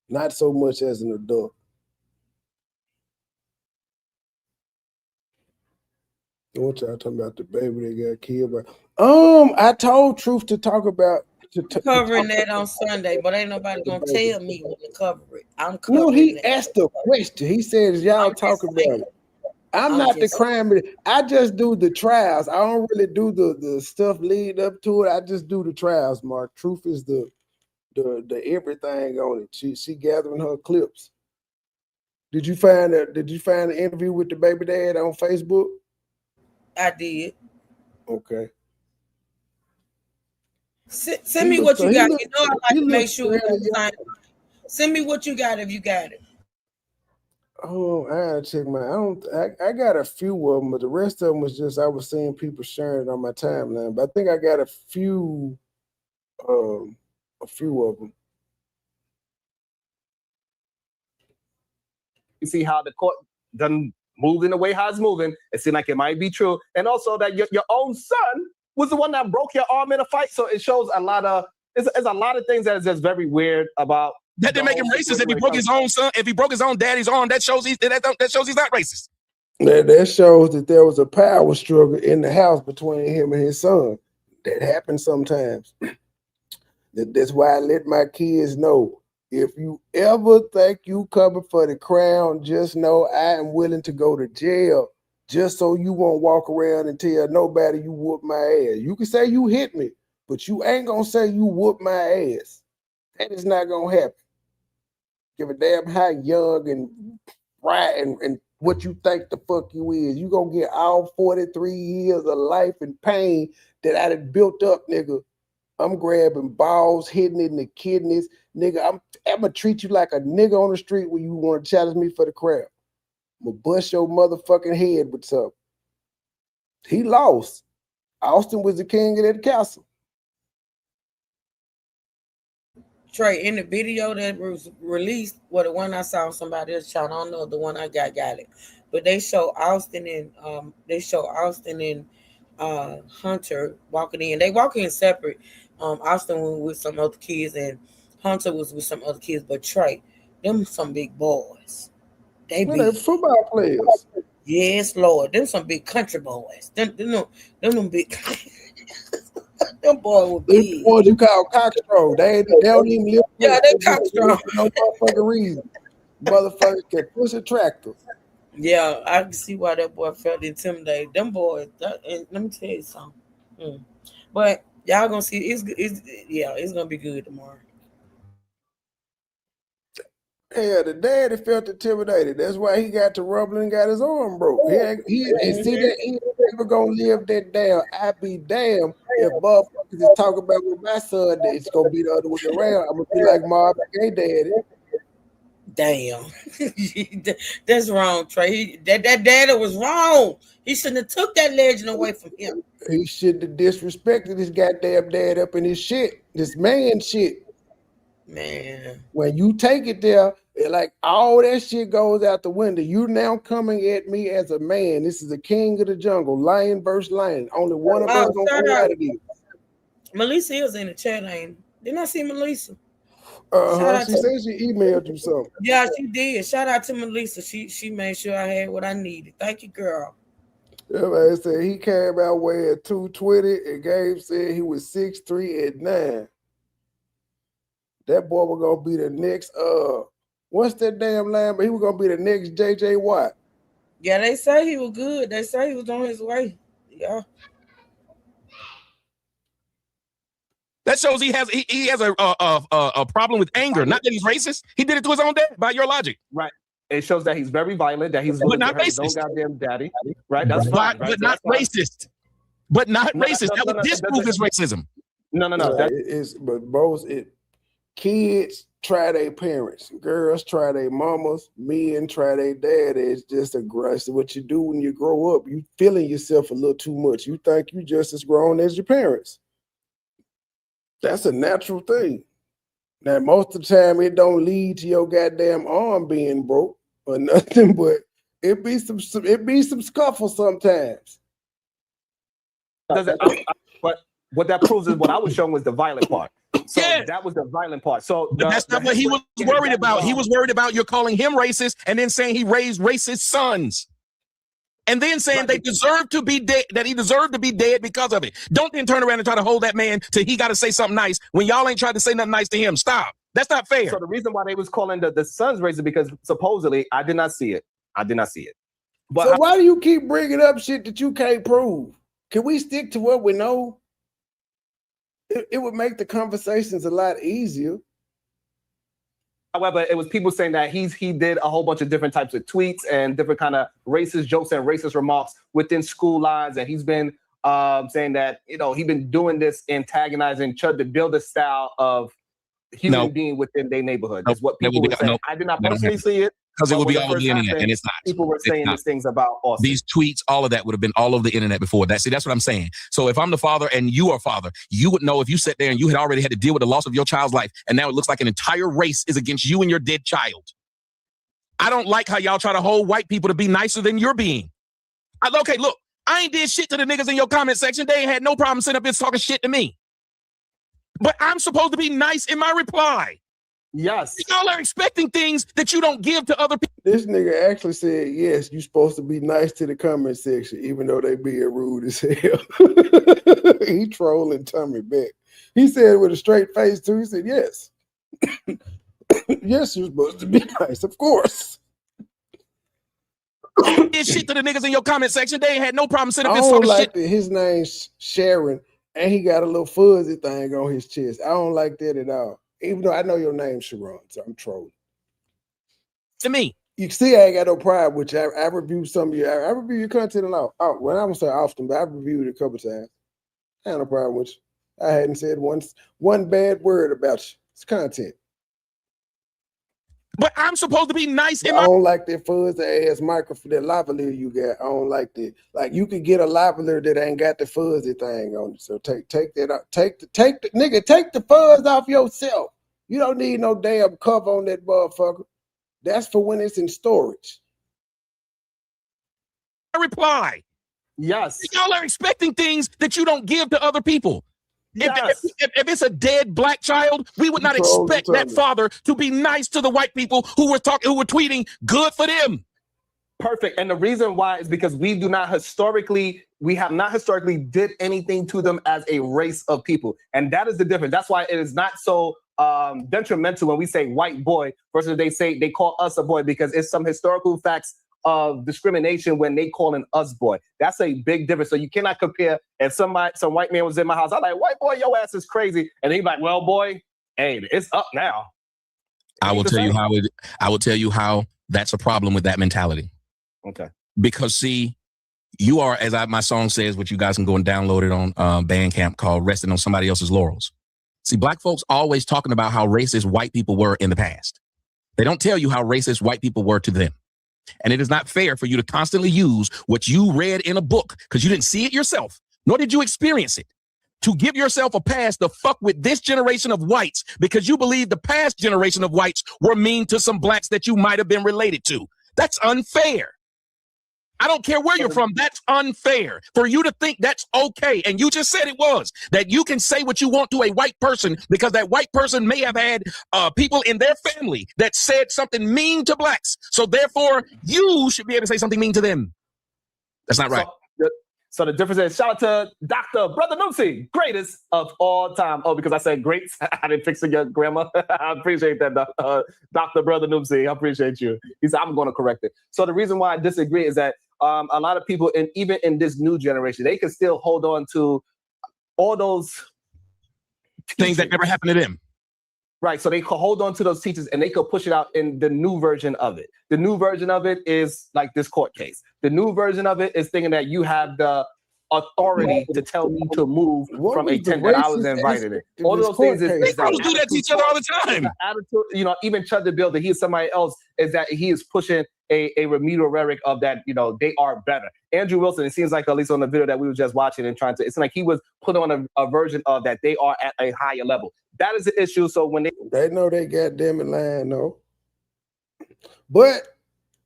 not so much as an adult. What y'all talking about? The baby that got killed by? I told Truth to talk about covering that on Sunday, but ain't nobody gonna tell me when to cover it. I'm covering. No, he asked a question. He says y'all talk about it. I'm not the crime. I just do the trials. I don't really do the stuff lead up to it. I just do the trials, Mark. Truth is the everything on it. She gathering her clips. Did you find the interview with the baby dad on Facebook? I did. Okay. Send me what you got. You know I like to make sure. Send me what you got if you got it. Oh, I gotta check I got a few of them, but the rest of them was just I was seeing people sharing it on my timeline. But I think I got a few of them. You see how the court done moved in the way how it's moving. It seemed like it might be true, and also that your own son was the one that broke your arm in a fight. So it shows a lot of it's a lot of things that is just very weird about. That didn't make him racist. If he broke his own son, if he broke his own daddy's arm, that shows he's not racist. That shows that there was a power struggle in the house between him and his son. That happens sometimes. That's why I let my kids know. If you ever think you coming for the crown, just know I am willing to go to jail just so you won't walk around and tell nobody you whooped my ass. You can say you hit me, but you ain't gonna say you whooped my ass. That is not gonna happen. Give a damn how young and right and what you think the fuck you is. You gonna get all 43 years of life and pain that I done built up, nigga. I'm grabbing balls, hitting it in the kidneys. Nigga, I'm gonna treat you like a nigga on the street when you want to challenge me for the crowd. I'm gonna bust your motherfucking head with something. He lost. Austin was the king of that castle. Trey, in the video that was released, the one I saw somebody else shot, I don't know the one I got it, but they show Austin and Hunter walking in. They walk in separate. Austin was with some other kids and Hunter was with some other kids. But Trey, them some big boys. They're football players. Yes, Lord. Them some big country boys. Them big. Them boys were big. Them boys you call cockstrong. They don't even live. Yeah, they cockstrong. No motherfucking reason. Motherfuckers can push a tractor. Yeah, I can see why that boy felt intimidated. Them boys, and let me tell you something. But y'all gonna see it's gonna be good tomorrow. Yeah, the daddy felt intimidated. That's why he got to rubbing and got his arm broke. He ain't never gonna live that down. I be damn if motherfuckers is talking about with my son, it's gonna be the other way around. I'm gonna be like Marvin Gaye daddy. Damn, that's wrong, Trey. That daddy was wrong. He shouldn't have took that legend away from him. He shouldn't have disrespected his goddamn dad up in his shit, this man shit. Man, when you take it there, like all that shit goes out the window. You now coming at me as a man. This is the king of the jungle, lion versus lion. Only one of us gonna come out of this. Melissa is in the chat, didn't I see Melissa? She said she emailed you something. Yeah, she did. Shout out to Melissa. She made sure I had what I needed. Thank you, girl. Yeah, man, said he came out weighing 220 and Gabe said he was 6'3" at 9. That boy was gonna be the next what's that damn line? But he was gonna be the next JJ Watt. Yeah, they say he was good. They say he was on his way. Yeah. That shows he has a problem with anger. Not that he's racist. He did it to his own dad by your logic. Right. It shows that he's very violent, that he's but not his own racist. goddamn daddy, right? That's fine, right? But not racist. But not racist. That would disprove his racism. No. Kids try their parents, girls try their mamas, men try their daddy. It's just aggressive. What you do when you grow up, you feeling yourself a little too much. You think you just as grown as your parents. That's a natural thing. Now, most of the time, it don't lead to your goddamn arm being broke or nothing, but it be some scuffle sometimes. But what that proves is what I was showing was the violent part. So that was the violent part. So but that's not what he was worried about. He was worried about you're calling him racist and then saying he raised racist sons. And then saying they deserve to be dead, that he deserved to be dead because of it. Don't then turn around and try to hold that man till he got to say something nice when y'all ain't tried to say nothing nice to him. Stop. That's not fair. So the reason why they was calling the sons racist because supposedly I did not see it. But so why do you keep bringing up shit that you can't prove? Can we stick to what we know? It would make the conversations a lot easier. However, it was people saying that he did a whole bunch of different types of tweets and different kind of racist jokes and racist remarks within school lines, and he's been saying that he's been doing this, antagonizing, trying to build a style of human being within their neighborhood. That's what people were saying. I did not personally see it. Because it would be all over the internet, and it's not. People were saying these things about Austin. These tweets, all of that would have been all over the internet before that. See, that's what I'm saying. So if I'm the father and you are father, you would know if you sat there and you had already had to deal with the loss of your child's life, and now it looks like an entire race is against you and your dead child. I don't like how y'all try to hold white people to be nicer than you're being. Okay, look, I ain't did shit to the niggas in your comment section. They ain't had no problem sitting up here talking shit to me. But I'm supposed to be nice in my reply. Yes. Y'all are expecting things that you don't give to other people. This nigga actually said, yes, you're supposed to be nice to the comment section, even though they being rude as hell. He trolling Tommy back. He said with a straight face, too. He said, yes. Yes, you're supposed to be nice, of course. Did shit to the niggas in your comment section. They ain't had no problem sitting up I here don't talking like shit. that his name's Sharon, and he got a little fuzzy thing on his chest. I don't like that at all. Even though I know your name's Sharon, so I'm trolling. To me. You see, I ain't got no pride, which I reviewed some of you. I review your content a lot. Oh, well, I don't say often, but I've reviewed it a couple times. I had no problem with you. I hadn't said one bad word about you. It's content. But I'm supposed to be nice in I my... don't like that fuzzy ass microphone, that lavalier you got. I don't like that. Like you could get a lavalier that ain't got the fuzzy thing on it. So take that out. Take the fuzz off yourself. You don't need no damn cover on that motherfucker. That's for when it's in storage. I reply. Yes. Y'all are expecting things that you don't give to other people. Yes. If it's a dead black child, we would not expect that father to be nice to the white people who were tweeting good for them. Perfect. And the reason why is because we have not historically did anything to them as a race of people. And that is the difference. That's why it is not so detrimental when we say white boy versus they call us a boy, because it's some historical facts of discrimination when they calling us boy. That's a big difference. So you cannot compare. If some white man was in my house, I'm like, white boy, your ass is crazy. And he's like, well, boy, hey, it's up now. I will tell you how that's a problem with that mentality. Okay. Because see, you are, as my song says, which you guys can go and download it on Bandcamp, called Resting on Somebody Else's Laurels. See, black folks always talking about how racist white people were in the past. They don't tell you how racist white people were to them. And it is not fair for you to constantly use what you read in a book, because you didn't see it yourself, nor did you experience it, to give yourself a pass to fuck with this generation of whites because you believe the past generation of whites were mean to some blacks that you might have been related to. That's unfair. I don't care where you're from. That's unfair for you to think that's okay. And you just said it was, that you can say what you want to a white person because that white person may have had people in their family that said something mean to blacks. So therefore, you should be able to say something mean to them. That's not right. So the difference is, shout out to Dr. Brother Noopsy, greatest of all time. Oh, because I said great, I didn't fix your grammar. I appreciate that, Dr. Brother Noopsy. I appreciate you. He said, I'm going to correct it. So the reason why I disagree is that a lot of people, and even in this new generation, they can still hold on to all those things that never happened to them. Right, so they could hold on to those teachers and they could push it out in the new version of it. The new version of it is like this court case. The new version of it is thinking that you have the authority to tell me to move from a tent that I was invited in. All of those things is they do that to each other all the time. Attitude, you know, even Chud the Builder, he is somebody else, is that he is pushing a remedial rhetoric of that, you know, they are better. Andrew Wilson, it seems like, at least on the video that we were just watching and trying to, it's like he was put on a version of that they are at a higher level. That is the issue. So when they know they goddamn it lying, though. But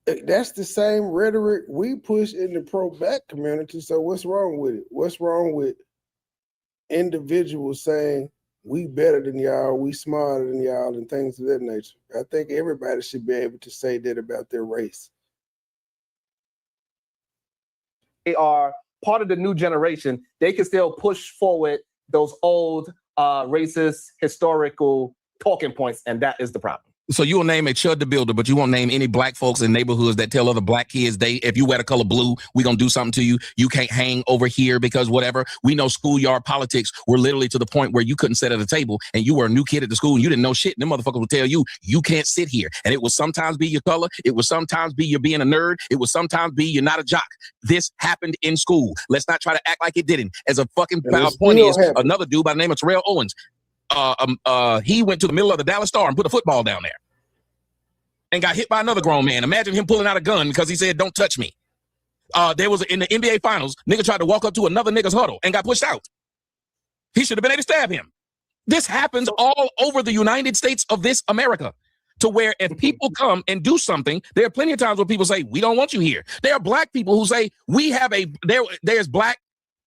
that's the same rhetoric we push in the pro-black community. So what's wrong with it? What's wrong with individuals saying we better than y'all, we smarter than y'all, and things of that nature? I think everybody should be able to say that about their race. They are part of the new generation. They can still push forward those old racist, historical talking points, and that is the problem. So you will name a Chud the Builder, but you won't name any black folks in neighborhoods that tell other black kids, if you wear the color blue, we're going to do something to you. You can't hang over here because whatever. We know schoolyard politics were literally to the point where you couldn't sit at a table and you were a new kid at the school and you didn't know shit. And them motherfuckers would tell you, you can't sit here. And it would sometimes be your color. It would sometimes be you being a nerd. It would sometimes be you're not a jock. This happened in school. Let's not try to act like it didn't. As a fucking point is, another dude by the name of Terrell Owens, he went to the middle of the Dallas Star and put a football down there and got hit by another grown man. Imagine him pulling out a gun because he said, don't touch me. There was in the NBA finals, nigga tried to walk up to another nigga's huddle and got pushed out. He should have been able to stab him. This happens all over the United States of this America, to where if people come and do something, there are plenty of times where people say, we don't want you here. There are black people who say, there's black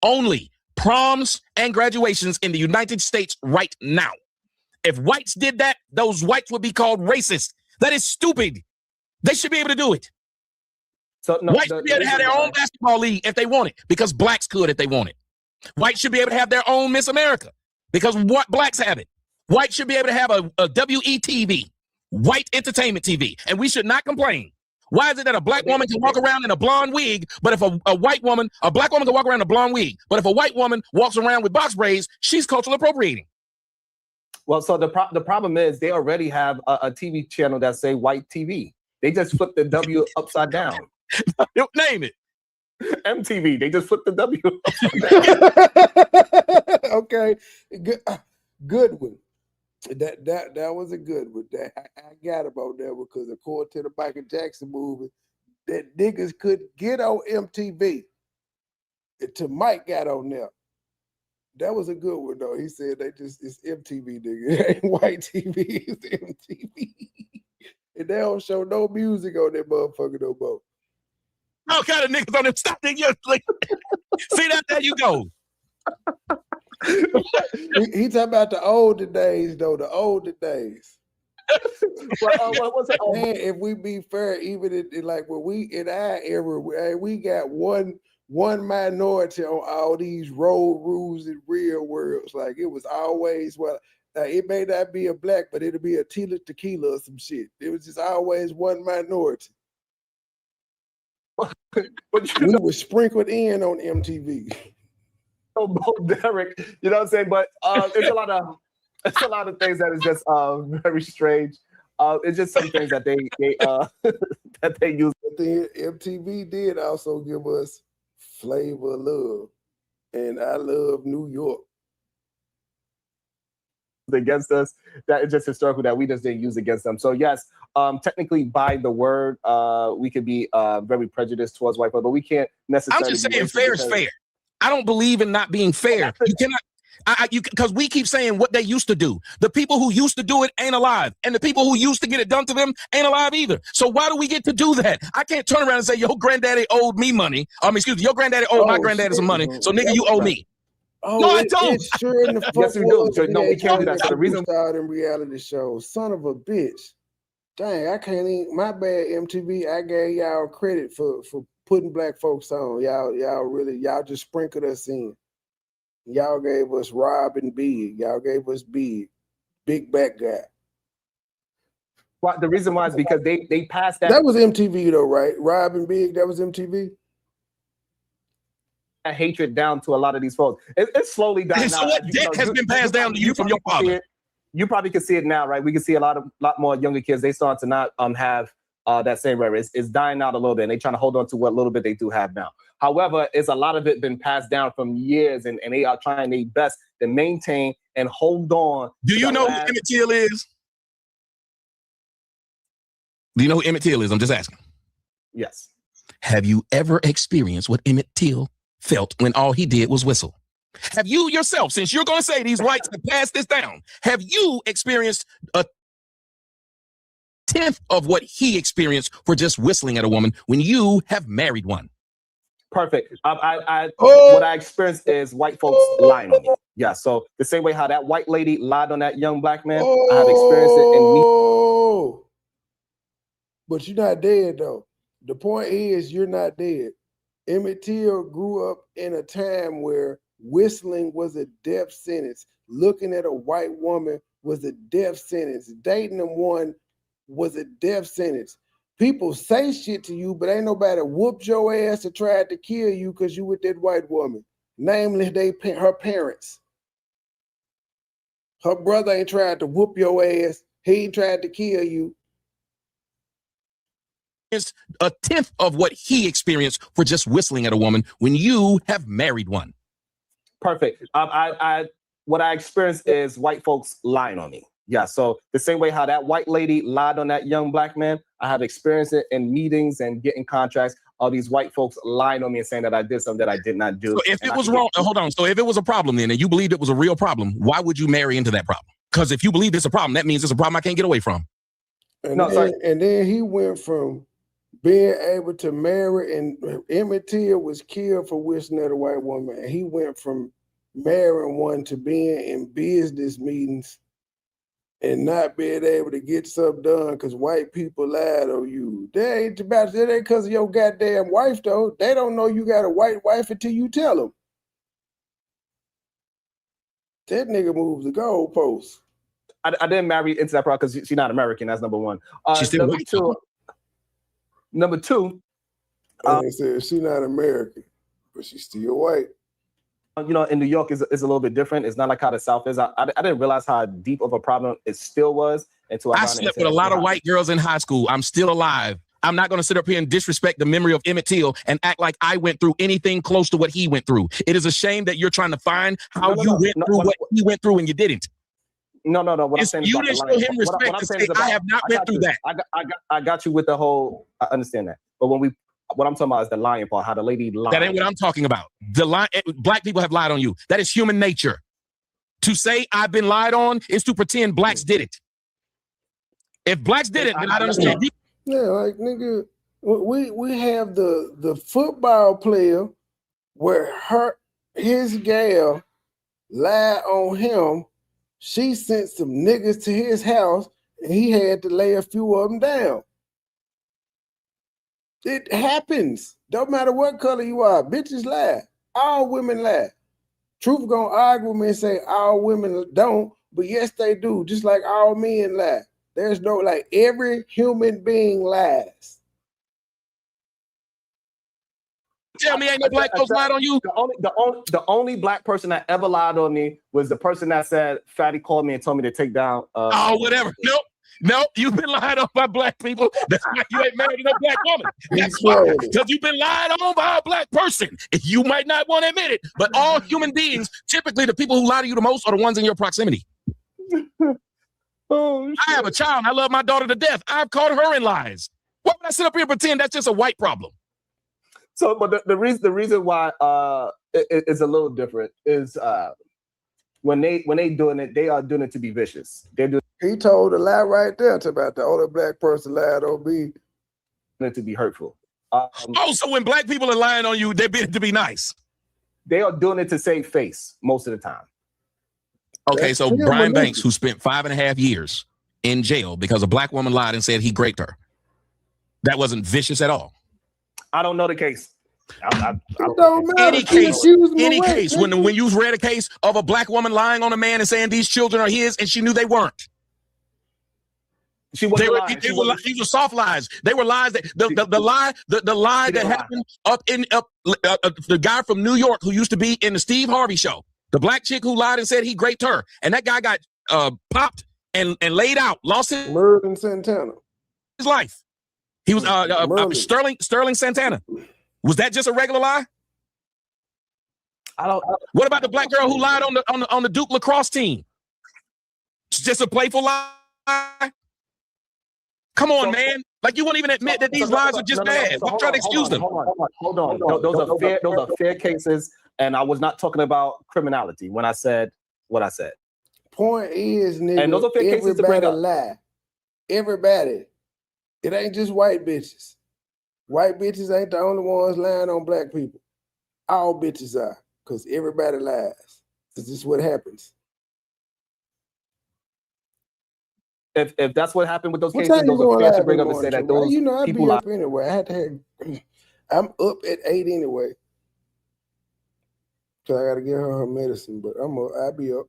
only proms and graduations in the United States right now. If whites did that, those whites would be called racist. That is stupid. They should be able to do it. So whites should be able to have their own basketball league if they want it, because blacks could if they want it. Whites should be able to have their own Miss America because what blacks have it. Whites should be able to have a WETV, white entertainment TV, and we should not complain. Why is it that a black woman can walk around in a blonde wig, but if a black woman can walk around in a blonde wig, but if a white woman walks around with box braids, she's culturally appropriating? Well, so the problem is they already have a TV channel that say white TV. They just flip the W upside down. Name it. MTV. They just flip the W upside down. Okay, good one. That was a good one. I got about that because according to the Michael Jackson movie, that niggas couldn't get on MTV until Mike got on there. That was a good one though. He said it's MTV, nigga. It ain't white TV, it's MTV. And they don't show no music on that motherfucker no more. All kind of niggas on them. Stop that. See that? There you go. He talking about the older days though, the older days. What's that? Man, if we be fair, even in like when we in our era, we got one minority on all these road rules in real worlds. Like it was always, well, it may not be a black, but it'll be a tequila or some shit. It was just always one minority. We were sprinkled in on MTV. Oh, Derek, you know what I'm saying? But it's a lot of things that is just very strange. It's just some things that they that they use. But then MTV did also give us Flavor of Love, and I Love New York. Against us, that is just historical that we just didn't use against them. So yes, technically by the word, we could be very prejudiced towards white people, but we can't necessarily. I'm just saying fair is fair. I don't believe in not being fair. You cannot. Because we keep saying what they used to do. The people who used to do it ain't alive. And the people who used to get it done to them ain't alive either. So why do we get to do that? I can't turn around and say, your granddaddy owed me money. Excuse me, your granddaddy owed my granddaddy some money. So nigga, you owe me. Oh, no, I don't. It's sure in the fuck yes, we do. So, no, we can't do that. So the reason in reality shows, son of a bitch. Dang, I can't even. My bad, MTV. I gave y'all credit for putting black folks on. Y'all just sprinkled us in. Y'all gave us Rob and Big. Y'all gave us Big back guy. Well, the reason why is because they passed that. That was MTV though, right? Rob and Big. That was MTV. Hatred down to a lot of these folks. It's slowly dying. So what debt has been passed down to you from your father? you probably can see it now, right? We can see a lot more younger kids. They start to not have that same rare. It's dying out a little bit, and they trying to hold on to what little bit they do have now. However, it's a lot of it been passed down from years, and they are trying their best to maintain and hold on. Do you know who Emmett Till is? Do you know who Emmett Till is? I'm just asking. Yes. Have you ever experienced what Emmett Till felt when all he did was whistle? Have you yourself, since you're going to say these whites have passed this down, have you experienced a tenth of what he experienced for just whistling at a woman when you have married one? Perfect. What I experienced is white folks lying on me. Yeah, so the same way how that white lady lied on that young black man, I have experienced it in me. But you're not dead, though. The point is, you're not dead. Emmett Till grew up in a time where whistling was a death sentence. Looking at a white woman was a death sentence. Dating them one was a death sentence. People say shit to you, but ain't nobody whooped your ass or tried to kill you because you with that white woman. Namely, her parents. Her brother ain't tried to whoop your ass. He ain't tried to kill you. A tenth of what he experienced for just whistling at a woman when you have married one. Perfect. What I experienced is white folks lying on me. Yeah, so the same way how that white lady lied on that young black man, I have experienced it in meetings and getting contracts. All these white folks lying on me and saying that I did something that I did not do. So if it was wrong, hold on. So if it was a problem then, and you believed it was a real problem, why would you marry into that problem? Because if you believe it's a problem, that means it's a problem I can't get away from. And then he went from being able to marry, and Emmett Till was killed for whistling at a white woman, and he went from marrying one to being in business meetings and not being able to get stuff done because white people lied on you. That ain't because of your goddamn wife, though. They don't know you got a white wife until you tell them. That nigga moves the goalposts. I didn't marry into that problem because she's not American. That's number one. She's still number two. Number two. They said she's not American, but she's still white. You know, in New York is a little bit different. It's not like how the South is. I didn't realize how deep of a problem it still was until I slept with a lot of white girls in high school. I'm still alive. I'm not going to sit up here and disrespect the memory of Emmett Till and act like I went through anything close to what he went through. It is a shame that you're trying to find how you went through what he went through and you didn't. No. What I'm saying you didn't show him respect to say, I have not been through that. I got you with the whole. I understand that, but what I'm talking about is the lying part. How the lady lied. That ain't what I'm talking about. Black people have lied on you. That is human nature. To say I've been lied on is to pretend blacks did it. If blacks did it, then I'd understand. Yeah, like nigga, we have the football player where his gal lied on him. She sent some niggas to his house and he had to lay a few of them down. It happens. Don't matter what color you are. Bitches lie. All women lie. Truth gonna argue with me and say all women don't, but yes, they do. Just like all men lie. There's no, like, every human being lies. Tell me ain't no black folks lied on you? The only black person that ever lied on me was the person that said Fatty called me and told me to take down. Whatever. Nope. You've been lied on by black people. That's why you ain't married no black woman. That's why. Because you've been lied on by a black person. You might not want to admit it, but all human beings, typically the people who lie to you the most are the ones in your proximity. I have a child. I love my daughter to death. I've caught her in lies. Why would I sit up here and pretend that's just a white problem? So, but the reason why it's a little different is when they doing it, they are doing it to be vicious. He told a lie right there about the only black person lied on me. To be hurtful. So when black people are lying on you, they're being to be nice. They are doing it to save face most of the time. Okay, so Brian Banks, who spent 5.5 years in jail because a black woman lied and said he raped her. That wasn't vicious at all. I don't know the case. Any case, when you read a case of a black woman lying on a man and saying these children are his and she knew they weren't. These were soft lies. They were lies that the lie that happened the guy from New York who used to be in the Steve Harvey show. The black chick who lied and said he raped her. And that guy got popped and laid out, lost his Merlin Santana. His life. He was Sterling Santana. Was that just a regular lie? I don't. What about the black girl who lied on the Duke lacrosse team? It's just a playful lie. Come on, man. Like you won't even admit that these lies are just bad. Don't try to excuse them. Hold on. Those are fair cases, and I was not talking about criminality when I said what I said. Point is, nigga, and those are fair cases to bring up. Lie. Everybody. It ain't just white bitches. White bitches ain't the only ones lying on black people. All bitches are, because everybody lies. This is what happens. If that's what happened with those cases, those are fair to bring up and say that those I people be up anyway. I had to have, I'm up at 8 anyway. So I got to get her medicine, but I'll be up.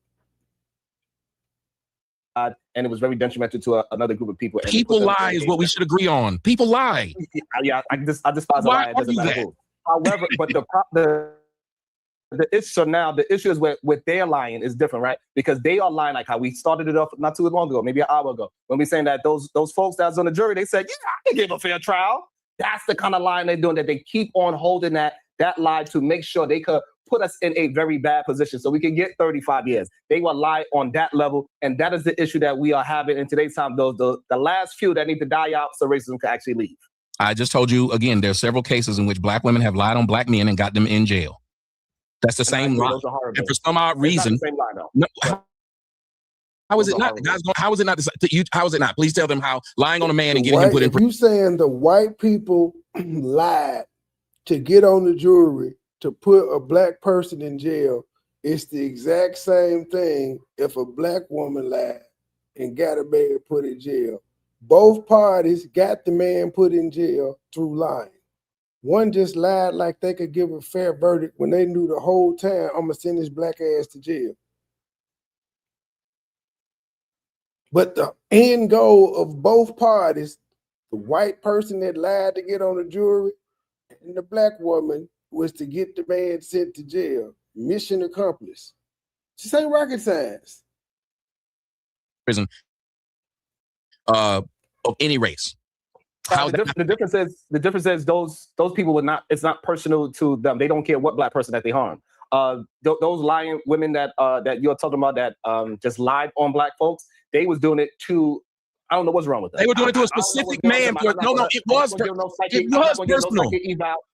And it was very detrimental to another group of people. People lie is what we should agree on. People lie. Yeah, I despise a lie. It doesn't matter who. However, but the issue is with their lying is different, right? Because they are lying like how we started it off not too long ago, maybe an hour ago, when we saying that those folks that's on the jury, they said, yeah, I can give a fair trial. That's the kind of lying they're doing, that they keep on holding that lie to make sure they could put us in a very bad position so we can get 35 years. They will lie on that level, and that is the issue that we are having in today's time. The last few that need to die out so racism can actually leave. I just told you, again, there are several cases in which black women have lied on black men and got them in jail. That's the same lie. And for some odd reason, how is it not? Guys, how is it not? How is it not? Please tell them how lying on a man and getting him put in prison. You saying the white people lied to get on the jury to put a black person in jail? It's the exact same thing if a black woman lied and got a man put in jail. Both parties got the man put in jail through lying. One just lied like they could give a fair verdict when they knew the whole time, I'm going to send this black ass to jail. But the end goal of both parties, the white person that lied to get on the jury and the black woman, was to get the man sent to jail. Mission accomplished. This ain't rocket science. Prison of any race. The difference is those people would not. It's not personal to them. They don't care what black person that they harm. Those lying women that you're talking about that just lied on black folks. They was doing it to. I don't know what's wrong with that. They were doing it to a specific man. It was personal.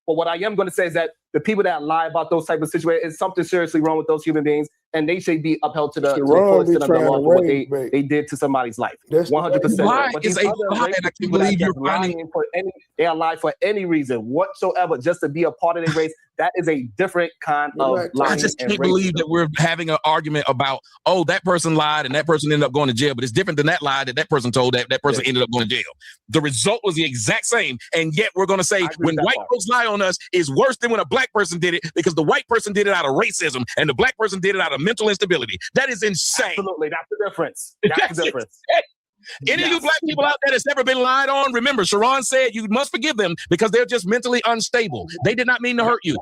But what I am going to say is that the people that lie about those type of situations, is something seriously wrong with those human beings, and they should be upheld to the fullest extent of the law for what they did to somebody's life. 100%. Lie is a lie, and I can't believe you're finding they are lying for any reason whatsoever, just to be a part of their race. That is a different kind of lying. I just can't believe that we're having an argument about, oh, that person lied and that person ended up going to jail, but it's different than that lie that person told that person ended up going to jail. The result was the exact same, and yet we're going to say when white folks lie on us is worse than when a black person did it, because the white person did it out of racism and the black person did it out of mental instability. That is insane. Absolutely, that's the difference. That's the difference. Any of you black people out there that's ever been lied on, remember, Sharon said you must forgive them because they're just mentally unstable. They did not mean to hurt you.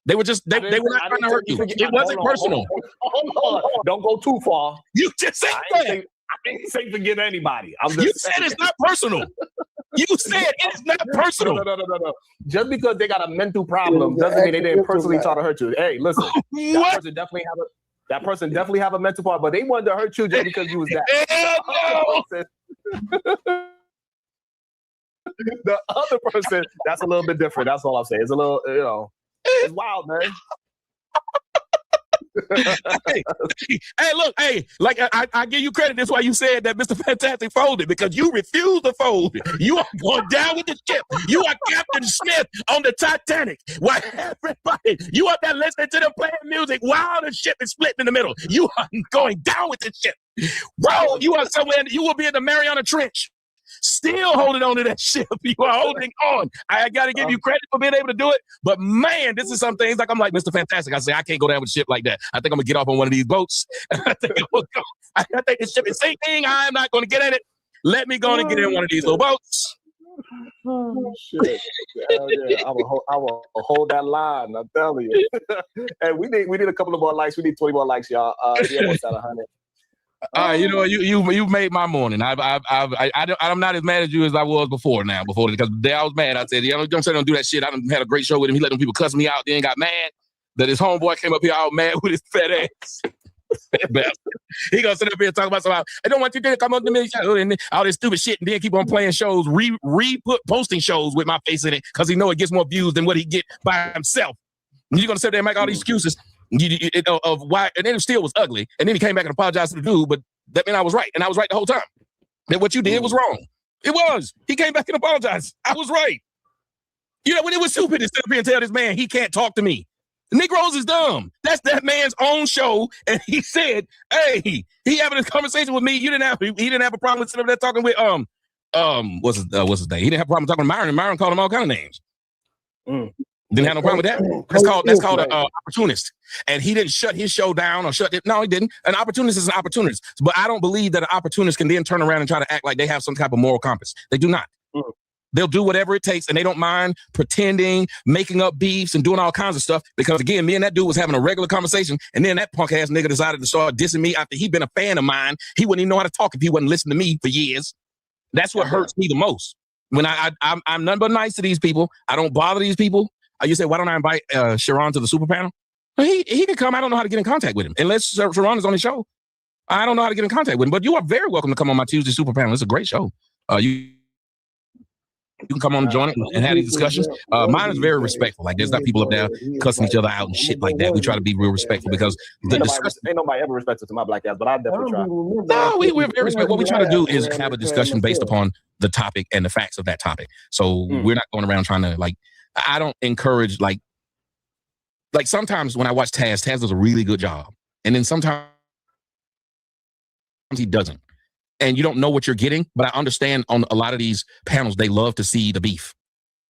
They were just, they were not trying to hurt you. It wasn't personal. Hold on. Don't go too far. You just said that. I didn't say forgive anybody. You said it's not personal. You said it's not personal. No. Just because they got a mental problem doesn't mean they didn't personally try to hurt you. Hey, listen, that person definitely have a mental problem, but they wanted to hurt you just because you was that. The other person, that's a little bit different. That's all I'm saying. It's a little, it's wild, man. Hey, look, like I give you credit. That's why you said that Mr. Fantastic folded, because you refused to fold. You are going down with the ship. You are Captain Smith on the Titanic. Why, everybody, you up there listening to them playing music while the ship is splitting in the middle. You are going down with the ship. Bro, you are somewhere, you will be in the Mariana Trench. Still holding on to that ship. You are holding on. I got to give you credit for being able to do it. But man, this is some things like I'm like Mr. Fantastic. I say I can't go down with a ship like that. I think I'm gonna get off on one of these boats. I think the ship is sinking. I'm not gonna get in it. Let me go and get in one of these little boats. Oh, shit. Yeah. I will hold that line. I'm telling you. And we need a couple of more likes. We need 20 more likes, y'all. We almost at 100. You know, you made my morning. I'm not as mad at you as I was before because the day I was mad, I said, don't say don't do that shit. I done had a great show with him. He let them people cuss me out, then got mad that his homeboy came up here all mad with his fat ass. He gonna sit up here and talk about something. I don't want you to come up to me and all this stupid shit, and then keep on playing shows, posting shows with my face in it because he know it gets more views than what he get by himself. And you're gonna sit there and make all these excuses of why, and then it still was ugly. And then he came back and apologized to the dude, but that meant I was right, and I was right the whole time. That what you did was wrong. It was. He came back and apologized. I was right. You know, when it was stupid to sit up here and tell this man he can't talk to me. The Negroes is dumb. That's that man's own show, and he said, "Hey, he having a conversation with me. He didn't have a problem with sitting up there talking with what's his name? He didn't have a problem talking to Myron, and Myron called him all kind of names. Didn't have no problem with that. That's called an opportunist. And he didn't shut his show down or shut it. No, he didn't. An opportunist is an opportunist. But I don't believe that an opportunist can then turn around and try to act like they have some type of moral compass. They do not. They'll do whatever it takes, and they don't mind pretending, making up beefs, and doing all kinds of stuff. Because again, me and that dude was having a regular conversation, and then that punk ass nigga decided to start dissing me after he'd been a fan of mine. He wouldn't even know how to talk if he wasn't listening to me for years. That's what hurts me the most. When I'm none but nice to these people. I don't bother these people. You say, why don't I invite Sharon to the super panel? Well, he could come. I don't know how to get in contact with him. Unless Sharon is on the show. I don't know how to get in contact with him. But you are very welcome to come on my Tuesday super panel. It's a great show. You can come on and join it and have these discussions. Mine is very respectful. Like, there's not people up there cussing each other out and shit like that. We try to be real respectful because the discussion... Ain't nobody ever respected to my black ass, but I definitely try. No, we're very respectful. What we try to do is have a discussion based upon the topic and the facts of that topic. So we're not going around trying to, like, I don't encourage, like sometimes when I watch Taz does a really good job. And then sometimes he doesn't. And you don't know what you're getting, but I understand on a lot of these panels, they love to see the beef.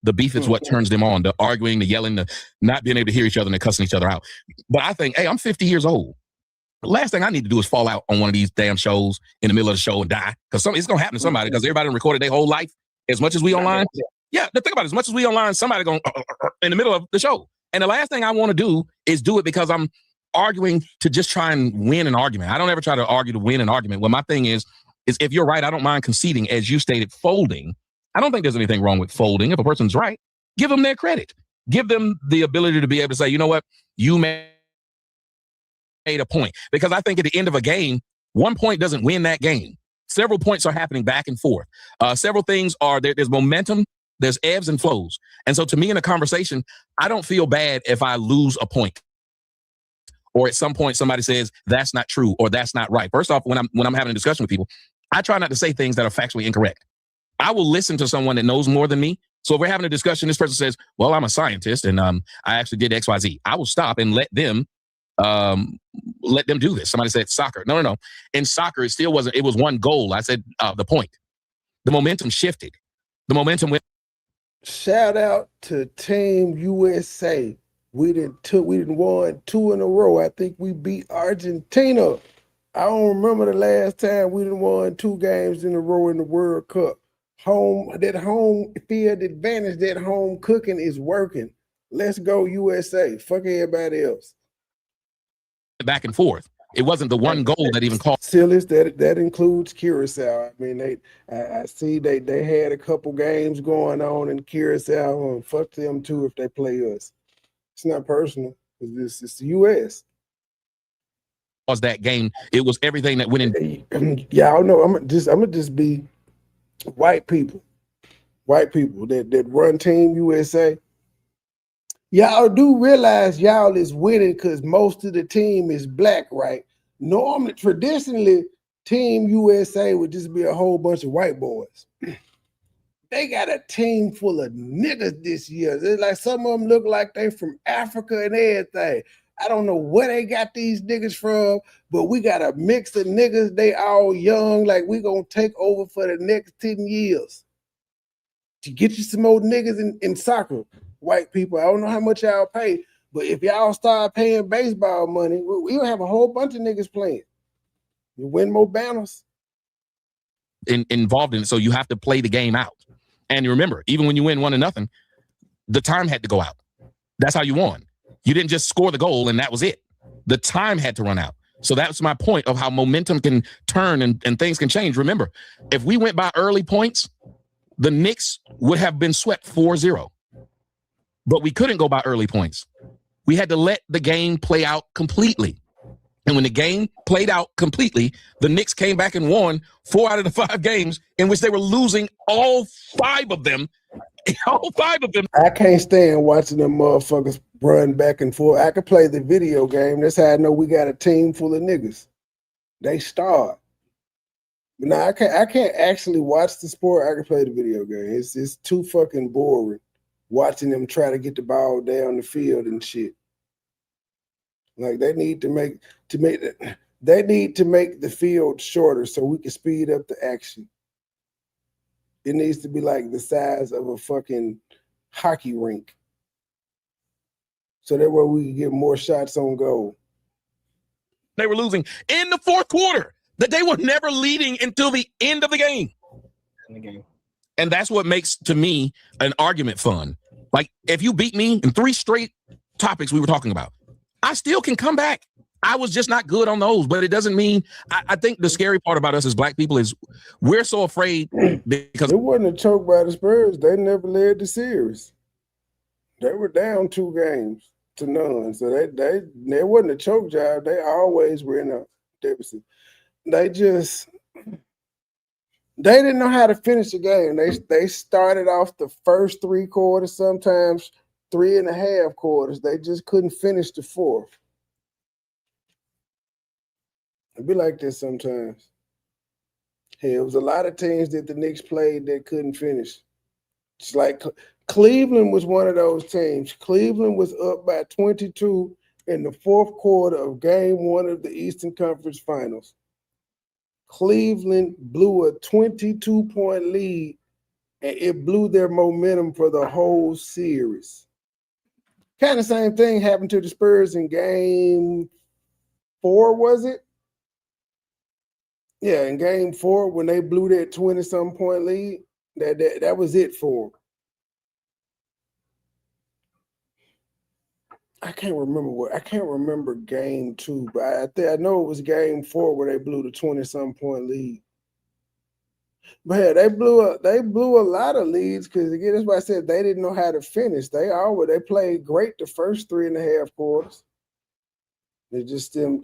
The beef is what turns them on, the arguing, the yelling, the not being able to hear each other and the cussing each other out. But I think, hey, I'm 50 years old. The last thing I need to do is fall out on one of these damn shows in the middle of the show and die. Because it's going to happen to somebody because everybody recorded their whole life as much as we online. Yeah, think about it. As much as we online, somebody going in the middle of the show. And the last thing I want to do is do it because I'm arguing to just try and win an argument. I don't ever try to argue to win an argument. Well, my thing is if you're right, I don't mind conceding, as you stated, folding. I don't think there's anything wrong with folding. If a person's right, give them their credit. Give them the ability to be able to say, you know what, you made a point. Because I think at the end of a game, 1 point doesn't win that game. Several points are happening back and forth. Several things are there. There's momentum. There's ebbs and flows. And so to me in a conversation, I don't feel bad if I lose a point. Or at some point somebody says that's not true or that's not right. First off, when I'm having a discussion with people, I try not to say things that are factually incorrect. I will listen to someone that knows more than me. So if we're having a discussion, this person says, well, I'm a scientist and I actually did XYZ. I will stop and let them do this. Somebody said soccer. No. In soccer, it still wasn't. It was one goal. I said the point. The momentum shifted. The momentum went. Shout out to Team USA. We didn't won 2 in a row. I think we beat Argentina. I don't remember the last time we didn't won 2 games in a row in the World Cup. That home field advantage, that home cooking is working. Let's go USA. Fuck everybody else. Back and forth. It wasn't the one goal that even called. Sillies, that includes Curacao. I mean, I see they had a couple games going on in Curacao, and fuck them too if they play us. It's not personal. It's the U.S. Was that game? It was everything that went in. Y'all know I'm gonna just be white people that run Team USA. Y'all do realize y'all is winning because most of the team is black, right? Normally, traditionally, Team USA would just be a whole bunch of white boys. They got a team full of niggas this year. It's like some of them look like they from Africa and everything. I don't know where they got these niggas from, but we got a mix of niggas. They all young, like we gonna take over for the next 10 years. To get you some old niggas in soccer, white people. I don't know how much y'all pay, but if y'all start paying baseball money, we'll have a whole bunch of niggas playing. You win more banners. Involved in it, so you have to play the game out. And you remember, even when you win 1-0, the time had to go out. That's how you won. You didn't just score the goal and that was it. The time had to run out. So that's my point of how momentum can turn and things can change. Remember, if we went by early points, the Knicks would have been swept 4-0. But we couldn't go by early points. We had to let the game play out completely. And when the game played out completely, the Knicks came back and won 4 out of the 5 games in which they were losing all 5 of them. All 5 of them. I can't stand watching them motherfuckers run back and forth. I could play the video game. That's how I know we got a team full of niggas. They start. But now I can't actually watch the sport. I can play the video game. It's too fucking boring watching them try to get the ball down the field and shit. Like they need to make the field shorter so we can speed up the action. It needs to be like the size of a fucking hockey rink. So that way we can get more shots on goal. They were losing in the fourth quarter. That they were never leading until the end of the game. And that's what makes, to me, an argument fun. Like, if you beat me in 3 straight topics we were talking about, I still can come back. I was just not good on those, but it doesn't mean. I think the scary part about us as black people is we're so afraid because it wasn't a choke by the Spurs. They never led the series. They were down 2 games to none, so they wasn't a choke job. They always were in a deficit. They didn't know how to finish the game. They started off the first 3 quarters, sometimes 3.5 quarters. They just couldn't finish the fourth. It'd be like this sometimes. Hey, it was a lot of teams that the Knicks played that couldn't finish. It's like Cleveland was one of those teams. Cleveland was up by 22 in the fourth quarter of game 1 of the Eastern Conference Finals. Cleveland blew a 22-point lead, and it blew their momentum for the whole series. Kind of same thing happened to the Spurs in game 4, was it? Yeah, in game 4, when they blew that 20-some point lead, that was it for them. I can't remember game 2, but I know it was game 4 where they blew the 20-some point lead. But yeah, they blew a lot of leads because again, that's why I said they didn't know how to finish. They played great the first 3.5 quarters. They just them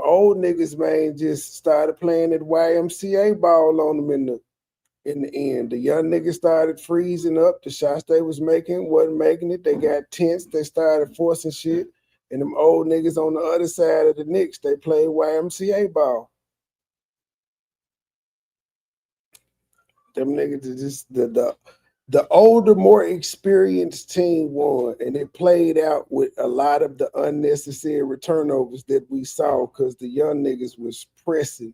old niggas, man, just started playing that YMCA ball on them in the end. The young niggas started freezing up. The shots they was making wasn't making it. They got tense. They started forcing shit. And them old niggas on the other side of the Knicks, they played YMCA ball. Them niggas are just the older, more experienced team won, and it played out with a lot of the unnecessary turnovers that we saw because the young niggas was pressing.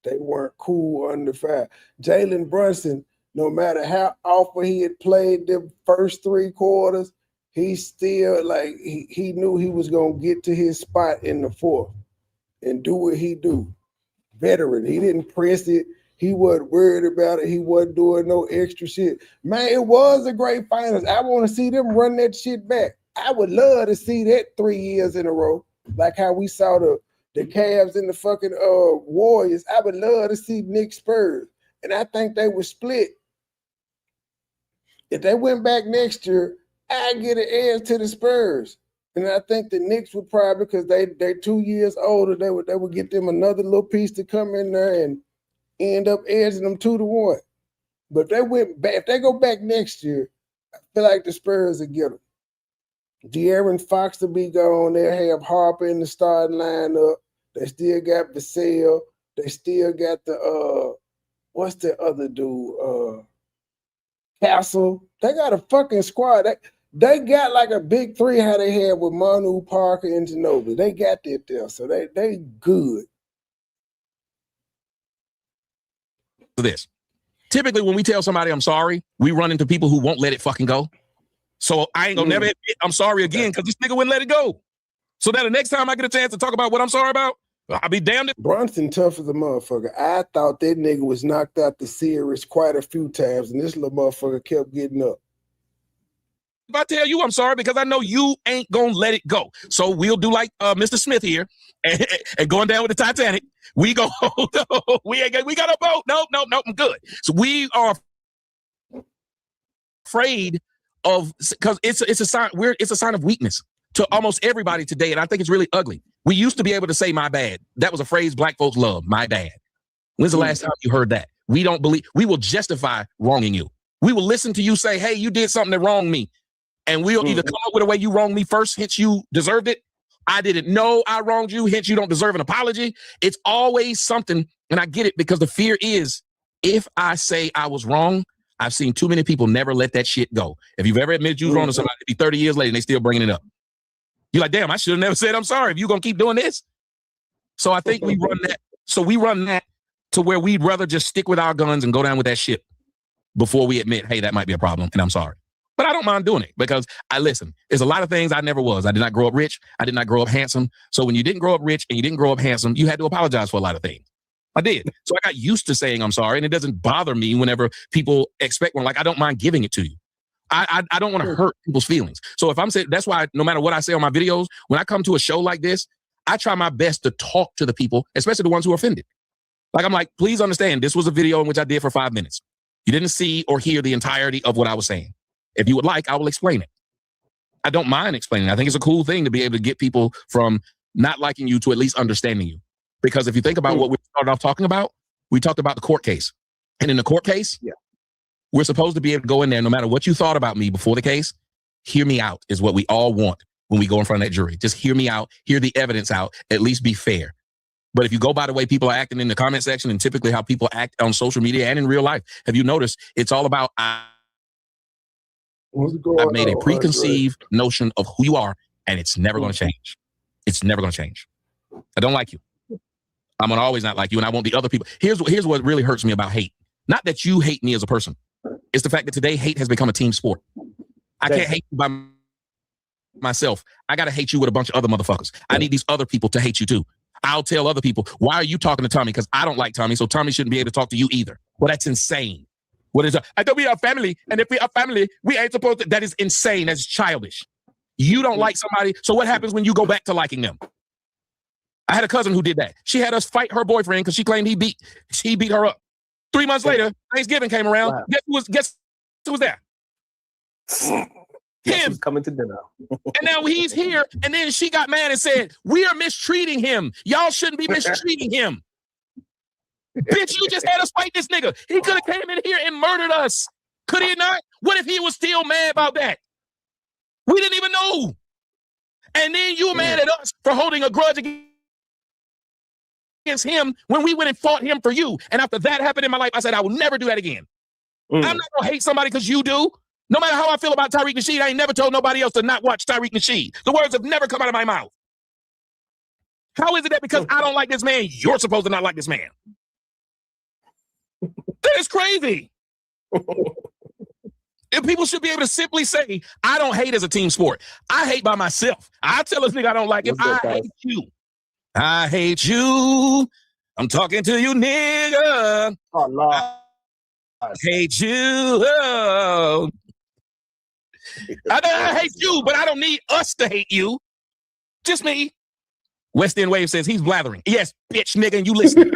They weren't cool under fire. Jalen Brunson, no matter how awful he had played the first 3 quarters, he still he knew he was gonna get to his spot in the fourth and do what he do. Veteran, he didn't press it. He wasn't worried about it. He wasn't doing no extra shit. Man, it was a great finals. I want to see them run that shit back. I would love to see that 3 years in a row, like how we saw the Cavs and the fucking Warriors. I would love to see Knicks Spurs. And I think they would split. If they went back next year, I'd get an edge to the Spurs. And I think the Knicks would probably, because they're 2 years older, they would get them another little piece to come in there and end up edging them 2-1. But if they go back next year, I feel like the Spurs will get them. De'Aaron Fox will be gone. They'll have Harper in the starting lineup. They still got Vassell. They still got the what's the other dude? Castle. They got a fucking squad. They got like a big 3 how they had with Manu, Parker, and Ginobili. They got that there, so they good. This. Typically, when we tell somebody I'm sorry, we run into people who won't let it fucking go. So I ain't gonna never admit I'm sorry again because this nigga wouldn't let it go. So that the next time I get a chance to talk about what I'm sorry about, I'll be damned if Brunson tough as a motherfucker. I thought that nigga was knocked out the series quite a few times, and this little motherfucker kept getting up. if I tell you I'm sorry, because I know you ain't gonna let it go. So we'll do like Mr. Smith here, and going down with the Titanic. We go, we got a boat. Nope, I'm good. So we are afraid of, because it's a sign. It's a sign of weakness to almost everybody today, and I think it's really ugly. We used to be able to say "my bad." That was a phrase black folks love. My bad. When's the last time you heard that? We don't believe. We will justify wronging you. We will listen to you say, "Hey, you did something that wronged me." And we'll either come up with a way you wronged me first, hence you deserved it. I didn't know I wronged you, hence you don't deserve an apology. It's always something, and I get it, because the fear is, if I say I was wrong, I've seen too many people never let that shit go. If you've ever admitted you was wrong to somebody, it'd be 30 years later and they still bringing it up. You're like, damn, I should have never said I'm sorry if you're going to keep doing this. So I think we run that. So we run that to where we'd rather just stick with our guns and go down with that shit before we admit, hey, that might be a problem and I'm sorry. But I don't mind doing it, because there's a lot of things I never was. I did not grow up rich. I did not grow up handsome. So when you didn't grow up rich and you didn't grow up handsome, you had to apologize for a lot of things. I did. So I got used to saying I'm sorry, and it doesn't bother me whenever people expect one. Like, I don't mind giving it to you. I don't want to hurt people's feelings. So if I'm saying, that's why no matter what I say on my videos, when I come to a show like this, I try my best to talk to the people, especially the ones who are offended. Like, I'm like, please understand, this was a video in which I did for 5 minutes. You didn't see or hear the entirety of what I was saying. If you would like, I will explain it. I don't mind explaining. I think it's a cool thing to be able to get people from not liking you to at least understanding you. Because if you think about what we started off talking about, we talked about the court case. And in the court case, we're supposed to be able to go in there, no matter what you thought about me before the case, hear me out is what we all want when we go in front of that jury. Just hear me out, hear the evidence out, at least be fair. But if you go by the way people are acting in the comment section, and typically how people act on social media and in real life, have you noticed it's all about I've made a preconceived notion of who you are, and it's never going to change. It's never going to change. I don't like you. I'm going to always not like you, and I want the other people. Here's what really hurts me about hate. Not that you hate me as a person. It's the fact that today hate has become a team sport. I can't hate you by myself. I got to hate you with a bunch of other motherfuckers. I need these other people to hate you too. I'll tell other people, why are you talking to Tommy? Because I don't like Tommy, so Tommy shouldn't be able to talk to you either. Well, that's insane. What is I thought we are family, and if we are family, we ain't supposed to. That is insane. That's childish. You don't like somebody, so what happens when you go back to liking them? I had a cousin who did that. She had us fight her boyfriend because she claimed he beat her up. 3 months later, Thanksgiving came around. Wow. Guess who was there? Him coming to dinner. And now he's here, and then she got mad and said, "We are mistreating him. Y'all shouldn't be mistreating him." Bitch, you just had us fight this nigga. He could have came in here and murdered us. Could he not? What if he was still mad about that? We didn't even know. And then you were mad at us for holding a grudge against him when we went and fought him for you. And after that happened in my life, I said, I will never do that again. I'm not going to hate somebody because you do. No matter how I feel about Tariq Nasheed, I ain't never told nobody else to not watch Tariq Nasheed. The words have never come out of my mouth. How is it that because I don't like this man, you're supposed to not like this man? That is crazy. If people should be able to simply say, I don't hate as a team sport. I hate by myself. I tell this nigga I don't like him. I hate you. I hate you. I'm talking to you, nigga. Oh, Lord. I hate you. Oh. I hate you, but I don't need us to hate you. Just me. West End Wave says he's blathering. Yes, bitch, nigga, and you listen.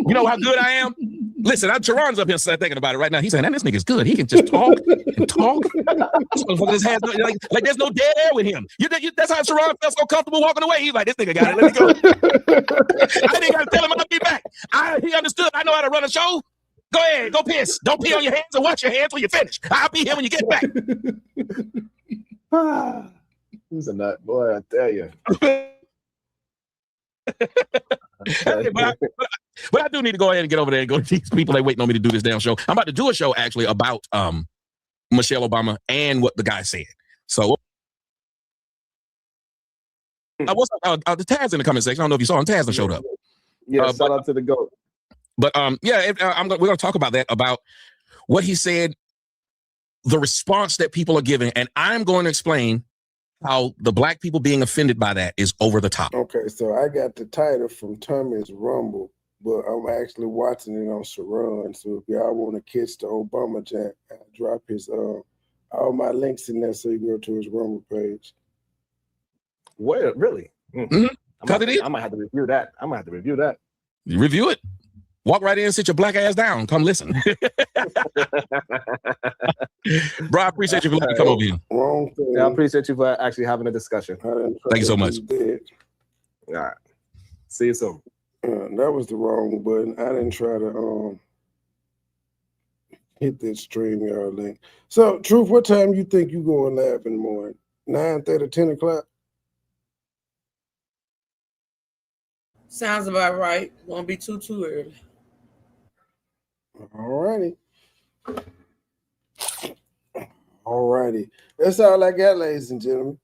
You know how good I am? Listen, Teron's up here thinking about it right now. He's saying, man, this nigga's good. He can just talk and talk. This motherfucker has like there's no dead air with him. That's how Teron felt so comfortable walking away. He's like, this nigga got it. Let me go. I didn't got to tell him I'll be back. He understood. I know how to run a show. Go ahead, go piss. Don't pee on your hands and wash your hands when you finish. I'll be here when you get back. He's a nut, boy, I tell you. But I do need to go ahead and get over there and go to these people. They waiting on me to do this damn show. I'm about to do a show actually about Michelle Obama and what the guy said. So what's up? The Taz in the comment section. I don't know if you saw him. Taz showed up. Yeah, shout out to the GOAT. But we're going to talk about that, about what he said, the response that people are giving, and I'm going to explain how the black people being offended by that is over the top. Okay, so I got the title from Tommy's Rumble, but I'm actually watching it on Saran. So if y'all want to catch the Obama jack, drop his all my links in there so you can go to his Rumble page. Where really? Mm-hmm. I might have to review that. You review it. Walk right in, sit your black ass down. Come listen. Bro, I appreciate you for letting me come over here. Wrong thing. Yeah, I appreciate you for actually having a discussion. Thank you so much. All right. See you soon. That was the wrong button. I didn't try to hit that StreamYard link. So, Truth, what time you think you going live in the morning? 9:30, 10 o'clock? Sounds about right. Won't be too early. All righty. That's all I got, ladies and gentlemen.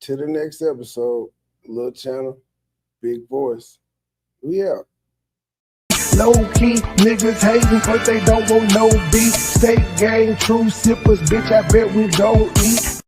To the next episode, little channel, big voice. We out. Low key, niggas hating cause they don't want no beef. State gang, true sippers, bitch, I bet we don't eat.